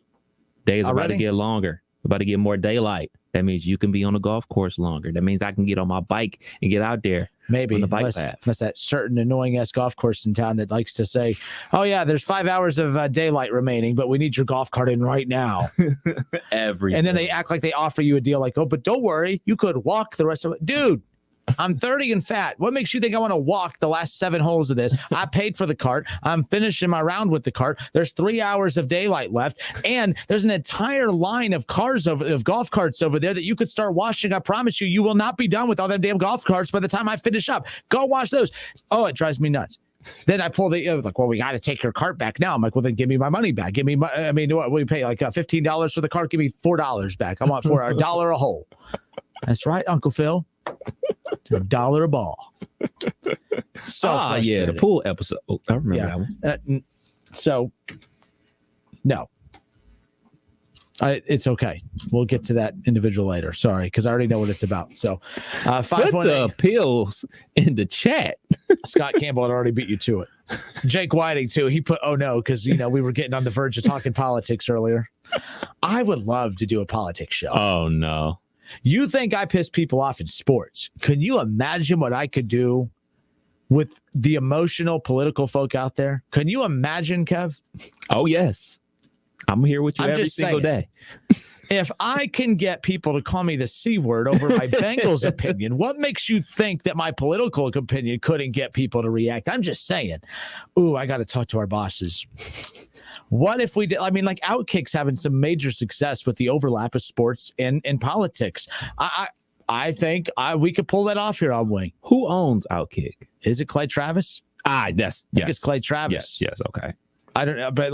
[SPEAKER 10] Days are about to get longer. About to get more daylight. That means you can be on the golf course longer. That means I can get on my bike and get out there.
[SPEAKER 4] Maybe,
[SPEAKER 10] on the bike path.
[SPEAKER 4] Unless that certain annoying-ass golf course in town that likes to say, oh, yeah, there's 5 hours of daylight remaining, but we need your golf cart in right now.
[SPEAKER 10] Everything.
[SPEAKER 4] And then they act like they offer you a deal like, oh, but don't worry, you could walk the rest of it. Dude, I'm 30 and fat. What makes you think I want to walk the last 7 holes of this? I paid for the cart. I'm finishing my round with the cart. There's 3 hours of daylight left, and there's an entire line of golf carts over there that you could start washing. I promise you, you will not be done with all them damn golf carts by the time I finish up. Go wash those. Oh, it drives me nuts. Then I pull like, well, we got to take your cart back now. I'm like, well, then give me my money back. Give me my, I mean, what we pay like $15 for the cart. Give me $4 back. I want for $1 a hole. That's right, Uncle Phil. $1 a ball. So
[SPEAKER 10] yeah, the pool episode. Oh, I remember that one.
[SPEAKER 4] So, no. It's okay. We'll get to that individual later. Sorry, because I already know what it's about. So,
[SPEAKER 10] put the appeals in the chat.
[SPEAKER 4] Scott Campbell had already beat you to it. Jake Whiting, too. He put, oh, no, because, we were getting on the verge of talking politics earlier. I would love to do a politics show.
[SPEAKER 10] Oh, no.
[SPEAKER 4] You think I piss people off in sports? Can you imagine what I could do with the emotional political folk out there? Can you imagine, Kev?
[SPEAKER 10] Oh, yes. I'm here with you every single day.
[SPEAKER 4] If I can get people to call me the C word over my Bengals opinion, what makes you think that my political opinion couldn't get people to react? I'm just saying. Ooh, I got to talk to our bosses. What if we did? I mean, like Outkick's having some major success with the overlap of sports and politics. I think we could pull that off here on Wing.
[SPEAKER 10] Who owns Outkick?
[SPEAKER 4] Is it Clay Travis?
[SPEAKER 10] Yes.
[SPEAKER 4] I think it's Clay Travis.
[SPEAKER 10] Yes. Okay.
[SPEAKER 4] I don't know, but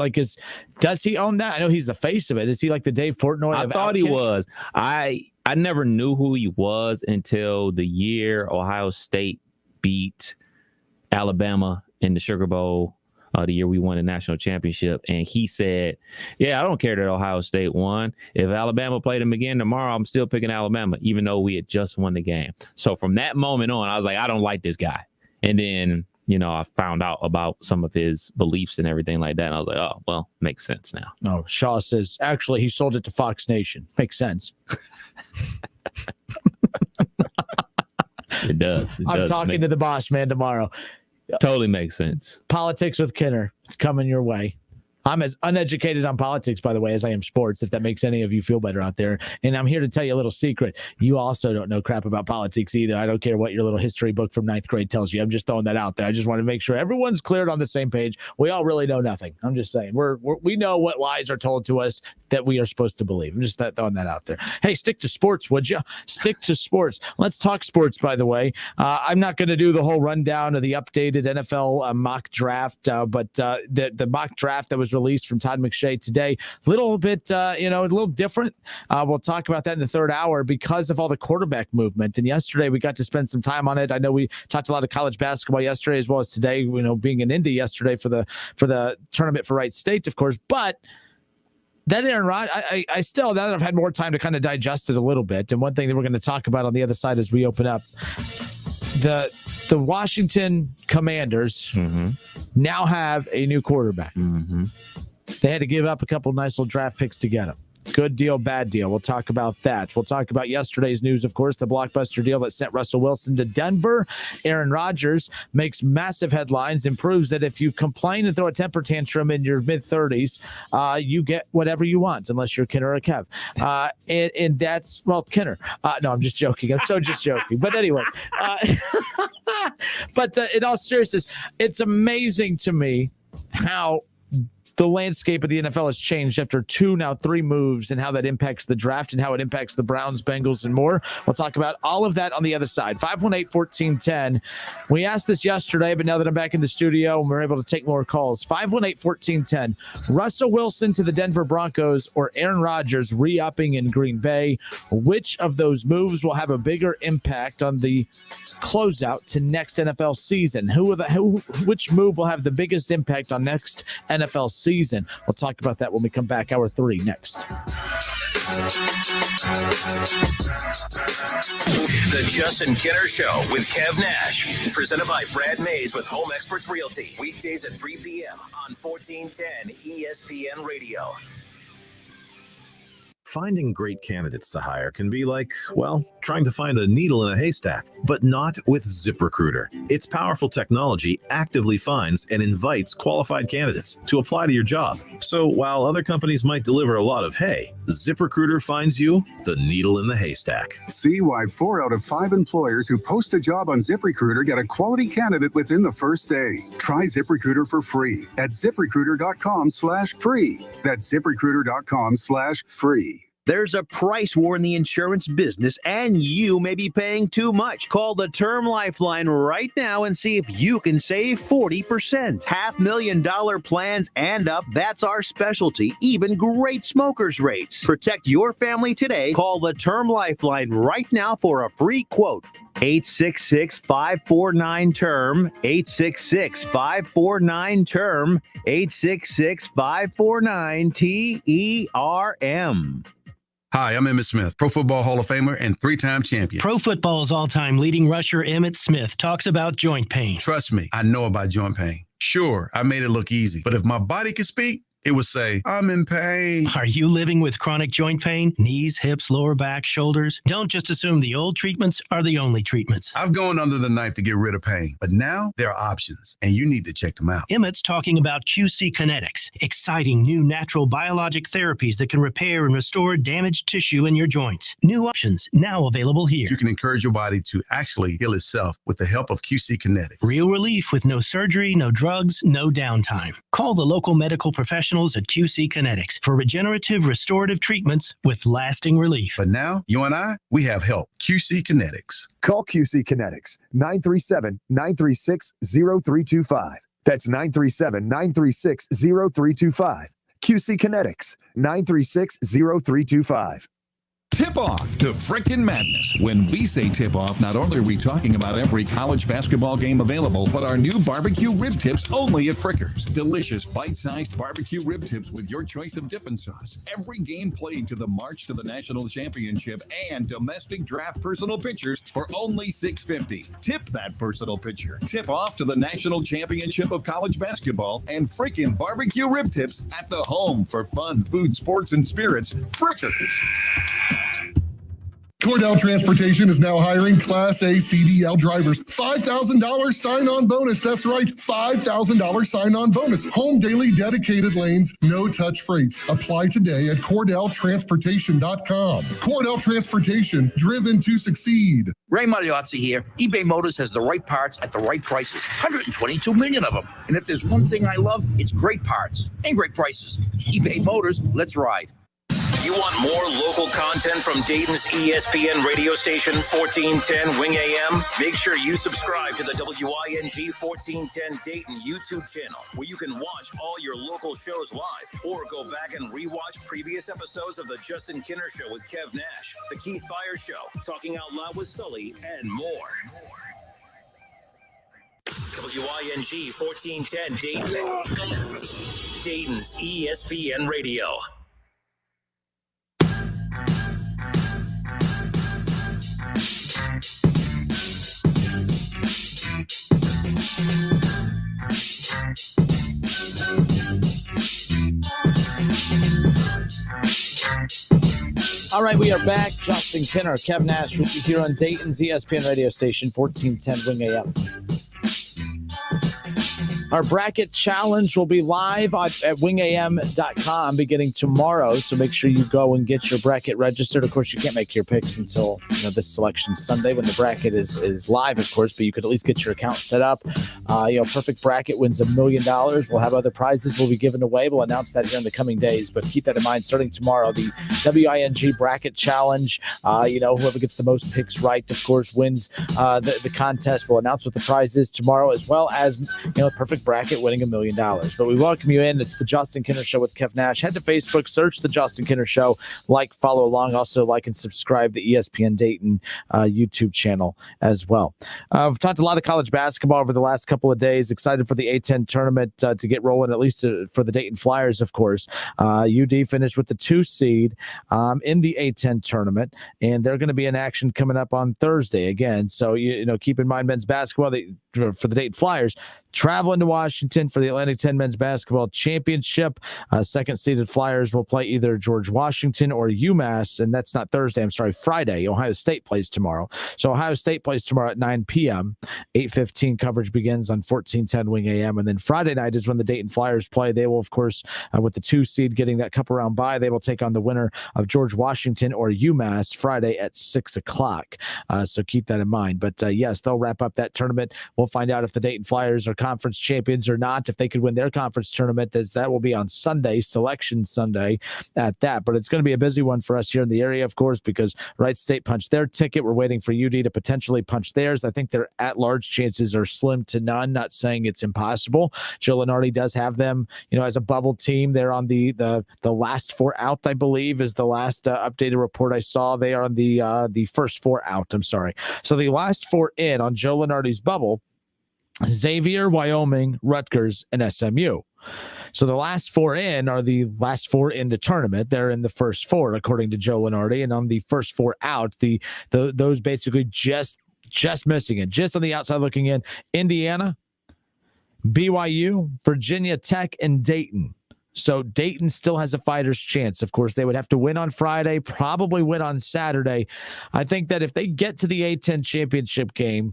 [SPEAKER 4] does he own that? I know he's the face of it. Is he like the Dave Portnoy?
[SPEAKER 10] I thought he was. I never knew who he was until the year Ohio State beat Alabama in the Sugar Bowl. The year we won the national championship, and he said, yeah, I don't care that Ohio State won. If Alabama played them again tomorrow, I'm still picking Alabama, even though we had just won the game. So from that moment on, I was like, I don't like this guy. And then, I found out about some of his beliefs and everything like that. And I was like, oh, well, makes sense now.
[SPEAKER 4] No, Shaw says, actually, he sold it to Fox Nation. Makes sense.
[SPEAKER 10] It does.
[SPEAKER 4] I'm talking to the boss man tomorrow.
[SPEAKER 10] Totally makes sense.
[SPEAKER 4] Politics with Kinner. It's coming your way. I'm as uneducated on politics, by the way, as I am sports, if that makes any of you feel better out there. And I'm here to tell you a little secret. You also don't know crap about politics either. I don't care what your little history book from 9th grade tells you. I'm just throwing that out there. I just want to make sure everyone's cleared on the same page. We all really know nothing. I'm just saying. We know what lies are told to us that we are supposed to believe. I'm just throwing that out there. Hey, stick to sports, would you? Stick to sports. Let's talk sports, by the way. I'm not going to do the whole rundown of the updated NFL mock draft, but the mock draft that was released from Todd McShay today, a little bit, a little different. We'll talk about that in the third hour because of all the quarterback movement. And yesterday we got to spend some time on it. I know we talked a lot of college basketball yesterday as well as today, being in Indy yesterday for the tournament for Wright State, of course. But that Aaron Rodgers, I still, now that I've had more time to kind of digest it a little bit, and one thing that we're going to talk about on the other side as we open up, the Washington Commanders now have a new quarterback. They had to give up a couple nice little draft picks to get him. Good deal, bad deal. We'll talk about that. We'll talk about yesterday's news, of course, the blockbuster deal that sent Russell Wilson to Denver. Aaron Rodgers makes massive headlines and proves that if you complain and throw a temper tantrum in your mid-30s, you get whatever you want, unless you're Kinner or Kev. And that's, well, Kinner. No, I'm just joking. I'm so just joking. But anyway, but in all seriousness, it's amazing to me how the landscape of the NFL has changed after 3 moves, and how that impacts the draft and how it impacts the Browns, Bengals, and more. We'll talk about all of that on the other side. 518-1410. We asked this yesterday, but now that I'm back in the studio and we're able to take more calls. 518-1410. Russell Wilson to the Denver Broncos or Aaron Rodgers re-upping in Green Bay. Which of those moves will have a bigger impact on the closeout to next NFL season? Which move will have the biggest impact on next NFL season? We'll talk about that when we come back. Hour 3 next.
[SPEAKER 2] The Justin Kinner Show with Kev Nash, presented by Brad Mays with Home Experts Realty. Weekdays at 3 p.m. on 1410 ESPN Radio.
[SPEAKER 3] Finding great candidates to hire can be like, well, trying to find a needle in a haystack, but not with ZipRecruiter. Its powerful technology actively finds and invites qualified candidates to apply to your job. So while other companies might deliver a lot of hay, ZipRecruiter finds you the needle in the haystack.
[SPEAKER 13] See why 4 out of 5 employers who post a job on ZipRecruiter get a quality candidate within the first day. Try ZipRecruiter for free at ZipRecruiter.com/free. That's ZipRecruiter.com/free.
[SPEAKER 14] There's a price war in the insurance business, and you may be paying too much. Call the Term Lifeline right now and see if you can save 40%. $500,000 plans and up, that's our specialty. Even great smokers rates. Protect your family today. Call the Term Lifeline right now for a free quote. 866-549-TERM, 866-549-TERM, 866-549-TERM.
[SPEAKER 15] Hi, I'm Emmitt Smith, Pro Football Hall of Famer and 3-time champion.
[SPEAKER 16] Pro Football's all-time leading rusher Emmitt Smith talks about joint pain.
[SPEAKER 15] Trust me, I know about joint pain. Sure, I made it look easy, but if my body could speak, it would say, I'm in pain.
[SPEAKER 16] Are you living with chronic joint pain? Knees, hips, lower back, shoulders? Don't just assume the old treatments are the only treatments.
[SPEAKER 15] I've gone under the knife to get rid of pain, but now there are options, and you need to check them out.
[SPEAKER 16] Emmitt's talking about QC Kinetics, exciting new natural biologic therapies that can repair and restore damaged tissue in your joints. New options now available here.
[SPEAKER 15] You can encourage your body to actually heal itself with the help of QC Kinetics.
[SPEAKER 16] Real relief with no surgery, no drugs, no downtime. Call the local medical professionals at QC Kinetics for regenerative restorative treatments with lasting relief.
[SPEAKER 15] But now, you and I, we have help. QC Kinetics.
[SPEAKER 17] Call QC Kinetics, 937-936-0325. That's 937-936-0325. QC Kinetics, 936-0325.
[SPEAKER 1] Tip off to frickin' madness. When we say tip off, not only are we talking about every college basketball game available, but our new barbecue rib tips only at Frickers. Delicious bite-sized barbecue rib tips with your choice of dipping sauce. Every game played to the march to the national championship and domestic draft personal pictures for only $6.50. Tip that personal picture. Tip off to the national championship of college basketball and frickin' barbecue rib tips at the home for fun, food, sports, and spirits. Frickers.
[SPEAKER 18] Cordell Transportation is now hiring Class A CDL drivers. $5,000 sign-on bonus. That's right, $5,000 sign-on bonus. Home daily dedicated lanes, no-touch freight. Apply today at CordellTransportation.com. Cordell Transportation, driven to succeed.
[SPEAKER 19] Ray Magliozzi here. eBay Motors has the right parts at the right prices. 122 million of them. And if there's one thing I love, it's great parts and great prices. eBay Motors, let's ride.
[SPEAKER 2] You want more local content from Dayton's ESPN radio station, 1410 Wing AM? Make sure you subscribe to the WING 1410 Dayton YouTube channel, where you can watch all your local shows live or go back and rewatch previous episodes of The Justin Kinner Show with Kev Nash, The Keith Byers Show, Talking Out Loud with Sully, and more. WING 1410 Dayton. Dayton's ESPN radio.
[SPEAKER 27] All right, we are back. Justin Kinner, Kev Nash with you here on Dayton's ESPN radio station, 1410 Wing AM. Our bracket challenge will be live at wingam.com beginning tomorrow, so make sure you go and get your bracket registered. Of course, you can't make your picks until this selection Sunday when the bracket is live, of course, but you could at least get your account set up. Perfect bracket wins $1 million. We'll have other prizes we'll be giving away. We'll announce that here in the coming days, but keep that in mind. Starting tomorrow, the WING bracket challenge. Whoever gets the most picks right, of course, wins the contest. We'll announce what the prize is tomorrow, as well as perfect perfect bracket, winning $1 million. But we welcome you in. It's the Justin Kinner Show with Kev Nash. Head to Facebook, search the Justin Kinner Show, like, follow along. Also, like and subscribe to the ESPN Dayton YouTube channel as well. We've talked a lot of college basketball over the last couple of days. Excited for the A-10 tournament to get rolling, at least for the Dayton Flyers, of course. UD finished with the 2 seed in the A-10 tournament, and they're going to be in action coming up on Thursday again. So, keep in mind men's basketball for the Dayton Flyers traveling to Washington for the Atlantic 10 men's basketball championship. Second seeded Flyers will play either George Washington or UMass, and that's not Thursday. I'm sorry, Friday. Ohio State plays tomorrow. So Ohio State plays tomorrow at 9 p.m. 8:15 coverage begins on 1410 Wing AM, and then Friday night is when the Dayton Flyers play. They will, of course, with the 2 seed getting that couple round bye, they will take on the winner of George Washington or UMass Friday at 6 o'clock. So keep that in mind. But yes, they'll wrap up that tournament. We'll find out if the Dayton Flyers are conference champions or not, if they could win their conference tournament, as that will be on Sunday, Selection Sunday at that. But it's going to be a busy one for us here in the area, of course, because Wright State punched their ticket. We're waiting for UD to potentially punch theirs. I think their at-large chances are slim to none, not saying it's impossible. Joe Lunardi does have them, as a bubble team. They're on the last 4 out, I believe, is the last updated report I saw. They are on the first 4 out, I'm sorry. So the last 4 in on Joe Lunardi's bubble: Xavier, Wyoming, Rutgers, and SMU. So the last 4 in are the last 4 in the tournament. They're in the first 4, according to Joe Lunardi. And on the first 4 out, those basically just missing it, just on the outside looking in: Indiana, BYU, Virginia Tech, and Dayton. So Dayton still has a fighter's chance. Of course, they would have to win on Friday, probably win on Saturday. I think that if they get to the A-10 championship game,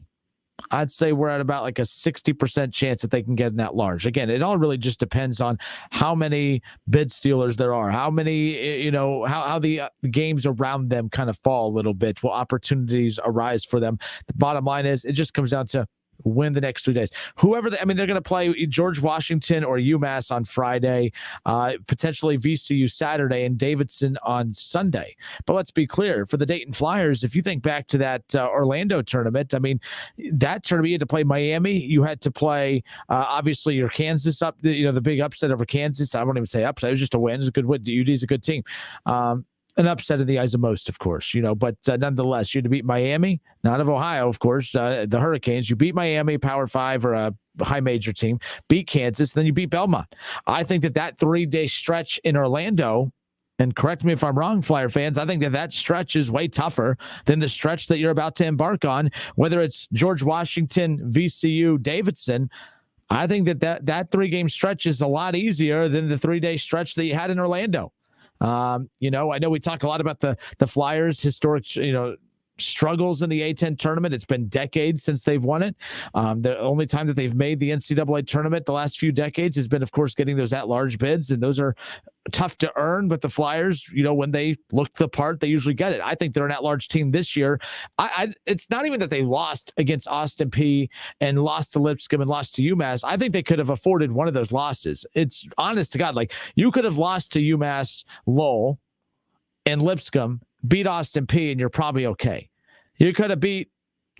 [SPEAKER 27] I'd say we're at about like a 60% chance that they can get in that large. Again, it all really just depends on how many bid stealers there are, how many, how the games around them kind of fall a little bit. Will opportunities arise for them? The bottom line is it just comes down to win the next 3 days. Whoever they're going to play George Washington or UMass on Friday, potentially VCU Saturday, and Davidson on Sunday. But let's be clear, for the Dayton Flyers, if you think back to that Orlando tournament, that tournament, you had to play Miami. You had to play, obviously, your Kansas up, the big upset over Kansas. I won't even say upset. It was just a win. It was a good win. UD's a good team. An upset in the eyes of most, of course, but nonetheless, you had to beat Miami, not of Ohio, of course, the Hurricanes. You beat Miami, Power 5 or a high major team, beat Kansas, then you beat Belmont. I think that 3-day stretch in Orlando, and correct me if I'm wrong, Flyer fans, I think that stretch is way tougher than the stretch that you're about to embark on, whether it's George Washington, VCU, Davidson. I think that 3-game stretch is a lot easier than the 3-day stretch that you had in Orlando. I know we talk a lot about the Flyers' historic, struggles in the A-10 tournament. It's been decades since they've won it. The only time that they've made the NCAA tournament the last few decades has been, of course, getting those at-large bids, and those are tough to earn. But the Flyers, when they look the part, they usually get it. I think they're an at-large team this year. It's not even that they lost against Austin Peay and lost to Lipscomb and lost to UMass. I think they could have afforded one of those losses. It's honest to God. Like, you could have lost to UMass Lowell and Lipscomb, beat Austin Peay, and you're probably okay. You could have beat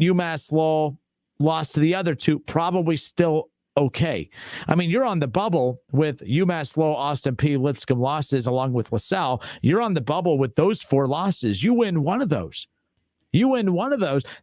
[SPEAKER 27] UMass Lowell, lost to the other 2, probably still okay. You're on the bubble with UMass Lowell, Austin Peay, Lipscomb losses, along with LaSalle. You're on the bubble with those 4 losses. You win one of those.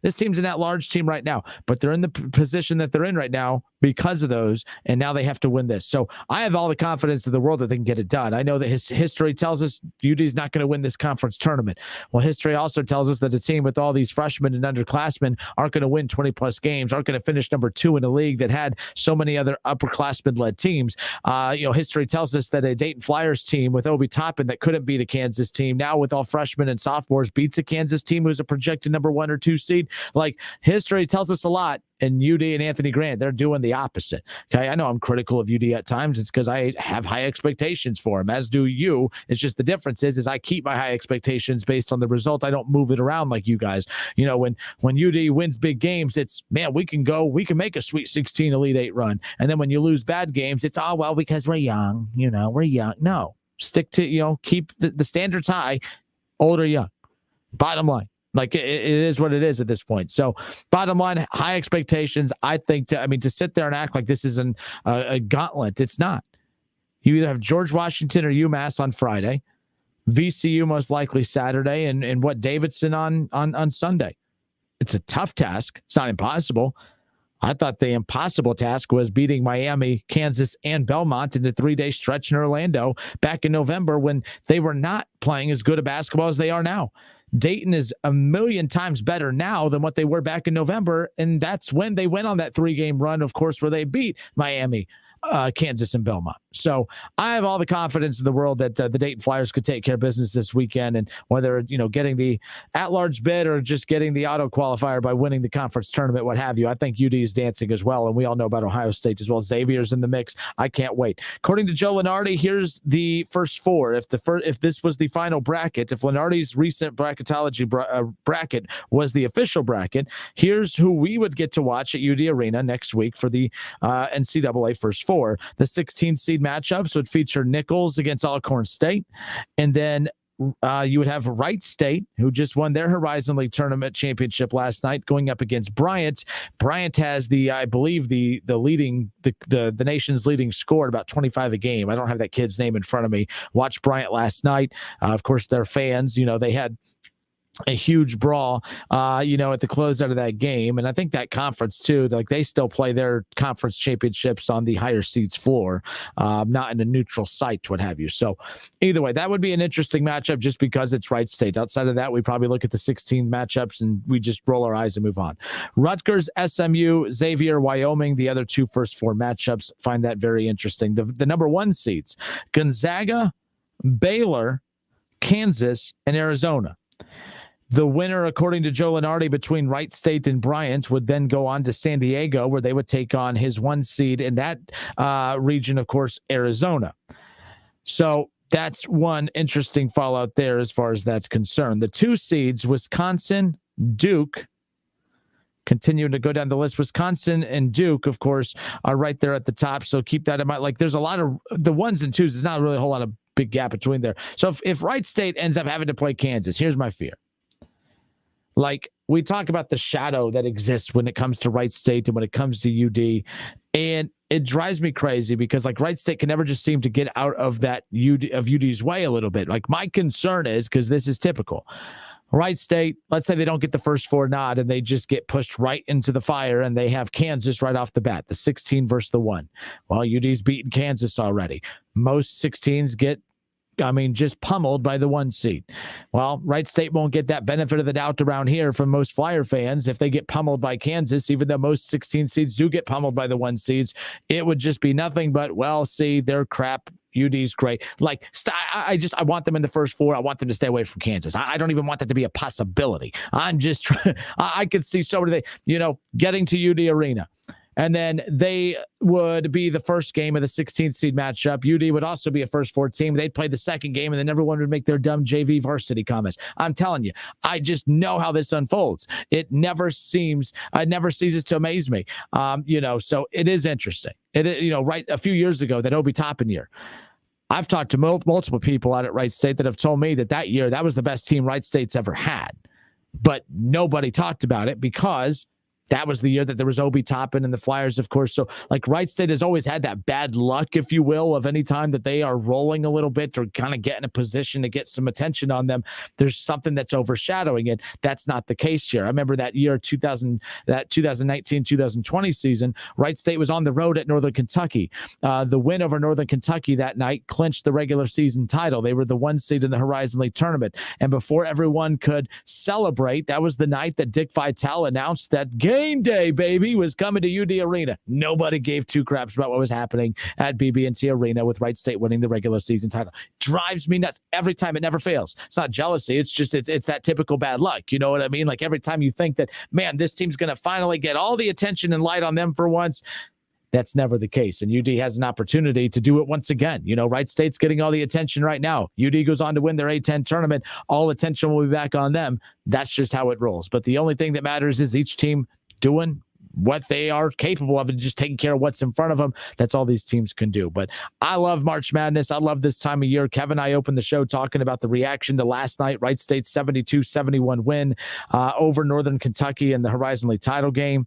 [SPEAKER 27] This team's an at-large team right now, but they're in the position that they're in right now because of those, and now they have to win this. So I have all the confidence in the world that they can get it done. I know that history tells us UD's not going to win this conference tournament. Well, history also tells us that a team with all these freshmen and underclassmen aren't going to win 20-plus games, aren't going to finish number 2 in a league that had so many other upperclassmen-led teams. History tells us that a Dayton Flyers team with Obi Toppin that couldn't beat a Kansas team, now with all freshmen and sophomores, beats a Kansas team who's a projected number 1 or 2 seed. Like, history tells us a lot. And UD and Anthony Grant, they're doing the opposite. Okay, I know I'm critical of UD at times. It's because I have high expectations for him, as do you. It's just the difference is I keep my high expectations based on the result. I don't move it around like you guys. When UD wins big games, it's, man, we can make a Sweet 16 Elite 8 run. And then when you lose bad games, it's, oh, well, because we're young. We're young. No, stick to, keep the standards high, old or young. Bottom line.
[SPEAKER 4] Like it is what it is at this point. So bottom line, high expectations. I think to sit there and act like this is a gauntlet, it's not. You either have George Washington or UMass on Friday, VCU most likely Saturday, and Davidson on Sunday. It's a tough task. It's not impossible. I thought the impossible task was beating Miami, Kansas, and Belmont in the 3-day stretch in Orlando back in November when they were not playing as good a basketball as they are now. Dayton is a million times better now than what they were back in November, and that's when they went on that 3-game run, of course, where they beat Miami, Kansas, and Belmont. So I have all the confidence in the world that the Dayton Flyers could take care of business this weekend, and whether getting the at-large bid or just getting the auto qualifier by winning the conference tournament, what have you, I think UD is dancing as well, and we all know about Ohio State as well. Xavier's in the mix. I can't wait. According to Joe Lunardi, here's the first four. If this was the final bracket, if Lunardi's recent Bracketology bracket was the official bracket, here's who we would get to watch at UD Arena next week for the NCAA first four. The 16 seed matchups would feature Nichols against Alcorn State, and then you would have Wright State, who just won their Horizon League tournament championship last night, going up against Bryant. Bryant has I believe the nation's leading score at about 25 a game. I don't have that kid's name in front of me. Watched Bryant last night. Of course, their fans, they had a huge brawl, at the closeout of that game. And I think that conference too, they still play their conference championships on the higher seeds floor, not in a neutral site, what have you. So either way, that would be an interesting matchup just because it's Wright State. Outside of that, we probably look at the 16 matchups and we just roll our eyes and move on. Rutgers, SMU, Xavier, Wyoming, the other two first four matchups, find that very interesting. The number one seeds, Gonzaga, Baylor, Kansas, and Arizona. The winner, according to Joe Lunardi, between Wright State and Bryant would then go on to San Diego, where they would take on his one seed in that region, of course, Arizona. So that's one interesting fallout there as far as that's concerned. The two seeds, Wisconsin, Duke, continuing to go down the list. Wisconsin and Duke, of course, are right there at the top. So keep that in mind. There's a lot of the ones and twos. There's not really a whole lot of big gap between there. So if Wright State ends up having to play Kansas, here's my fear. We talk about the shadow that exists when it comes to Wright State and when it comes to UD, and it drives me crazy because Wright State can never just seem to get out of that UD's way a little bit. My concern is, because this is typical, Wright State, let's say they don't get the first four nod and they just get pushed right into the fire and they have Kansas right off the bat, the 16 versus the 1. Well, UD's beaten Kansas already. Most 16s get just pummeled by the 1 seed. Well, Wright State won't get that benefit of the doubt around here from most Flyer fans. If they get pummeled by Kansas, even though most 16 seeds do get pummeled by the 1 seeds, it would just be nothing but, they're crap. UD's great. I want them in the first four. I want them to stay away from Kansas. I don't even want that to be a possibility. I'm just trying. I could see so many, getting to UD Arena. And then they would be the first game of the 16th seed matchup. UD would also be a first four team. They'd play the second game, and then everyone would make their dumb JV varsity comments. I'm telling you, I just know how this unfolds. It never ceases to amaze me. So it is interesting. Right a few years ago, that Obi Toppin year, I've talked to multiple people out at Wright State that have told me that year, that was the best team Wright State's ever had. But nobody talked about it because that was the year that there was Obi Toppin and the Flyers, of course. So, Wright State has always had that bad luck, if you will, of any time that they are rolling a little bit or kind of get in a position to get some attention on them, there's something that's overshadowing it. That's not the case here. I remember that year, 2019-2020 season, Wright State was on the road at Northern Kentucky. The win over Northern Kentucky that night clinched the regular season title. They were the 1 seed in the Horizon League tournament. And before everyone could celebrate, that was the night that Dick Vitale announced that game day, baby, was coming to UD Arena. Nobody gave two craps about what was happening at BB&T Arena with Wright State winning the regular season title. Drives me nuts every time. It never fails. It's not jealousy. It's just it's that typical bad luck. You know what I mean? Every time you think that, man, this team's going to finally get all the attention and light on them for once, that's never the case. And UD has an opportunity to do it once again. Wright State's getting all the attention right now. UD goes on to win their A-10 tournament. All attention will be back on them. That's just how it rolls. But the only thing that matters is each team doing what they are capable of and just taking care of what's in front of them. That's all these teams can do. But I love March Madness. I love this time of year. Kevin and I opened the show talking about the reaction to last night, Wright State's 72-71 win over Northern Kentucky in the Horizon League title game.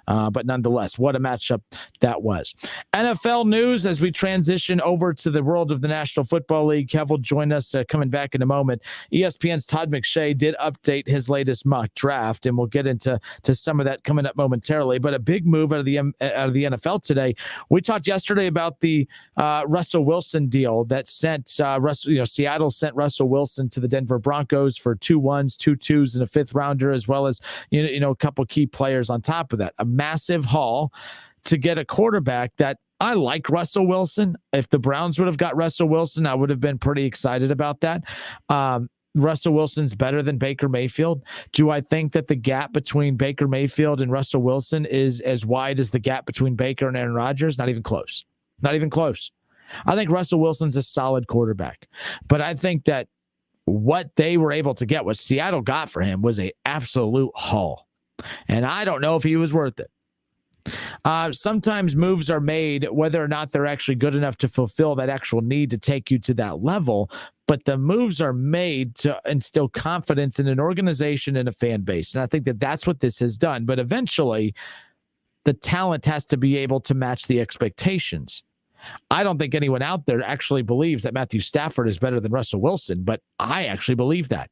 [SPEAKER 4] But nonetheless, what a matchup that was. NFL news as we transition over to the world of the National Football League. Kev will join us coming back in a moment. ESPN's Todd McShay did update his latest mock draft, and we'll get into some of that coming up momentarily. But a big move out of the NFL today. We talked yesterday about the Russell Wilson deal that sent Seattle sent Russell Wilson to the Denver Broncos for 2 1s, 2 2s, and a 5th rounder, as well as a couple key players on top of that. A massive haul to get a quarterback that I like Russell Wilson. If the Browns would have got Russell Wilson, I would have been pretty excited about that. Russell Wilson's better than Baker Mayfield. Do I think that the gap between Baker Mayfield and Russell Wilson is as wide as the gap between Baker and Aaron Rodgers? Not even close. Not even close. I think Russell Wilson's a solid quarterback. But I think that what they were able to get, what Seattle got for him, was an absolute haul. And I don't know if he was worth it. Sometimes moves are made whether or not they're actually good enough to fulfill that actual need to take you to that level. But the moves are made to instill confidence in an organization and a fan base. And I think that that's what this has done. But eventually, the talent has to be able to match the expectations. I don't think anyone out there actually believes that Matthew Stafford is better than Russell Wilson, but I actually believe that.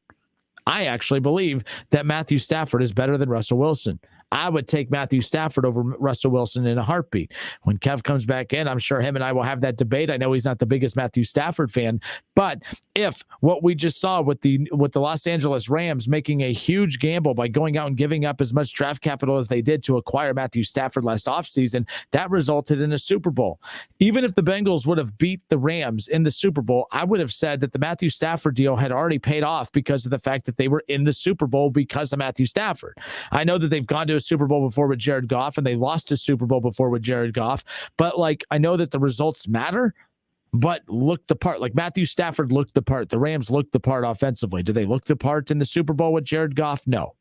[SPEAKER 4] I actually believe that Matthew Stafford is better than Russell Wilson. I would take Matthew Stafford over Russell Wilson in a heartbeat. When Kev comes back in, I'm sure him and I will have that debate. I know he's not the biggest Matthew Stafford fan, but if what we just saw with the Los Angeles Rams making a huge gamble by going out and giving up as much draft capital as they did to acquire Matthew Stafford last offseason, that resulted in a Super Bowl. Even if the Bengals would have beat the Rams in the Super Bowl, I would have said that the Matthew Stafford deal had already paid off because of the fact that they were in the Super Bowl because of Matthew Stafford. I know that they've gone to a Super Bowl before with Jared Goff, and they lost a Super Bowl before with Jared Goff. But I know that the results matter, but look the part. Like Matthew Stafford looked the part. The Rams looked the part offensively. Did they look the part in the Super Bowl with Jared Goff? No,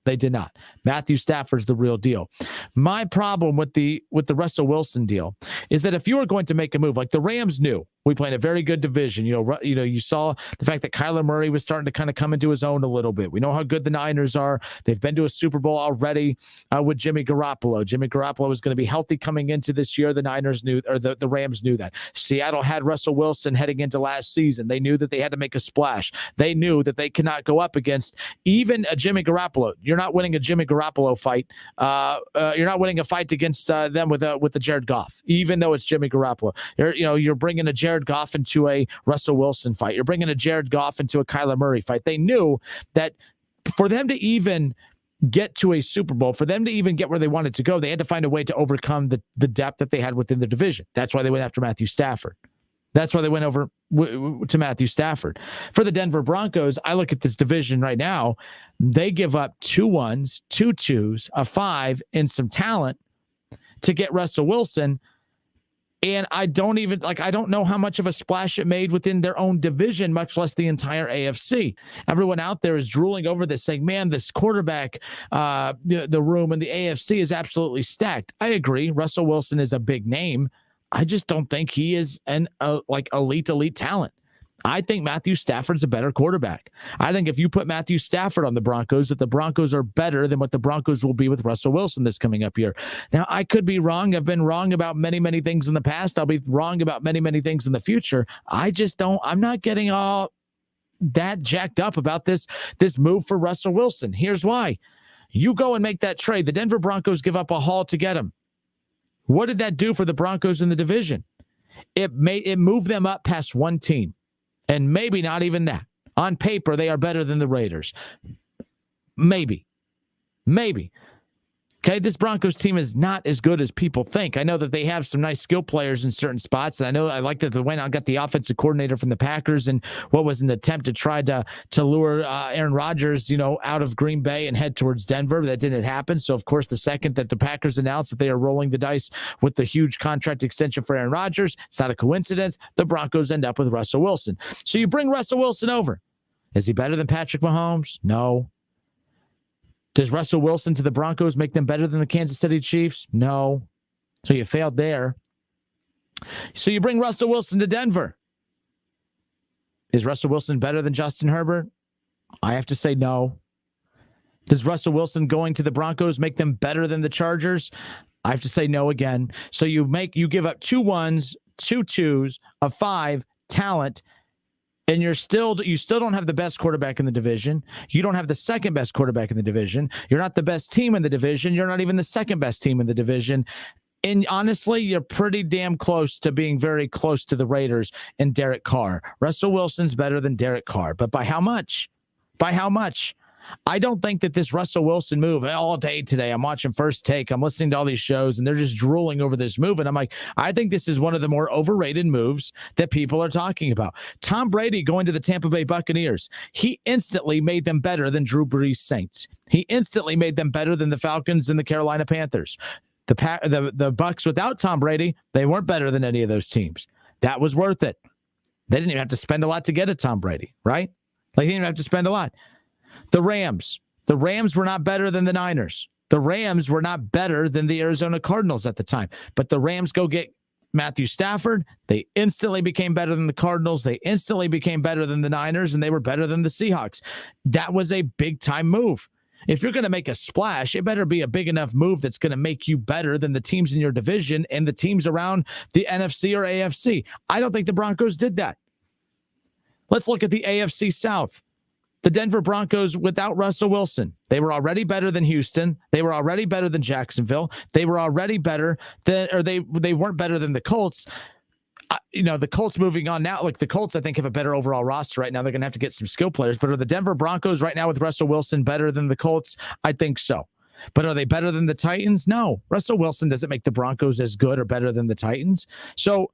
[SPEAKER 4] they did not. Matthew Stafford's the real deal. My problem with the Russell Wilson deal is that if you were going to make a move, like the Rams knew, we play in a very good division. You saw the fact that Kyler Murray was starting to kind of come into his own a little bit. We know how good the Niners are. They've been to a Super Bowl already with Jimmy Garoppolo. Jimmy Garoppolo was going to be healthy coming into this year. The Niners knew, or the Rams knew that. Seattle had Russell Wilson heading into last season. They knew that they had to make a splash. They knew that they could not go up against even a Jimmy Garoppolo. You're not winning a Jimmy Garoppolo fight. You're not winning a fight against them with the Jared Goff, even though it's Jimmy Garoppolo. You're bringing a Jared Goff into a Russell Wilson fight. You're bringing a Jared Goff into a Kyler Murray fight. They knew that for them to even get to a Super Bowl, for them to even get where they wanted to go, they had to find a way to overcome the depth that they had within the division. That's why they went after Matthew Stafford. That's why they went over to Matthew Stafford. For the Denver Broncos, I look at this division right now. They give up 2 1s, 2 2s, a 5, and some talent to get Russell Wilson. And I don't know how much of a splash it made within their own division, much less the entire AFC. Everyone out there is drooling over this, saying, man, this quarterback, the room in the AFC is absolutely stacked. I agree. Russell Wilson is a big name. I just don't think he is an elite talent. I think Matthew Stafford's a better quarterback. I think if you put Matthew Stafford on the Broncos, that the Broncos are better than what the Broncos will be with Russell Wilson this coming up year. Now, I could be wrong. I've been wrong about many, many things in the past. I'll be wrong about many, many things in the future. I'm not getting all that jacked up about this move for Russell Wilson. Here's why. You go and make that trade. The Denver Broncos give up a haul to get him. What did that do for the Broncos in the division? It moved them up past one team. And maybe not even that. On paper, they are better than the Raiders. Maybe. Okay, this Broncos team is not as good as people think. I know that they have some nice skill players in certain spots. And I know I like that they went out and got the offensive coordinator from the Packers and what was an attempt to try to lure Aaron Rodgers, out of Green Bay and head towards Denver. That didn't happen. So, of course, the second that the Packers announced that they are rolling the dice with the huge contract extension for Aaron Rodgers, it's not a coincidence. The Broncos end up with Russell Wilson. So you bring Russell Wilson over. Is he better than Patrick Mahomes? No. Does Russell Wilson to the Broncos make them better than the Kansas City Chiefs? No. So you failed there. So you bring Russell Wilson to Denver. Is Russell Wilson better than Justin Herbert? I have to say no. Does Russell Wilson going to the Broncos make them better than the Chargers? I have to say no again. So you give up 2 1s, 2 2s, a 5 talent, and you still don't have the best quarterback in the division. You don't have the second best quarterback in the division. You're not the best team in the division. You're not even the second best team in the division. And honestly, you're pretty damn close to being very close to the Raiders and Derek Carr. Russell Wilson's better than Derek Carr, but by how much? By how much? I don't think that this Russell Wilson move all day today. I'm watching First Take. I'm listening to all these shows, and they're just drooling over this move. And I'm like, I think this is one of the more overrated moves that people are talking about. Tom Brady going to the Tampa Bay Buccaneers. He instantly made them better than Drew Brees' Saints. He instantly made them better than the Falcons and the Carolina Panthers. The Bucs without Tom Brady, they weren't better than any of those teams. That was worth it. They didn't even have to spend a lot to get a Tom Brady, right? Like, they didn't even have to spend a lot. The Rams were not better than the Niners. The Rams were not better than the Arizona Cardinals at the time. But the Rams go get Matthew Stafford. They instantly became better than the Cardinals. They instantly became better than the Niners, and they were better than the Seahawks. That was a big-time move. If you're going to make a splash, it better be a big enough move that's going to make you better than the teams in your division and the teams around the NFC or AFC. I don't think the Broncos did that. Let's look at the AFC South. The Denver Broncos without Russell Wilson. They were already better than Houston. They were already better than Jacksonville. They were already better than, or they weren't better than the Colts. The Colts moving on now. Like, the Colts, I think, have a better overall roster right now. They're going to have to get some skill players. But are the Denver Broncos right now with Russell Wilson better than the Colts? I think so. But are they better than the Titans? No. Russell Wilson doesn't make the Broncos as good or better than the Titans. So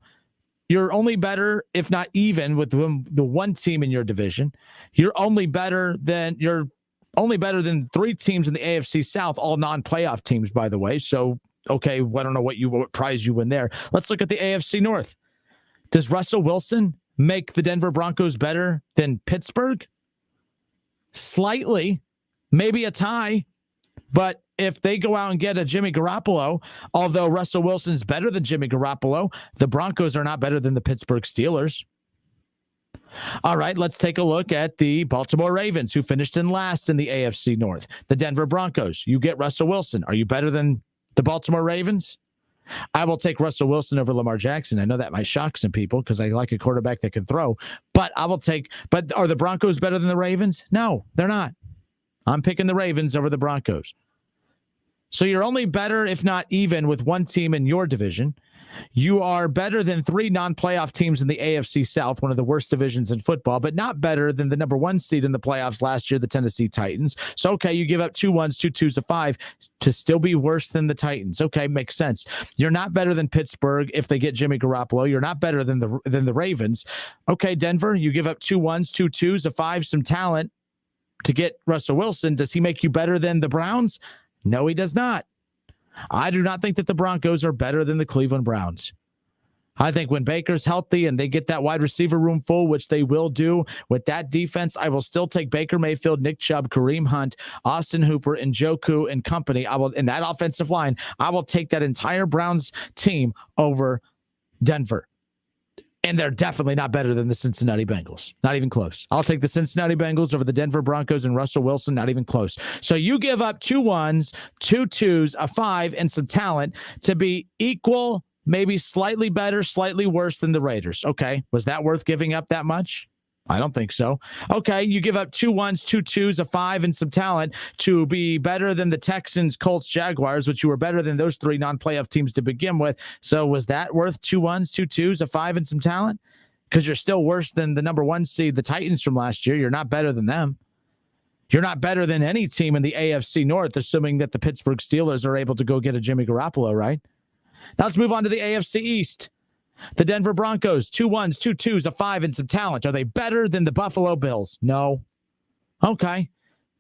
[SPEAKER 4] you're only better, if not even, with the one team in your division. You're only better than 3 teams in the AFC South, all non-playoff teams, by the way. So, okay, I don't know what prize you win there. Let's look at the AFC North. Does Russell Wilson make the Denver Broncos better than Pittsburgh? Slightly, maybe a tie. But if they go out and get a Jimmy Garoppolo, although Russell Wilson's better than Jimmy Garoppolo, the Broncos are not better than the Pittsburgh Steelers. All right, let's take a look at the Baltimore Ravens, who finished in last in the AFC North. The Denver Broncos, you get Russell Wilson. Are you better than the Baltimore Ravens? I will take Russell Wilson over Lamar Jackson. I know that might shock some people because I like a quarterback that can throw, but but are the Broncos better than the Ravens? No, they're not. I'm picking the Ravens over the Broncos. So you're only better, if not even, with one team in your division. You are better than 3 non-playoff teams in the AFC South, one of the worst divisions in football, but not better than the number 1 seed in the playoffs last year, the Tennessee Titans. So, okay, you give up 2 1s, 2 2s, a 5 to still be worse than the Titans. Okay, makes sense. You're not better than Pittsburgh if they get Jimmy Garoppolo. You're not better than the Ravens. Okay, Denver, you give up 2 1s, 2 2s, a 5, some talent to get Russell Wilson. Does he make you better than the Browns? No, he does not. I do not think that the Broncos are better than the Cleveland Browns. I think when Baker's healthy and they get that wide receiver room full, which they will do with that defense, I will still take Baker Mayfield, Nick Chubb, Kareem Hunt, Austin Hooper, and Njoku and company. In that offensive line, I will take that entire Browns team over Denver. And they're definitely not better than the Cincinnati Bengals. Not even close. I'll take the Cincinnati Bengals over the Denver Broncos and Russell Wilson. Not even close. So you give up 2 1s, 2 2s, a 5, and some talent to be equal, maybe slightly better, slightly worse than the Raiders. Okay. Was that worth giving up that much? I don't think so. Okay, you give up 2 1s, 2 2s, a 5, and some talent to be better than the Texans, Colts, Jaguars, which you were better than those 3 non-playoff teams to begin with. So was that worth 2 1s, 2 2s, a 5, and some talent? Because you're still worse than the number 1 seed, the Titans from last year. You're not better than them. You're not better than any team in the AFC North, assuming that the Pittsburgh Steelers are able to go get a Jimmy Garoppolo, right? Now let's move on to the AFC East. The Denver Broncos, 2 1s, 2 2s, a 5, and some talent. Are they better than the Buffalo Bills? No. Okay.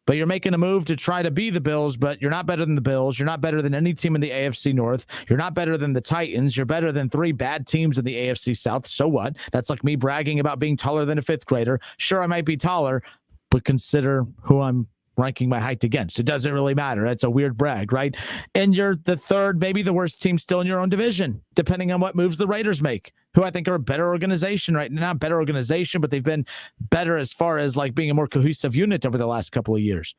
[SPEAKER 4] But you're making a move to try to be the Bills, but you're not better than the Bills. You're not better than any team in the AFC North. You're not better than the Titans. You're better than 3 bad teams in the AFC South. So what? That's like me bragging about being taller than a 5th grader. Sure, I might be taller, but consider who I'm ranking my height against. It doesn't really matter. That's a weird brag, right? And you're the third, maybe the worst team still in your own division, depending on what moves the Raiders make, who I think are a better organization right now. Not better organization, but they've been better as far as like being a more cohesive unit over the last couple of years.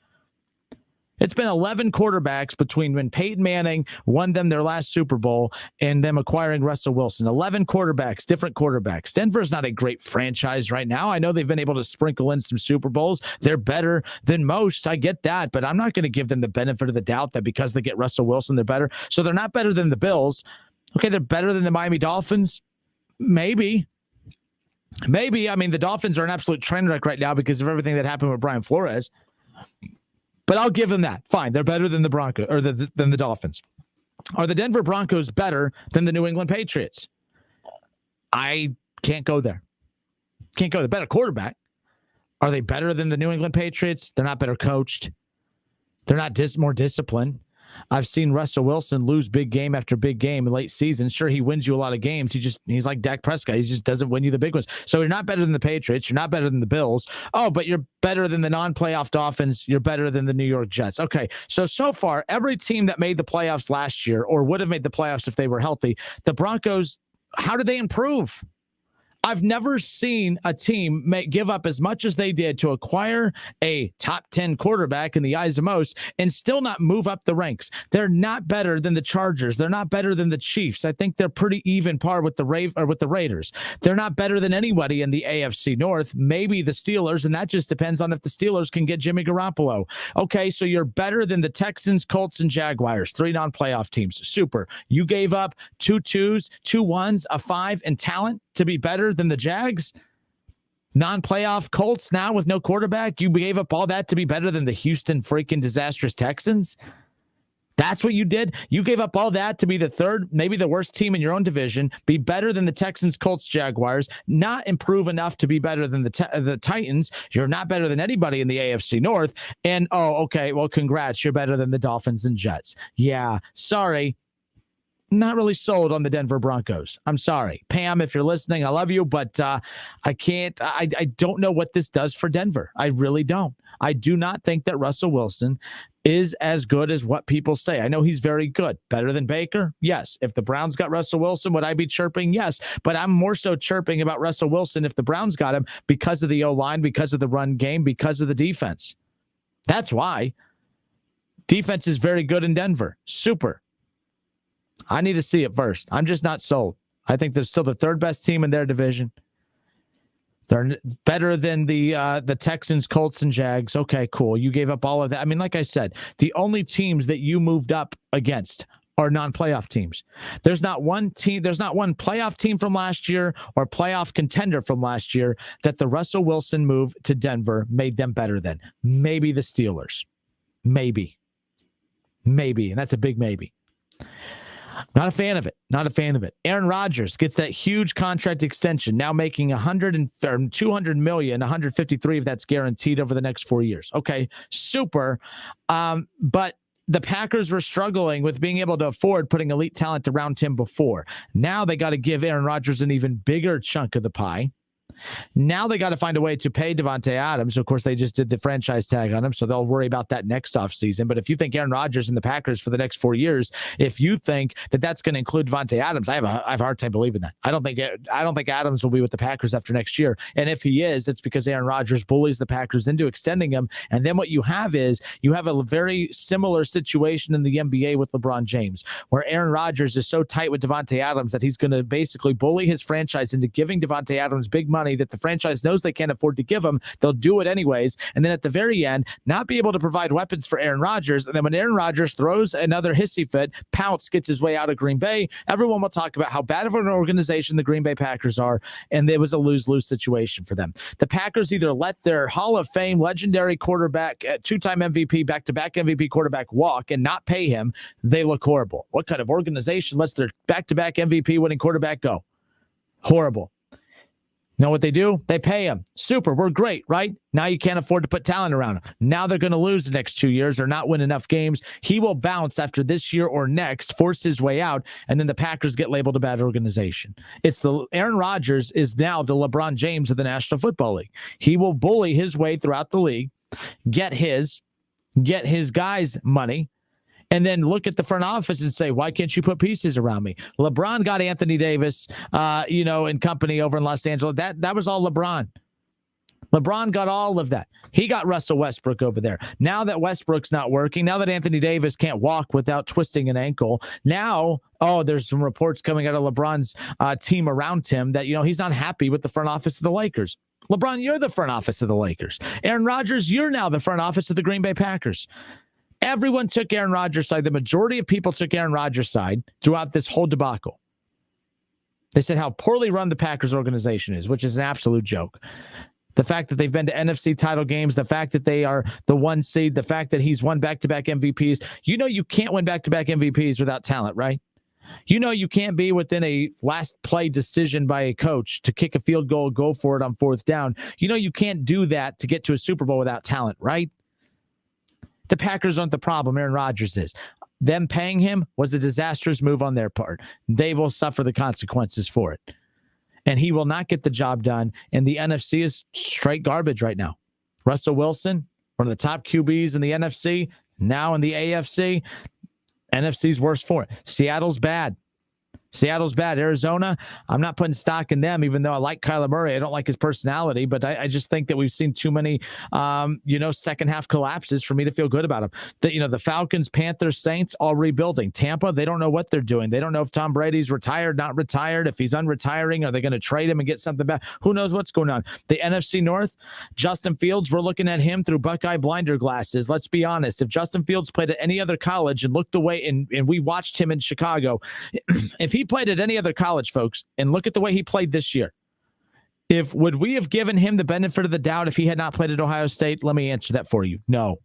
[SPEAKER 4] It's been 11 quarterbacks between when Peyton Manning won them their last Super Bowl and them acquiring Russell Wilson. 11 quarterbacks, different quarterbacks. Denver's not a great franchise right now. I know they've been able to sprinkle in some Super Bowls. They're better than most. I get that, but I'm not going to give them the benefit of the doubt that because they get Russell Wilson, they're better. So they're not better than the Bills. Okay, they're better than the Miami Dolphins. Maybe. I mean, the Dolphins are an absolute train wreck right now because of everything that happened with Brian Flores. But I'll give them that. Fine, they're better than the Broncos or than the Dolphins. Are the Denver Broncos better than the New England Patriots? I can't go there. They're better quarterback. Are they better than the New England Patriots? They're not better coached. They're not more disciplined. I've seen Russell Wilson lose big game after big game in late season. Sure, he wins you a lot of games. He's like Dak Prescott. He just doesn't win you the big ones. So you're not better than the Patriots. You're not better than the Bills. Oh, but you're better than the non-playoff Dolphins. You're better than the New York Jets. Okay, so far, every team that made the playoffs last year or would have made the playoffs if they were healthy, the Broncos, how did they improve? I've never seen a team give up as much as they did to acquire a top 10 quarterback in the eyes of most and still not move up the ranks. They're not better than the Chargers. They're not better than the Chiefs. I think they're pretty even par with the Raiders. They're not better than anybody in the AFC North. Maybe the Steelers, and that just depends on if the Steelers can get Jimmy Garoppolo. Okay, so you're better than the Texans, Colts, and Jaguars, 3 non-playoff teams. Super. You gave up 2 2s, 2 1s, a 5, and talent to be better than the Jags, non-playoff Colts now with no quarterback. You gave up all that to be better than the Houston freaking disastrous Texans. That's what you did. You gave up all that to be the third, maybe the worst team in your own division, be better than the Texans, Colts, Jaguars, not improve enough to be better than the Titans. You're not better than anybody in the AFC North. And, okay, well, congrats. You're better than the Dolphins and Jets. Yeah, sorry. Not really sold on the Denver Broncos. I'm sorry. Pam, if you're listening, I love you, but I can't. I don't know what this does for Denver. I really don't. I do not think that Russell Wilson is as good as what people say. I know he's very good. Better than Baker? Yes. If the Browns got Russell Wilson, would I be chirping? Yes. But I'm more so chirping about Russell Wilson if the Browns got him because of the O-line, because of the run game, because of the defense. That's why. Defense is very good in Denver. Super. I need to see it first. I'm just not sold. I think they're still the third best team in their division. They're better than the Texans, Colts, and Jags. Okay, cool. You gave up all of that. I mean, like I said, the only teams that you moved up against are non-playoff teams. There's not one playoff team from last year or playoff contender from last year that the Russell Wilson move to Denver made them better than. Maybe the Steelers. Maybe. And that's a big maybe. Not a fan of it. Aaron Rodgers gets that huge contract extension, now making $200 million, 153 of that's guaranteed over the next 4 years. Okay, super. But the Packers were struggling with being able to afford putting elite talent around him before. Now they got to give Aaron Rodgers an even bigger chunk of the pie. Now they got to find a way to pay Davante Adams. Of course, they just did the franchise tag on him, so they'll worry about that next offseason. But if you think Aaron Rodgers and the Packers for the next 4 years, if you think that that's going to include Davante Adams, I have a hard time believing that. I don't think Adams will be with the Packers after next year. And if he is, it's because Aaron Rodgers bullies the Packers into extending him. And then what you have is you have a very similar situation in the NBA with LeBron James, where Aaron Rodgers is so tight with Davante Adams that he's going to basically bully his franchise into giving Davante Adams big money that the franchise knows they can't afford to give him. They'll do it anyways. And then at the very end, not be able to provide weapons for Aaron Rodgers. And then when Aaron Rodgers throws another hissy fit, Pounce gets his way out of Green Bay, everyone will talk about how bad of an organization the Green Bay Packers are. And it was a lose-lose situation for them. The Packers either let their Hall of Fame legendary quarterback, two-time MVP, back-to-back MVP quarterback walk and not pay him. They look horrible. What kind of organization lets their back-to-back MVP winning quarterback go? Horrible. Know what they do? They pay him. Super. We're great, right? Now you can't afford to put talent around him. Now they're going to lose the next 2 years or not win enough games. He will bounce after this year or next, force his way out, and then the Packers get labeled a bad organization. Aaron Rodgers is now the LeBron James of the National Football League. He will bully his way throughout the league, get his, get his guys money, and then look at the front office and say, why can't you put pieces around me? LeBron got Anthony Davis, and company over in Los Angeles. That was all LeBron. LeBron got all of that. He got Russell Westbrook over there. Now that Westbrook's not working, now that Anthony Davis can't walk without twisting an ankle, now, there's some reports coming out of LeBron's team around him that, he's not happy with the front office of the Lakers. LeBron, you're the front office of the Lakers. Aaron Rodgers, you're now the front office of the Green Bay Packers. Everyone took Aaron Rodgers' side. The majority of people took Aaron Rodgers' side throughout this whole debacle. They said how poorly run the Packers organization is, which is an absolute joke. The fact that they've been to NFC title games, the fact that they are the 1 seed, the fact that he's won back-to-back MVPs. You can't win back-to-back MVPs without talent, right? You can't be within a last play decision by a coach to kick a field goal, go for it on 4th down. You can't do that to get to a Super Bowl without talent, right? The Packers aren't the problem. Aaron Rodgers is. Them paying him was a disastrous move on their part. They will suffer the consequences for it. And he will not get the job done. And the NFC is straight garbage right now. Russell Wilson, one of the top QBs in the NFC, now in the AFC. NFC's worse for it. Seattle's bad. Arizona, I'm not putting stock in them, even though I like Kyler Murray. I don't like his personality, but I just think that we've seen too many, second half collapses for me to feel good about them. The Falcons, Panthers, Saints, all rebuilding. Tampa, they don't know what they're doing. They don't know if Tom Brady's retired, not retired. If he's unretiring, are they going to trade him and get something back? Who knows what's going on? The NFC North, Justin Fields, we're looking at him through Buckeye blinder glasses. Let's be honest. If Justin Fields played at any other college and looked away, and we watched him in Chicago, if he played at any other college, folks, and look at the way he played this year, would we have given him the benefit of the doubt if he had not played at Ohio State? Let me answer that for you. No.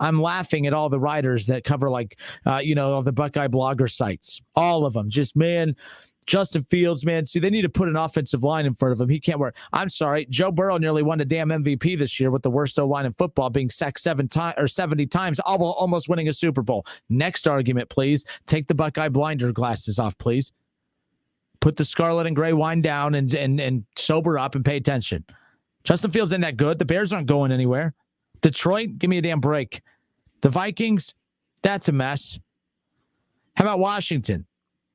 [SPEAKER 4] I'm laughing at all the writers that cover all the Buckeye blogger sites. All of them. Just, man, Justin Fields, man. See, they need to put an offensive line in front of him. He can't work. I'm sorry. Joe Burrow nearly won a damn MVP this year with the worst O-line in football, being sacked 70 times, almost winning a Super Bowl. Next argument, please. Take the Buckeye blinder glasses off, please. Put the scarlet and gray wine down and sober up and pay attention. Justin Fields isn't that good. The Bears aren't going anywhere. Detroit, give me a damn break. The Vikings, that's a mess. How about Washington?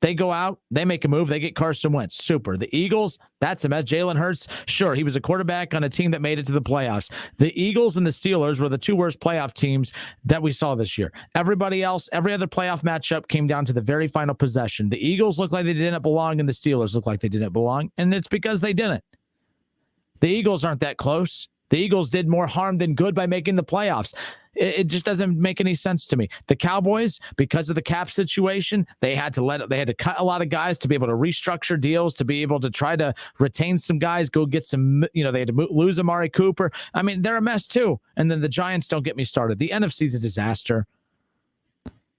[SPEAKER 4] They go out, they make a move, they get Carson Wentz. Super. The Eagles, that's a mess. Jalen Hurts, sure, he was a quarterback on a team that made it to the playoffs. The Eagles and the Steelers were the 2 worst playoff teams that we saw this year. Everybody else, every other playoff matchup came down to the very final possession. The Eagles looked like they didn't belong, and the Steelers looked like they didn't belong, and it's because they didn't. The Eagles aren't that close. The Eagles did more harm than good by making the playoffs. It just doesn't make any sense to me. The Cowboys, because of the cap situation, they had to cut a lot of guys to be able to restructure deals, to be able to try to retain some guys, go get some, they had to lose Amari Cooper. I mean, they're a mess too. And then the Giants, don't get me started. The NFC's a disaster.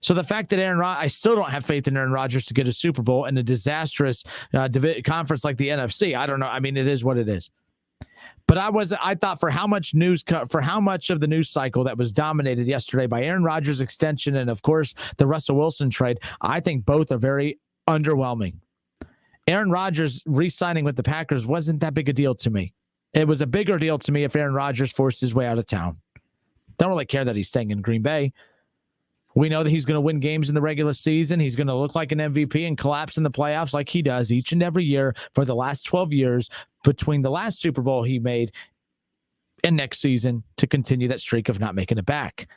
[SPEAKER 4] So the fact that I still don't have faith in Aaron Rodgers to get a Super Bowl in a disastrous conference like the NFC. I don't know. I mean, it is what it is. But I thought for how much of the news cycle that was dominated yesterday by Aaron Rodgers' extension and, of course, the Russell Wilson trade, I think both are very underwhelming. Aaron Rodgers re-signing with the Packers wasn't that big a deal to me. It was a bigger deal to me if Aaron Rodgers forced his way out of town. Don't really care that he's staying in Green Bay. We know that he's going to win games in the regular season. He's going to look like an MVP and collapse in the playoffs like he does each and every year for the last 12 years between the last Super Bowl he made and next season to continue that streak of not making it back.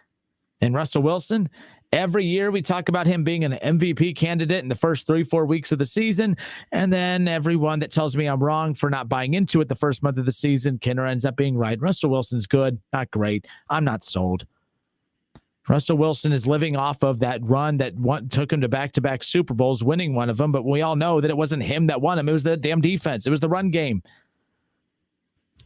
[SPEAKER 4] And Russell Wilson, every year we talk about him being an MVP candidate in the first 3-4 weeks of the season. And then everyone that tells me I'm wrong for not buying into it the first month of the season, Kenner ends up being right. Russell Wilson's good, not great. I'm not sold. Russell Wilson is living off of that run that took him to back-to-back Super Bowls, winning one of them. But we all know that it wasn't him that won him. It was the damn defense. It was the run game.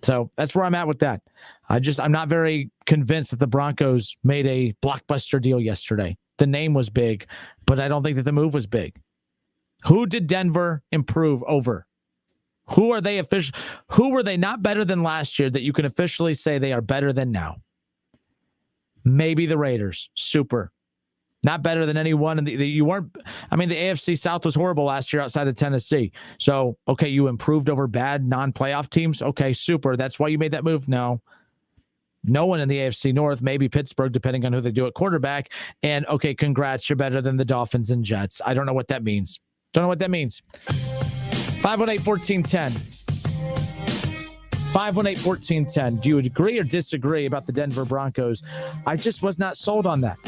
[SPEAKER 4] So that's where I'm at with that. I'm not very convinced that the Broncos made a blockbuster deal yesterday. The name was big, but I don't think that the move was big. Who did Denver improve over? Who were they not better than last year that you can officially say they are better than now? Maybe the Raiders. Super. Not better than anyone. You weren't. I mean, the AFC South was horrible last year outside of Tennessee. So, okay, you improved over bad non-playoff teams. Okay, super. That's why you made that move? No. No one in the AFC North, maybe Pittsburgh, depending on who they do at quarterback. And okay, congrats, you're better than the Dolphins and Jets. I don't know what that means. 518-1410. 518-1410. Do you agree or disagree about the Denver Broncos? I just was not sold on that.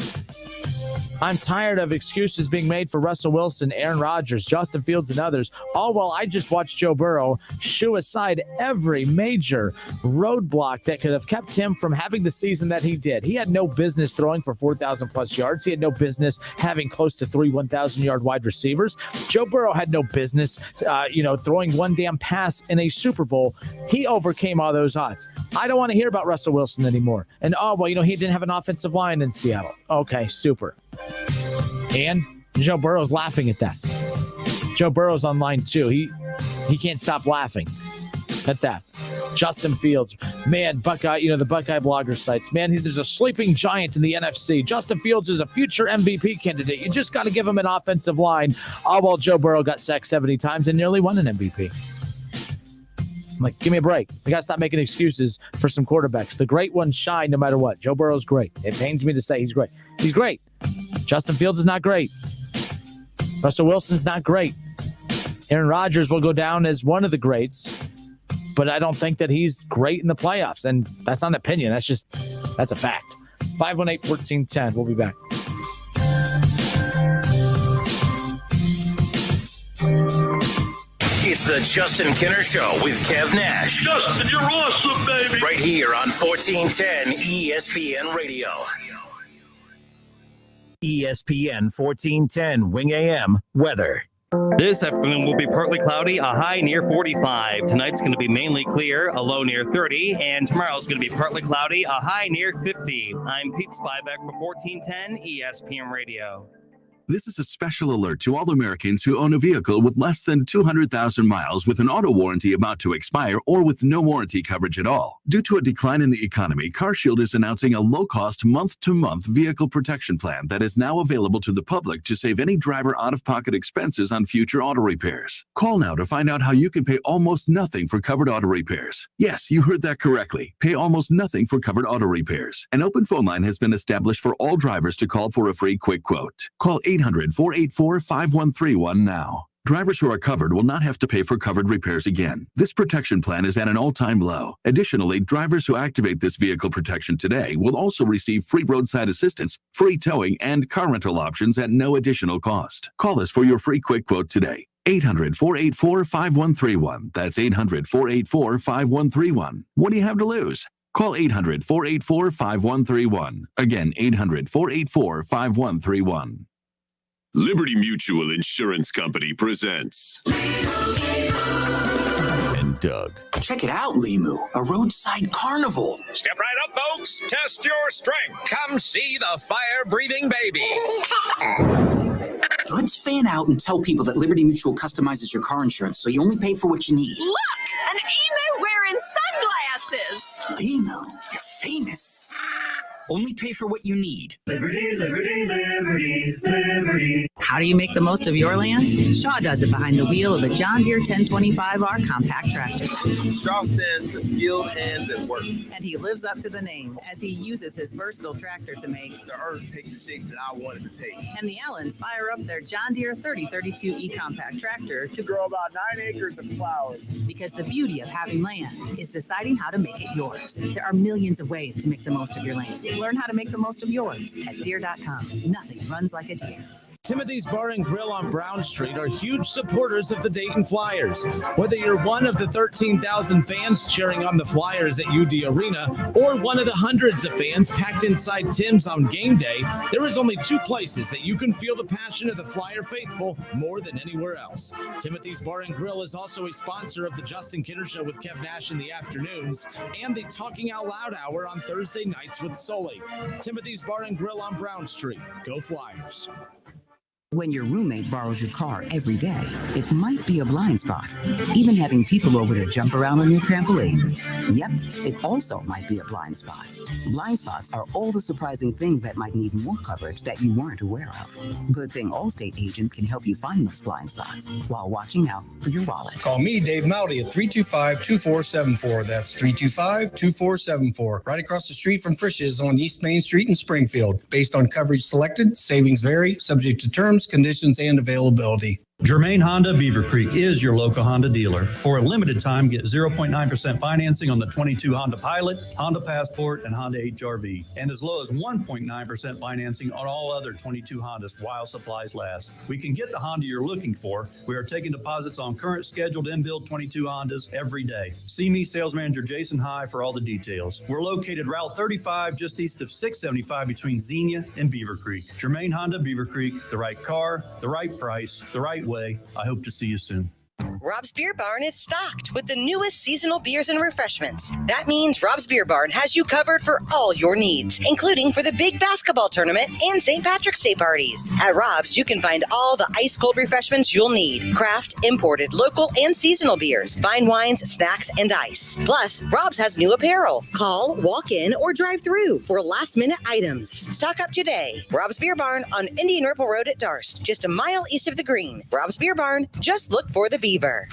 [SPEAKER 4] I'm tired of excuses being made for Russell Wilson, Aaron Rodgers, Justin Fields, and others. All while I just watched Joe Burrow shoo aside every major roadblock that could have kept him from having the season that he did. He had no business throwing for 4,000 plus yards. He had no business having close to 3 1,000-yard wide receivers. Joe Burrow had no business, throwing one damn pass in a Super Bowl. He overcame all those odds. I don't want to hear about Russell Wilson anymore. And, he didn't have an offensive line in Seattle. Okay, super. And Joe Burrow's laughing at that. Joe Burrow's on line 2. He can't stop laughing at that. Justin Fields, man, Buckeye, the Buckeye blogger sites, man, there's a sleeping giant in the NFC. Justin Fields is a future MVP candidate. You just got to give him an offensive line. All while Joe Burrow got sacked 70 times and nearly won an MVP. I'm like, give me a break. We got to stop making excuses for some quarterbacks. The great ones shine no matter what. Joe Burrow's great. It pains me to say he's great. He's great. Justin Fields is not great. Russell Wilson's not great. Aaron Rodgers will go down as one of the greats, but I don't think that he's great in the playoffs. And that's not an opinion. That's a fact. 518-1410. We'll be back.
[SPEAKER 2] It's the Justin Kinner Show with Kev Nash.
[SPEAKER 6] Justin, you're awesome, baby.
[SPEAKER 2] Right here on 1410 ESPN Radio. ESPN 1410 Wing AM weather.
[SPEAKER 7] This afternoon will be partly cloudy, a high near 45. Tonight's going to be mainly clear, a low near 30. And tomorrow's going to be partly cloudy, a high near 50. I'm Pete Spybeck for 1410 ESPN Radio.
[SPEAKER 20] This is a special alert to all Americans who own a vehicle with less than 200,000 miles with an auto warranty about to expire or with no warranty coverage at all. Due to a decline in the economy, CarShield is announcing a low-cost month-to-month vehicle protection plan that is now available to the public to save any driver out-of-pocket expenses on future auto repairs. Call now to find out how you can pay almost nothing for covered auto repairs. Yes, you heard that correctly. Pay almost nothing for covered auto repairs. An open phone line has been established for all drivers to call for a free quick quote. Call 800-484-5131 now. Drivers who are covered will not have to pay for covered repairs again. This protection plan is at an all-time low. Additionally, drivers who activate this vehicle protection today will also receive free roadside assistance, free towing, and car rental options at no additional cost. Call us for your free quick quote today. 800-484-5131. That's 800-484-5131. What do you have to lose? Call 800-484-5131. Again, 800-484-5131.
[SPEAKER 21] Liberty Mutual Insurance Company presents and Doug.
[SPEAKER 19] Check it out, Limu, a roadside carnival.
[SPEAKER 22] Step right up, folks. Test your strength. Come see the fire-breathing baby.
[SPEAKER 19] Let's fan out and tell people that Liberty Mutual customizes your car insurance so you only pay for what you need.
[SPEAKER 27] Look, an emu wearing sunglasses.
[SPEAKER 19] Limu, you're famous. Only pay for what you need.
[SPEAKER 27] Liberty, liberty, liberty, liberty.
[SPEAKER 23] How do you make the most of your land? Shaw does it behind the wheel of a John Deere 1025R compact tractor.
[SPEAKER 24] Shaw stands for skilled hands at work.
[SPEAKER 23] And he lives up to the name as he uses his versatile tractor to make
[SPEAKER 24] the earth take the shape that I wanted to take.
[SPEAKER 23] And the Allens fire up their John Deere 3032E compact tractor
[SPEAKER 24] to grow about 9 acres of flowers.
[SPEAKER 23] Because the beauty of having land is deciding how to make it yours. There are millions of ways to make the most of your land. Learn how to make the most of yours at Deere.com. Nothing runs like a Deere.
[SPEAKER 4] Timothy's Bar and Grill on Brown Street are huge supporters of the Dayton Flyers. Whether you're one of the 13,000 fans cheering on the Flyers at UD Arena or one of the hundreds of fans packed inside Tim's on game day, there is only two places that you can feel the passion of the Flyer faithful more than anywhere else. Timothy's Bar and Grill is also a sponsor of the Justin Kinner Show with Kev Nash in the afternoons and the Talking Out Loud Hour on Thursday nights with Sully. Timothy's Bar and Grill on Brown Street. Go Flyers.
[SPEAKER 23] When your roommate borrows your car every day, it might be a blind spot. Even having people over to jump around on your trampoline. Yep, it also might be a blind spot. Blind spots are all the surprising things that might need more coverage that you weren't aware of. Good thing Allstate agents can help you find those blind spots while watching out for your wallet.
[SPEAKER 5] Call me, Dave Mowdy, at 325-2474. That's 325-2474. Right across the street from Frisch's on East Main Street in Springfield. Based on coverage selected, savings vary, subject to terms, conditions, and availability.
[SPEAKER 8] Germain Honda Beaver Creek is your local Honda dealer. For a limited time, get 0.9% financing on the 22 Honda Pilot, Honda Passport, and Honda HRV, and as low as 1.9% financing on all other 22 Hondas while supplies last. We can get the Honda you're looking for. We are taking deposits on current scheduled in-build 22 Hondas every day. See me, sales manager Jason High, for all the details. We're located Route 35, just east of 675 between Xenia and Beaver Creek. Germain Honda Beaver Creek, the right car, the right price, the right way. I hope to see you soon.
[SPEAKER 9] Rob's Beer Barn is stocked with the newest seasonal beers and refreshments. That means Rob's Beer Barn has you covered for all your needs, including for the big basketball tournament and St. Patrick's Day parties. At Rob's, you can find all the ice-cold refreshments you'll need. Craft, imported, local, and seasonal beers, fine wines, snacks, and ice. Plus, Rob's has new apparel. Call, walk in, or drive through for last-minute items. Stock up today. Rob's Beer Barn on Indian Ripple Road at Darst, just a mile east of the green. Rob's Beer Barn, just look for the Beaver.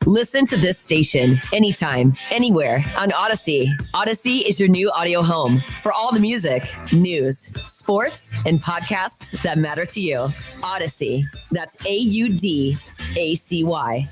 [SPEAKER 11] Listen to this station anytime, anywhere on Odyssey. Odyssey is your new audio home for all the music, news, sports, and podcasts that matter to you. Odyssey. That's AUDACY.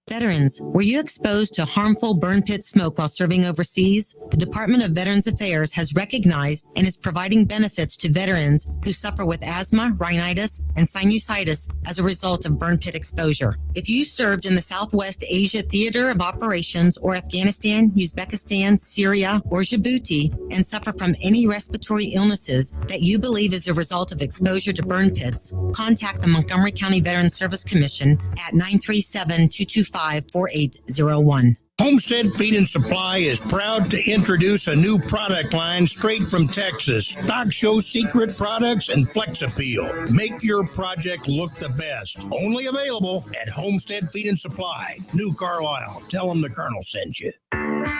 [SPEAKER 12] Veterans, were you exposed to harmful burn pit smoke while serving overseas? The Department of Veterans Affairs has recognized and is providing benefits to veterans who suffer with asthma, rhinitis, and sinusitis as a result of burn pit exposure. If you served in the Southwest Asia Theater of Operations or Afghanistan, Uzbekistan, Syria, or Djibouti and suffer from any respiratory illnesses that you believe is a result of exposure to burn pits, contact the Montgomery County Veterans Service Commission at 937-225-4801.
[SPEAKER 25] Homestead Feed and Supply is proud to introduce a new product line straight from Texas. Stock Show Secret Products and Flex Appeal. Make your project look the best. Only available at Homestead Feed and Supply. New Carlisle. Tell them the Colonel sent you.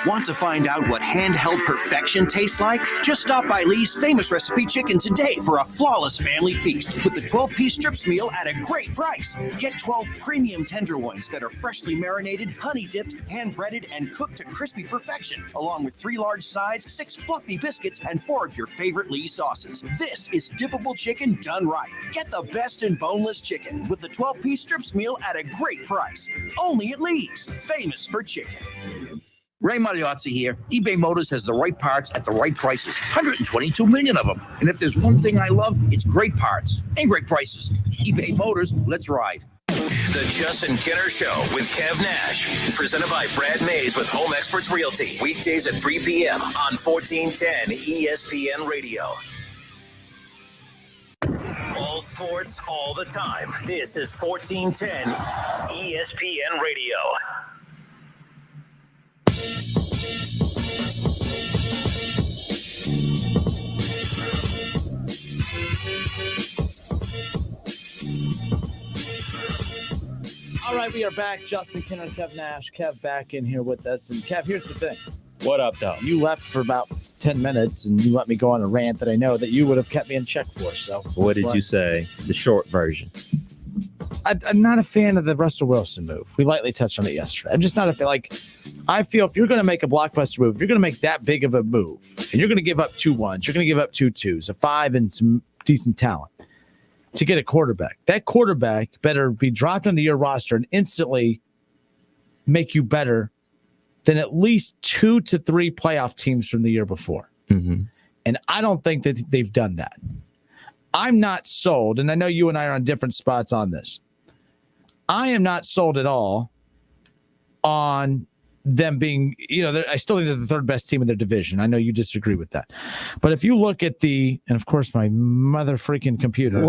[SPEAKER 14] Want to find out what handheld perfection tastes like? Just stop by Lee's Famous Recipe Chicken today for a flawless family feast with the 12-piece strips meal at a great price. Get 12 premium tenderloins that are freshly marinated, honey-dipped, hand-breaded, and cooked to crispy perfection, along with 3 large sides, 6 fluffy biscuits, and 4 of your favorite Lee sauces. This is dippable chicken done right. Get the best in boneless chicken with the 12-piece strips meal at a great price. Only at Lee's, famous for chicken.
[SPEAKER 19] Ray Magliozzi here. eBay Motors has the right parts at the right prices. 122 million of them. And if there's one thing I love, it's great parts and great prices. eBay Motors, let's ride.
[SPEAKER 2] The Justin Kinner Show with Kev Nash. Presented by Brad Mays with Home Experts Realty. Weekdays at 3 p.m. on 1410 ESPN Radio. All sports, all the time. This is 1410 ESPN Radio.
[SPEAKER 27] All right, we are back. Justin Kinner, Kev Nash. Kev back in here with us. And Kev, here's the thing.
[SPEAKER 10] What up, though?
[SPEAKER 27] You left for about 10 minutes, and you let me go on a rant that I know that you would have kept me in check for. So,
[SPEAKER 10] what did you say? The short version.
[SPEAKER 27] I'm not a fan of the Russell Wilson move. We lightly touched on it yesterday. I'm just not a fan. Like, I feel if you're going to make a blockbuster move, if you're going to make that big of a move, and you're going to give up 2 1s, you're going to give up 2 2s, a 5, and some decent talent to get a quarterback. That quarterback better be dropped onto your roster and instantly make you better than at least 2 to 3 playoff teams from the year before.
[SPEAKER 10] Mm-hmm.
[SPEAKER 27] And I don't think that they've done that. I'm not sold, and I know you and I are on different spots on this. I am not sold at all on them being, I still think they're the 3rd best team in their division. I know you disagree with that. But if you look at and of course my mother freaking computer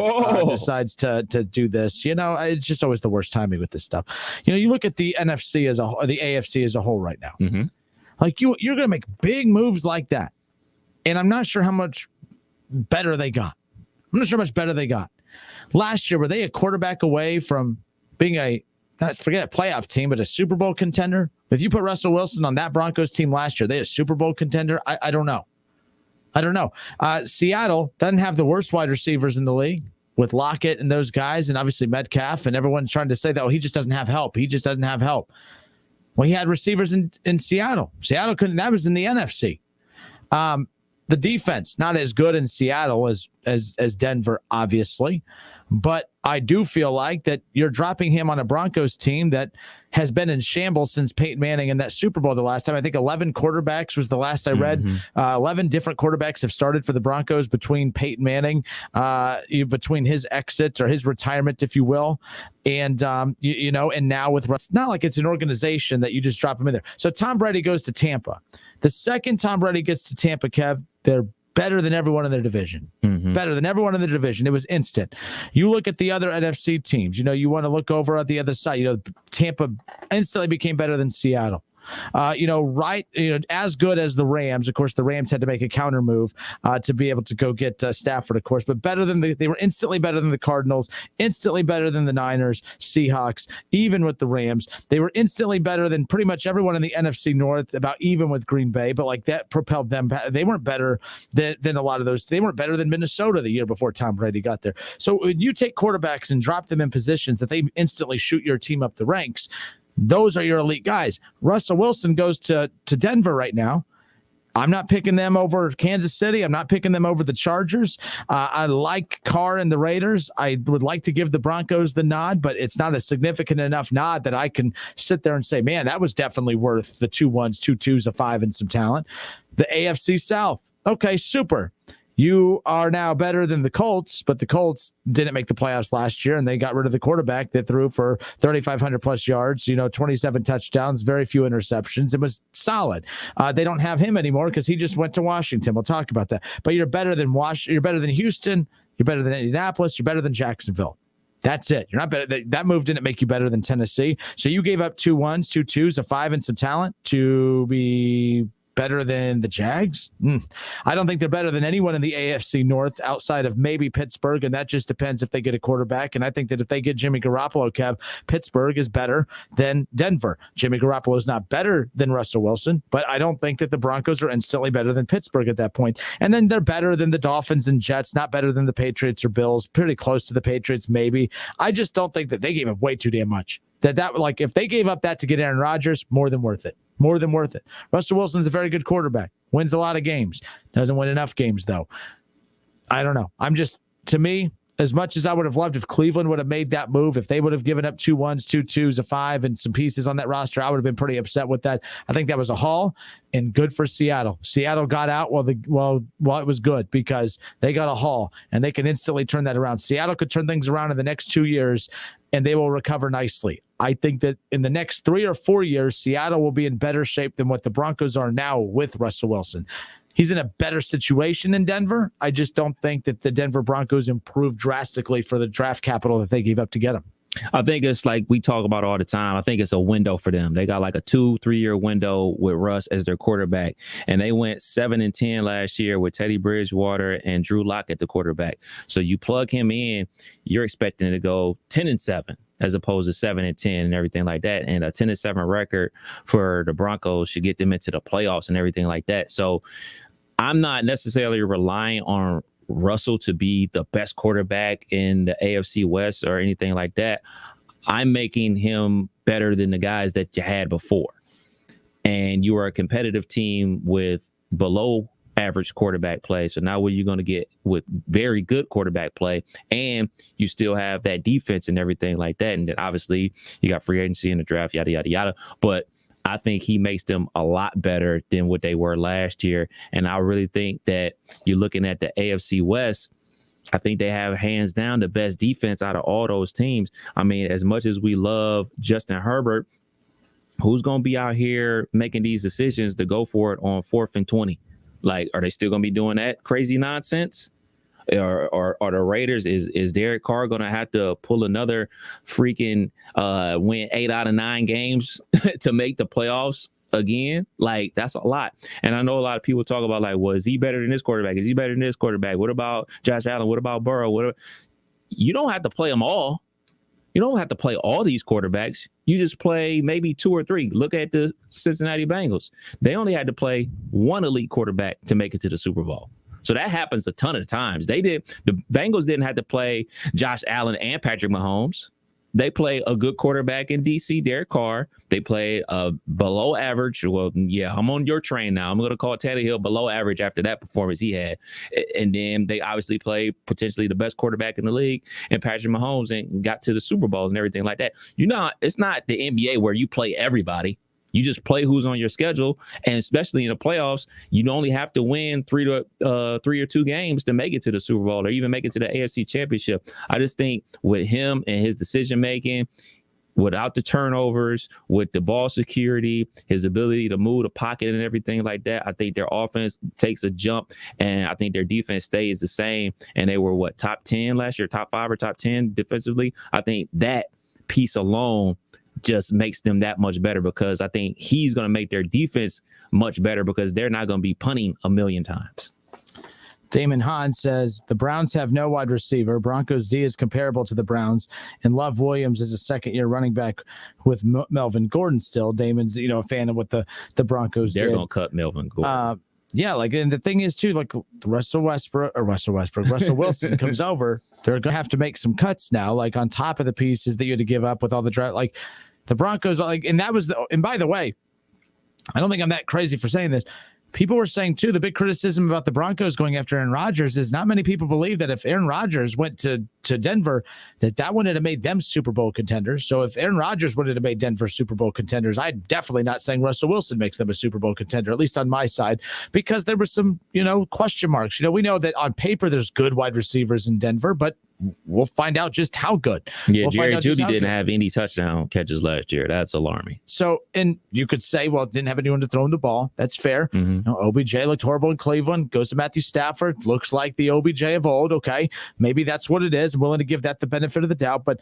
[SPEAKER 27] decides to do this, it's just always the worst timing with this stuff. You look at the NFC as a whole, or the AFC as a whole right now.
[SPEAKER 10] Mm-hmm.
[SPEAKER 27] Like you're going to make big moves like that. And I'm not sure how much better they got.
[SPEAKER 4] last year, were they a quarterback away from being a playoff team, but a Super Bowl contender? If you put Russell Wilson on that Broncos team last year, they a Super Bowl contender? I don't know. Seattle doesn't have the worst wide receivers in the league with Lockett and those guys, and obviously Metcalf, and everyone's trying to say that, he just doesn't have help. Well, he had receivers in Seattle. Seattle couldn't. That was in the NFC. The defense not as good in Seattle as Denver, obviously, but I do feel like that you're dropping him on a Broncos team that has been in shambles since Peyton Manning in that Super Bowl the last time. I think 11 quarterbacks was the last I read. 11 different quarterbacks have started for the Broncos between Peyton Manning, between his exit or his retirement, if you will. And, and now with Russ, it's not like it's an organization that you just drop him in there. So Tom Brady goes to Tampa. The second Tom Brady gets to Tampa, Kev, they're better than everyone in their division. Better than everyone in the division. It was instant. You look at the other NFC teams, you want to look over at the other side. Tampa instantly became better than Seattle. As good as the Rams. Of course, the Rams had to make a counter move to be able to go get Stafford, of course, but better than they were instantly better than the Cardinals, instantly better than the Niners, Seahawks, even with the Rams. They were instantly better than pretty much everyone in the NFC North, about even with Green Bay, but like that propelled them. They weren't better than a lot of those. They weren't better than Minnesota the year before Tom Brady got there. So when you take quarterbacks and drop them in positions that they instantly shoot your team up the ranks, those are your elite guys. Russell Wilson goes to Denver right now. I'm not picking them over Kansas City. I'm not picking them over the Chargers. I like Carr and the Raiders. I would like to give the Broncos the nod, but it's not a significant enough nod that I can sit there and say, man, that was definitely worth the 2 1s, 2 2s, a 5, and some talent. The AFC South. Okay, super. You are now better than the Colts, but the Colts didn't make the playoffs last year, and they got rid of the quarterback that threw for 3,500 plus yards, 27 touchdowns, very few interceptions. It was solid. They don't have him anymore because he just went to Washington. We'll talk about that. But you're better than You're better than Houston. You're better than Indianapolis. You're better than Jacksonville. That's it. You're not better. That move didn't make you better than Tennessee. So you gave up 2 1s, 2 2s, a 5, and some talent to be better than the Jags? I don't think they're better than anyone in the AFC North outside of maybe Pittsburgh, and that just depends if they get a quarterback. And I think that if they get Jimmy Garoppolo, Kev, Pittsburgh is better than Denver. Jimmy Garoppolo is not better than Russell Wilson, but I don't think that the Broncos are instantly better than Pittsburgh at that point. And then they're better than the Dolphins and Jets, not better than the Patriots or Bills, pretty close to the Patriots maybe. I just don't think that they gave up way too damn much. That like if they gave up that to get Aaron Rodgers, more than worth it. More than worth it. Russell Wilson's a very good quarterback. Wins a lot of games. Doesn't win enough games, though. I don't know. To me, as much as I would have loved if Cleveland would have made that move, if they would have given up 2 1s, 2 2s, a 5, and some pieces on that roster, I would have been pretty upset with that. I think that was a haul, and good for Seattle. Seattle got out while it was good because they got a haul, and they can instantly turn that around. Seattle could turn things around in the next 2 years, and they will recover nicely. I think that in the next 3 or 4 years, Seattle will be in better shape than what the Broncos are now with Russell Wilson. He's in a better situation in Denver. I just don't think that the Denver Broncos improved drastically for the draft capital that they gave up to get him.
[SPEAKER 10] I think it's like we talk about all the time. I think it's a window for them. They got like a 2-3 year window with Russ as their quarterback. And they went 7-10 last year with Teddy Bridgewater and Drew Lock at the quarterback. So you plug him in, you're expecting to go 10-7 as opposed to 7-10 and everything like that. And a 10-7 record for the Broncos should get them into the playoffs and everything like that. So I'm not necessarily relying on Russell to be the best quarterback in the AFC West or anything like that. I'm making him better than the guys that you had before. And you are a competitive team with below average quarterback play. So now what are you going to get with very good quarterback play? And you still have that defense and everything like that. And then obviously you got free agency in the draft, yada, yada, yada. But I think he makes them a lot better than what they were last year. And I really think that you're looking at the AFC West, I think they have hands down the best defense out of all those teams. I mean, as much as we love Justin Herbert, who's going to be out here making these decisions to go for it on 4th and 20? Like, are they still going to be doing that crazy nonsense? Or the Raiders, is Derek Carr going to have to pull another freaking win 8 out of 9 games to make the playoffs again? Like, that's a lot. And I know a lot of people talk about like, well, is he better than this quarterback? Is he better than this quarterback? What about Josh Allen? What about Burrow? you don't have to play them all. You don't have to play all these quarterbacks. You just play maybe 2 or 3. Look at the Cincinnati Bengals. They only had to play one elite quarterback to make it to the Super Bowl. So that happens a ton of times. The Bengals didn't have to play Josh Allen and Patrick Mahomes. They play a good quarterback in DC, Derek Carr. They play a below average. Well, yeah, I'm on your train now. I'm going to call Tannehill below average after that performance he had. And then they obviously play potentially the best quarterback in the league and Patrick Mahomes and got to the Super Bowl and everything like that. It's not the NBA where you play everybody. You just play who's on your schedule, and especially in the playoffs, you only have to win 3 or 2 games to make it to the Super Bowl or even make it to the AFC Championship. I just think with him and his decision making, without the turnovers, with the ball security, his ability to move the pocket and everything like that, I think their offense takes a jump, and I think their defense stays the same. And they were top 10 last year, top 5 or top 10 defensively. I think that piece alone just makes them that much better, because I think he's going to make their defense much better because they're not going to be punting a million times.
[SPEAKER 27] Damon Hahn says the Browns have no wide receiver. Broncos D is comparable to the Browns, and Love Williams is a second-year running back with Melvin Gordon still. Damon's, a fan of what the Broncos
[SPEAKER 10] They're
[SPEAKER 27] did.
[SPEAKER 10] going to cut Melvin Gordon.
[SPEAKER 27] Yeah, and the thing is, too, Russell Wilson comes over, they're going to have to make some cuts now, on top of the pieces that you had to give up with all the draft. The Broncos, and that was and by the way, I don't think I'm that crazy for saying this. People were saying, too, the big criticism about the Broncos going after Aaron Rodgers is not many people believe that if Aaron Rodgers went to Denver, that wouldn't have made them Super Bowl contenders. So if Aaron Rodgers wouldn't have made Denver Super Bowl contenders, I'm definitely not saying Russell Wilson makes them a Super Bowl contender, at least on my side, because there were some, question marks. We know that on paper there's good wide receivers in Denver, but we'll find out just how good.
[SPEAKER 10] Yeah, Jerry Jeudy didn't have any touchdown catches last year. That's alarming.
[SPEAKER 27] So, and you could say, well, didn't have anyone to throw him the ball. That's fair. Mm-hmm. OBJ looked horrible in Cleveland. Goes to Matthew Stafford. Looks like the OBJ of old. Okay, maybe that's what it is. I'm willing to give that the benefit of the doubt. But,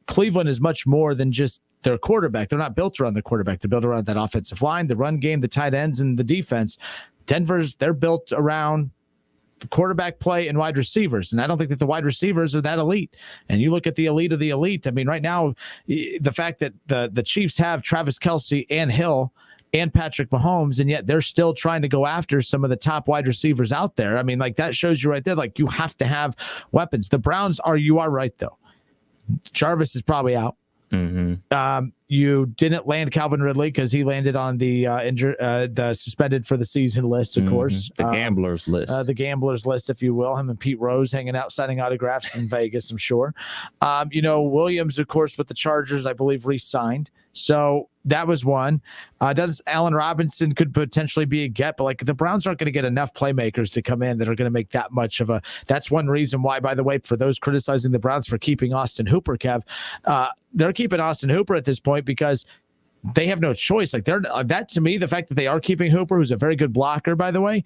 [SPEAKER 27] Cleveland is much more than just their quarterback. They're not built around the quarterback. They're built around that offensive line, the run game, the tight ends, and the defense. They're built around quarterback play and wide receivers. And I don't think that the wide receivers are that elite. And you look at the elite of the elite. I mean, right now, the fact that the Chiefs have Travis Kelce and Hill and Patrick Mahomes, and yet they're still trying to go after some of the top wide receivers out there. I mean, that shows you right there, you have to have weapons. The Browns you are right, though. Jarvis is probably out. Mm-hmm. You didn't land Calvin Ridley because he landed on the the suspended for the season list, of course.
[SPEAKER 10] The gamblers list.
[SPEAKER 27] The gamblers list, if you will. Him and Pete Rose hanging out, signing autographs in Vegas, I'm sure. Williams, of course, with the Chargers, I believe, re-signed. So that was one. Allen Robinson could potentially be a get, but the Browns aren't going to get enough playmakers to come in that are going to make that much of a. That's one reason why, by the way, for those criticizing the Browns for keeping Austin Hooper, Kev, they're keeping Austin Hooper at this point because they have no choice. That to me, the fact that they are keeping Hooper, who's a very good blocker, by the way,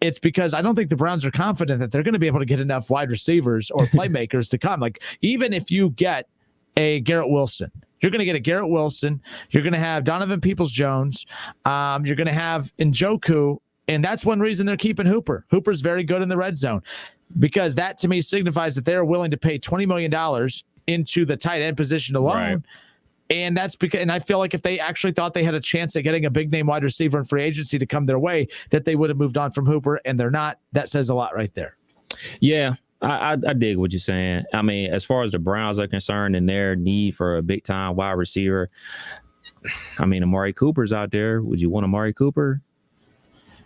[SPEAKER 27] it's because I don't think the Browns are confident that they're going to be able to get enough wide receivers or playmakers to come. Even if you get a Garrett Wilson, you're going to get a Garrett Wilson. You're going to have Donovan Peoples-Jones. You're going to have Njoku. And that's one reason they're keeping Hooper. Hooper's very good in the red zone because that, to me, signifies that they're willing to pay $20 million into the tight end position alone. Right. And that's because, and I feel like if they actually thought they had a chance at getting a big name wide receiver in free agency to come their way, that they would have moved on from Hooper, and they're not. That says a lot right there.
[SPEAKER 10] Yeah. I dig what you're saying. I mean, as far as the Browns are concerned and their need for a big-time wide receiver, I mean, Amari Cooper's out there. Would you want Amari Cooper?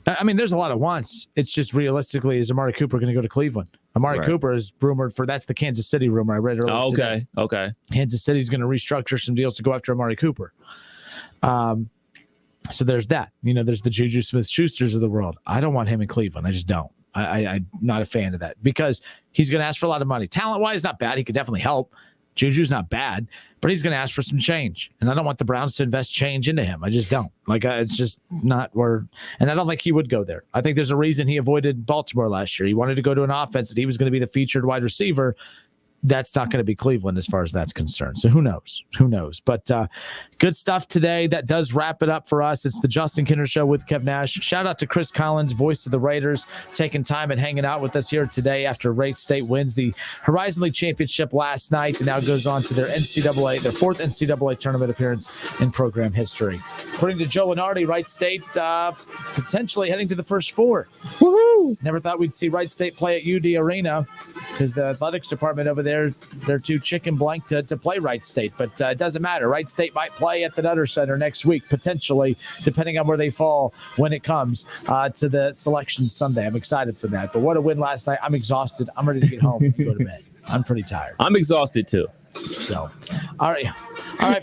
[SPEAKER 27] I mean, there's a lot of wants. It's just realistically, is Amari Cooper going to go to Cleveland? Amari Cooper is rumored for, that's the Kansas City rumor I read earlier today.
[SPEAKER 10] Okay.
[SPEAKER 27] Kansas City's going to restructure some deals to go after Amari Cooper. So there's that. There's the Juju Smith-Schusters of the world. I don't want him in Cleveland. I just don't. I'm not a fan of that because he's going to ask for a lot of money. Talent-wise, not bad. He could definitely help. Juju's not bad, but he's going to ask for some change. And I don't want the Browns to invest change into him. I just don't. It's just not where – and I don't think he would go there. I think there's a reason he avoided Baltimore last year. He wanted to go to an offense that he was going to be the featured wide receiver.
[SPEAKER 4] that's not going to be Cleveland as far as that's concerned. So who knows? Who knows? But good stuff today. That does wrap it up for us. It's the Justin Kinner Show with Kev Nash. Shout out to Chris Collins, voice of the Raiders, taking time and hanging out with us here today after Wright State wins the Horizon League Championship last night and now goes on to their fourth NCAA tournament appearance in program history. According to Joe Lenardi, Wright State potentially heading to the first four. Woohoo! Never thought we'd see Wright State play at UD Arena because the athletics department over there, they're too chicken blank to play Wright State. But it doesn't matter. Wright State might play at the Nutter Center next week, potentially, depending on where they fall when it comes to the selection Sunday. I'm excited for that. But what a win last night. I'm exhausted. I'm ready to get home and go to bed. I'm pretty tired.
[SPEAKER 10] I'm exhausted too.
[SPEAKER 4] So, all right,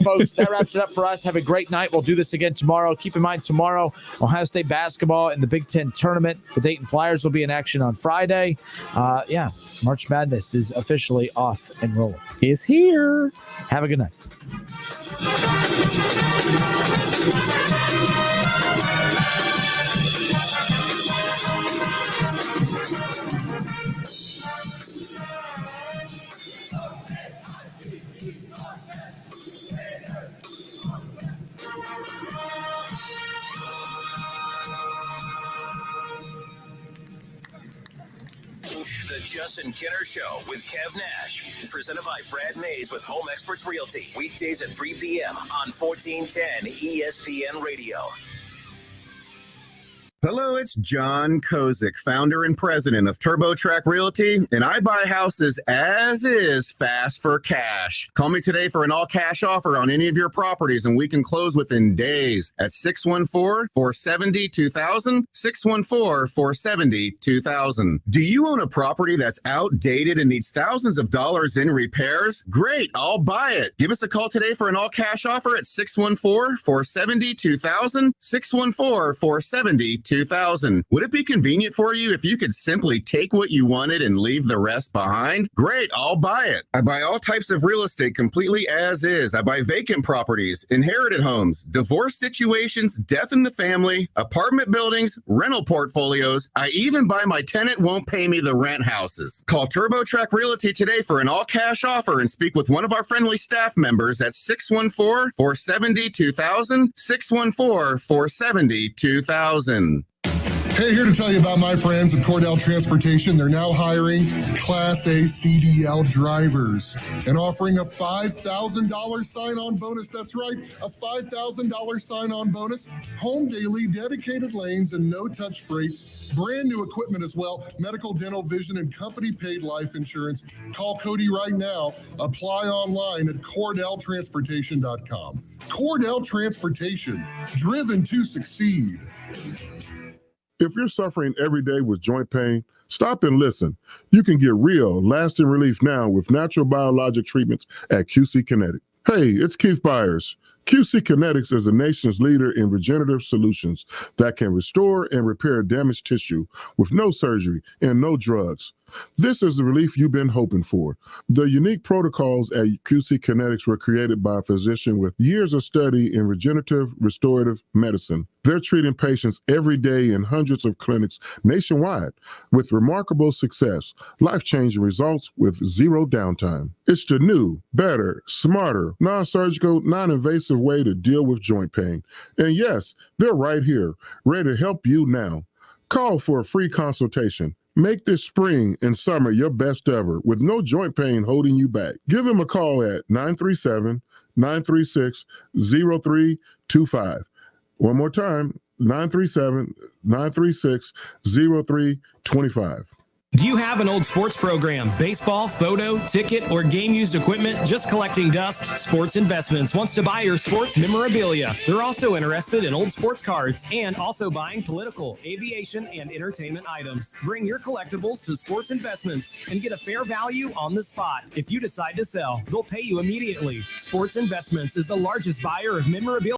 [SPEAKER 4] folks, that wraps it up for us. Have a great night. We'll do this again tomorrow. Keep in mind, tomorrow, Ohio State basketball in the Big Ten tournament. The Dayton Flyers will be in action on Friday. March Madness is officially off and rolling.
[SPEAKER 10] It's here.
[SPEAKER 4] Have a good night.
[SPEAKER 2] The Justin Kinner Show with Kev Nash, presented by Brad Mays with Home Experts Realty. Weekdays at 3 p.m. on 1410 ESPN Radio.
[SPEAKER 1] Hello, it's John Kozik, founder and president of TurboTrack Realty, and I buy houses as is fast for cash. Call me today for an all-cash offer on any of your properties, and we can close within days at 614-470-2000, 614-470-2000. Do you own a property that's outdated and needs thousands of dollars in repairs? Great, I'll buy it. Give us a call today for an all-cash offer at 614-470-2000, 614-470-2000. Would it be convenient for you if you could simply take what you wanted and leave the rest behind? Great, I'll buy it. I buy all types of real estate completely as is. I buy vacant properties, inherited homes, divorce situations, death in the family, apartment buildings, rental portfolios. I even buy my tenant won't pay me the rent houses. Call TurboTrack Realty today for an all-cash offer and speak with one of our friendly staff members at 614-470-2000, 614-470-2000.
[SPEAKER 18] Hey, here to tell you about my friends at Cordell Transportation. They're now hiring Class A CDL drivers and offering a $5,000 sign-on bonus. That's right, a $5,000 sign-on bonus. Home daily, dedicated lanes, and no-touch freight. Brand new equipment as well. Medical, dental, vision, and company-paid life insurance. Call Cody right now. Apply online at CordellTransportation.com. Cordell Transportation, driven to succeed.
[SPEAKER 3] If you're suffering every day with joint pain, stop and listen. You can get real, lasting relief now with natural biologic treatments at QC Kinetic. Hey, it's Keith Byers. QC Kinetics is the nation's leader in regenerative solutions that can restore and repair damaged tissue with no surgery and no drugs. This is the relief you've been hoping for. The unique protocols at QC Kinetics were created by a physician with years of study in regenerative restorative medicine. They're treating patients every day in hundreds of clinics nationwide with remarkable success, life-changing results with zero downtime. It's the new, better, smarter, non-surgical, non-invasive way to deal with joint pain. And yes, they're right here, ready to help you now. Call for a free consultation. Make this spring and summer your best ever with no joint pain holding you back. Give them a call at 937-936-0325. One more time, 937-936-0325.
[SPEAKER 13] Do you have an old sports program, baseball, photo, ticket, or game-used equipment just collecting dust? Sports Investments wants to buy your sports memorabilia. They're also interested in old sports cards and also buying political, aviation, and entertainment items. Bring your collectibles to Sports Investments and get a fair value on the spot. If you decide to sell, they'll pay you immediately. Sports Investments is the largest buyer of memorabilia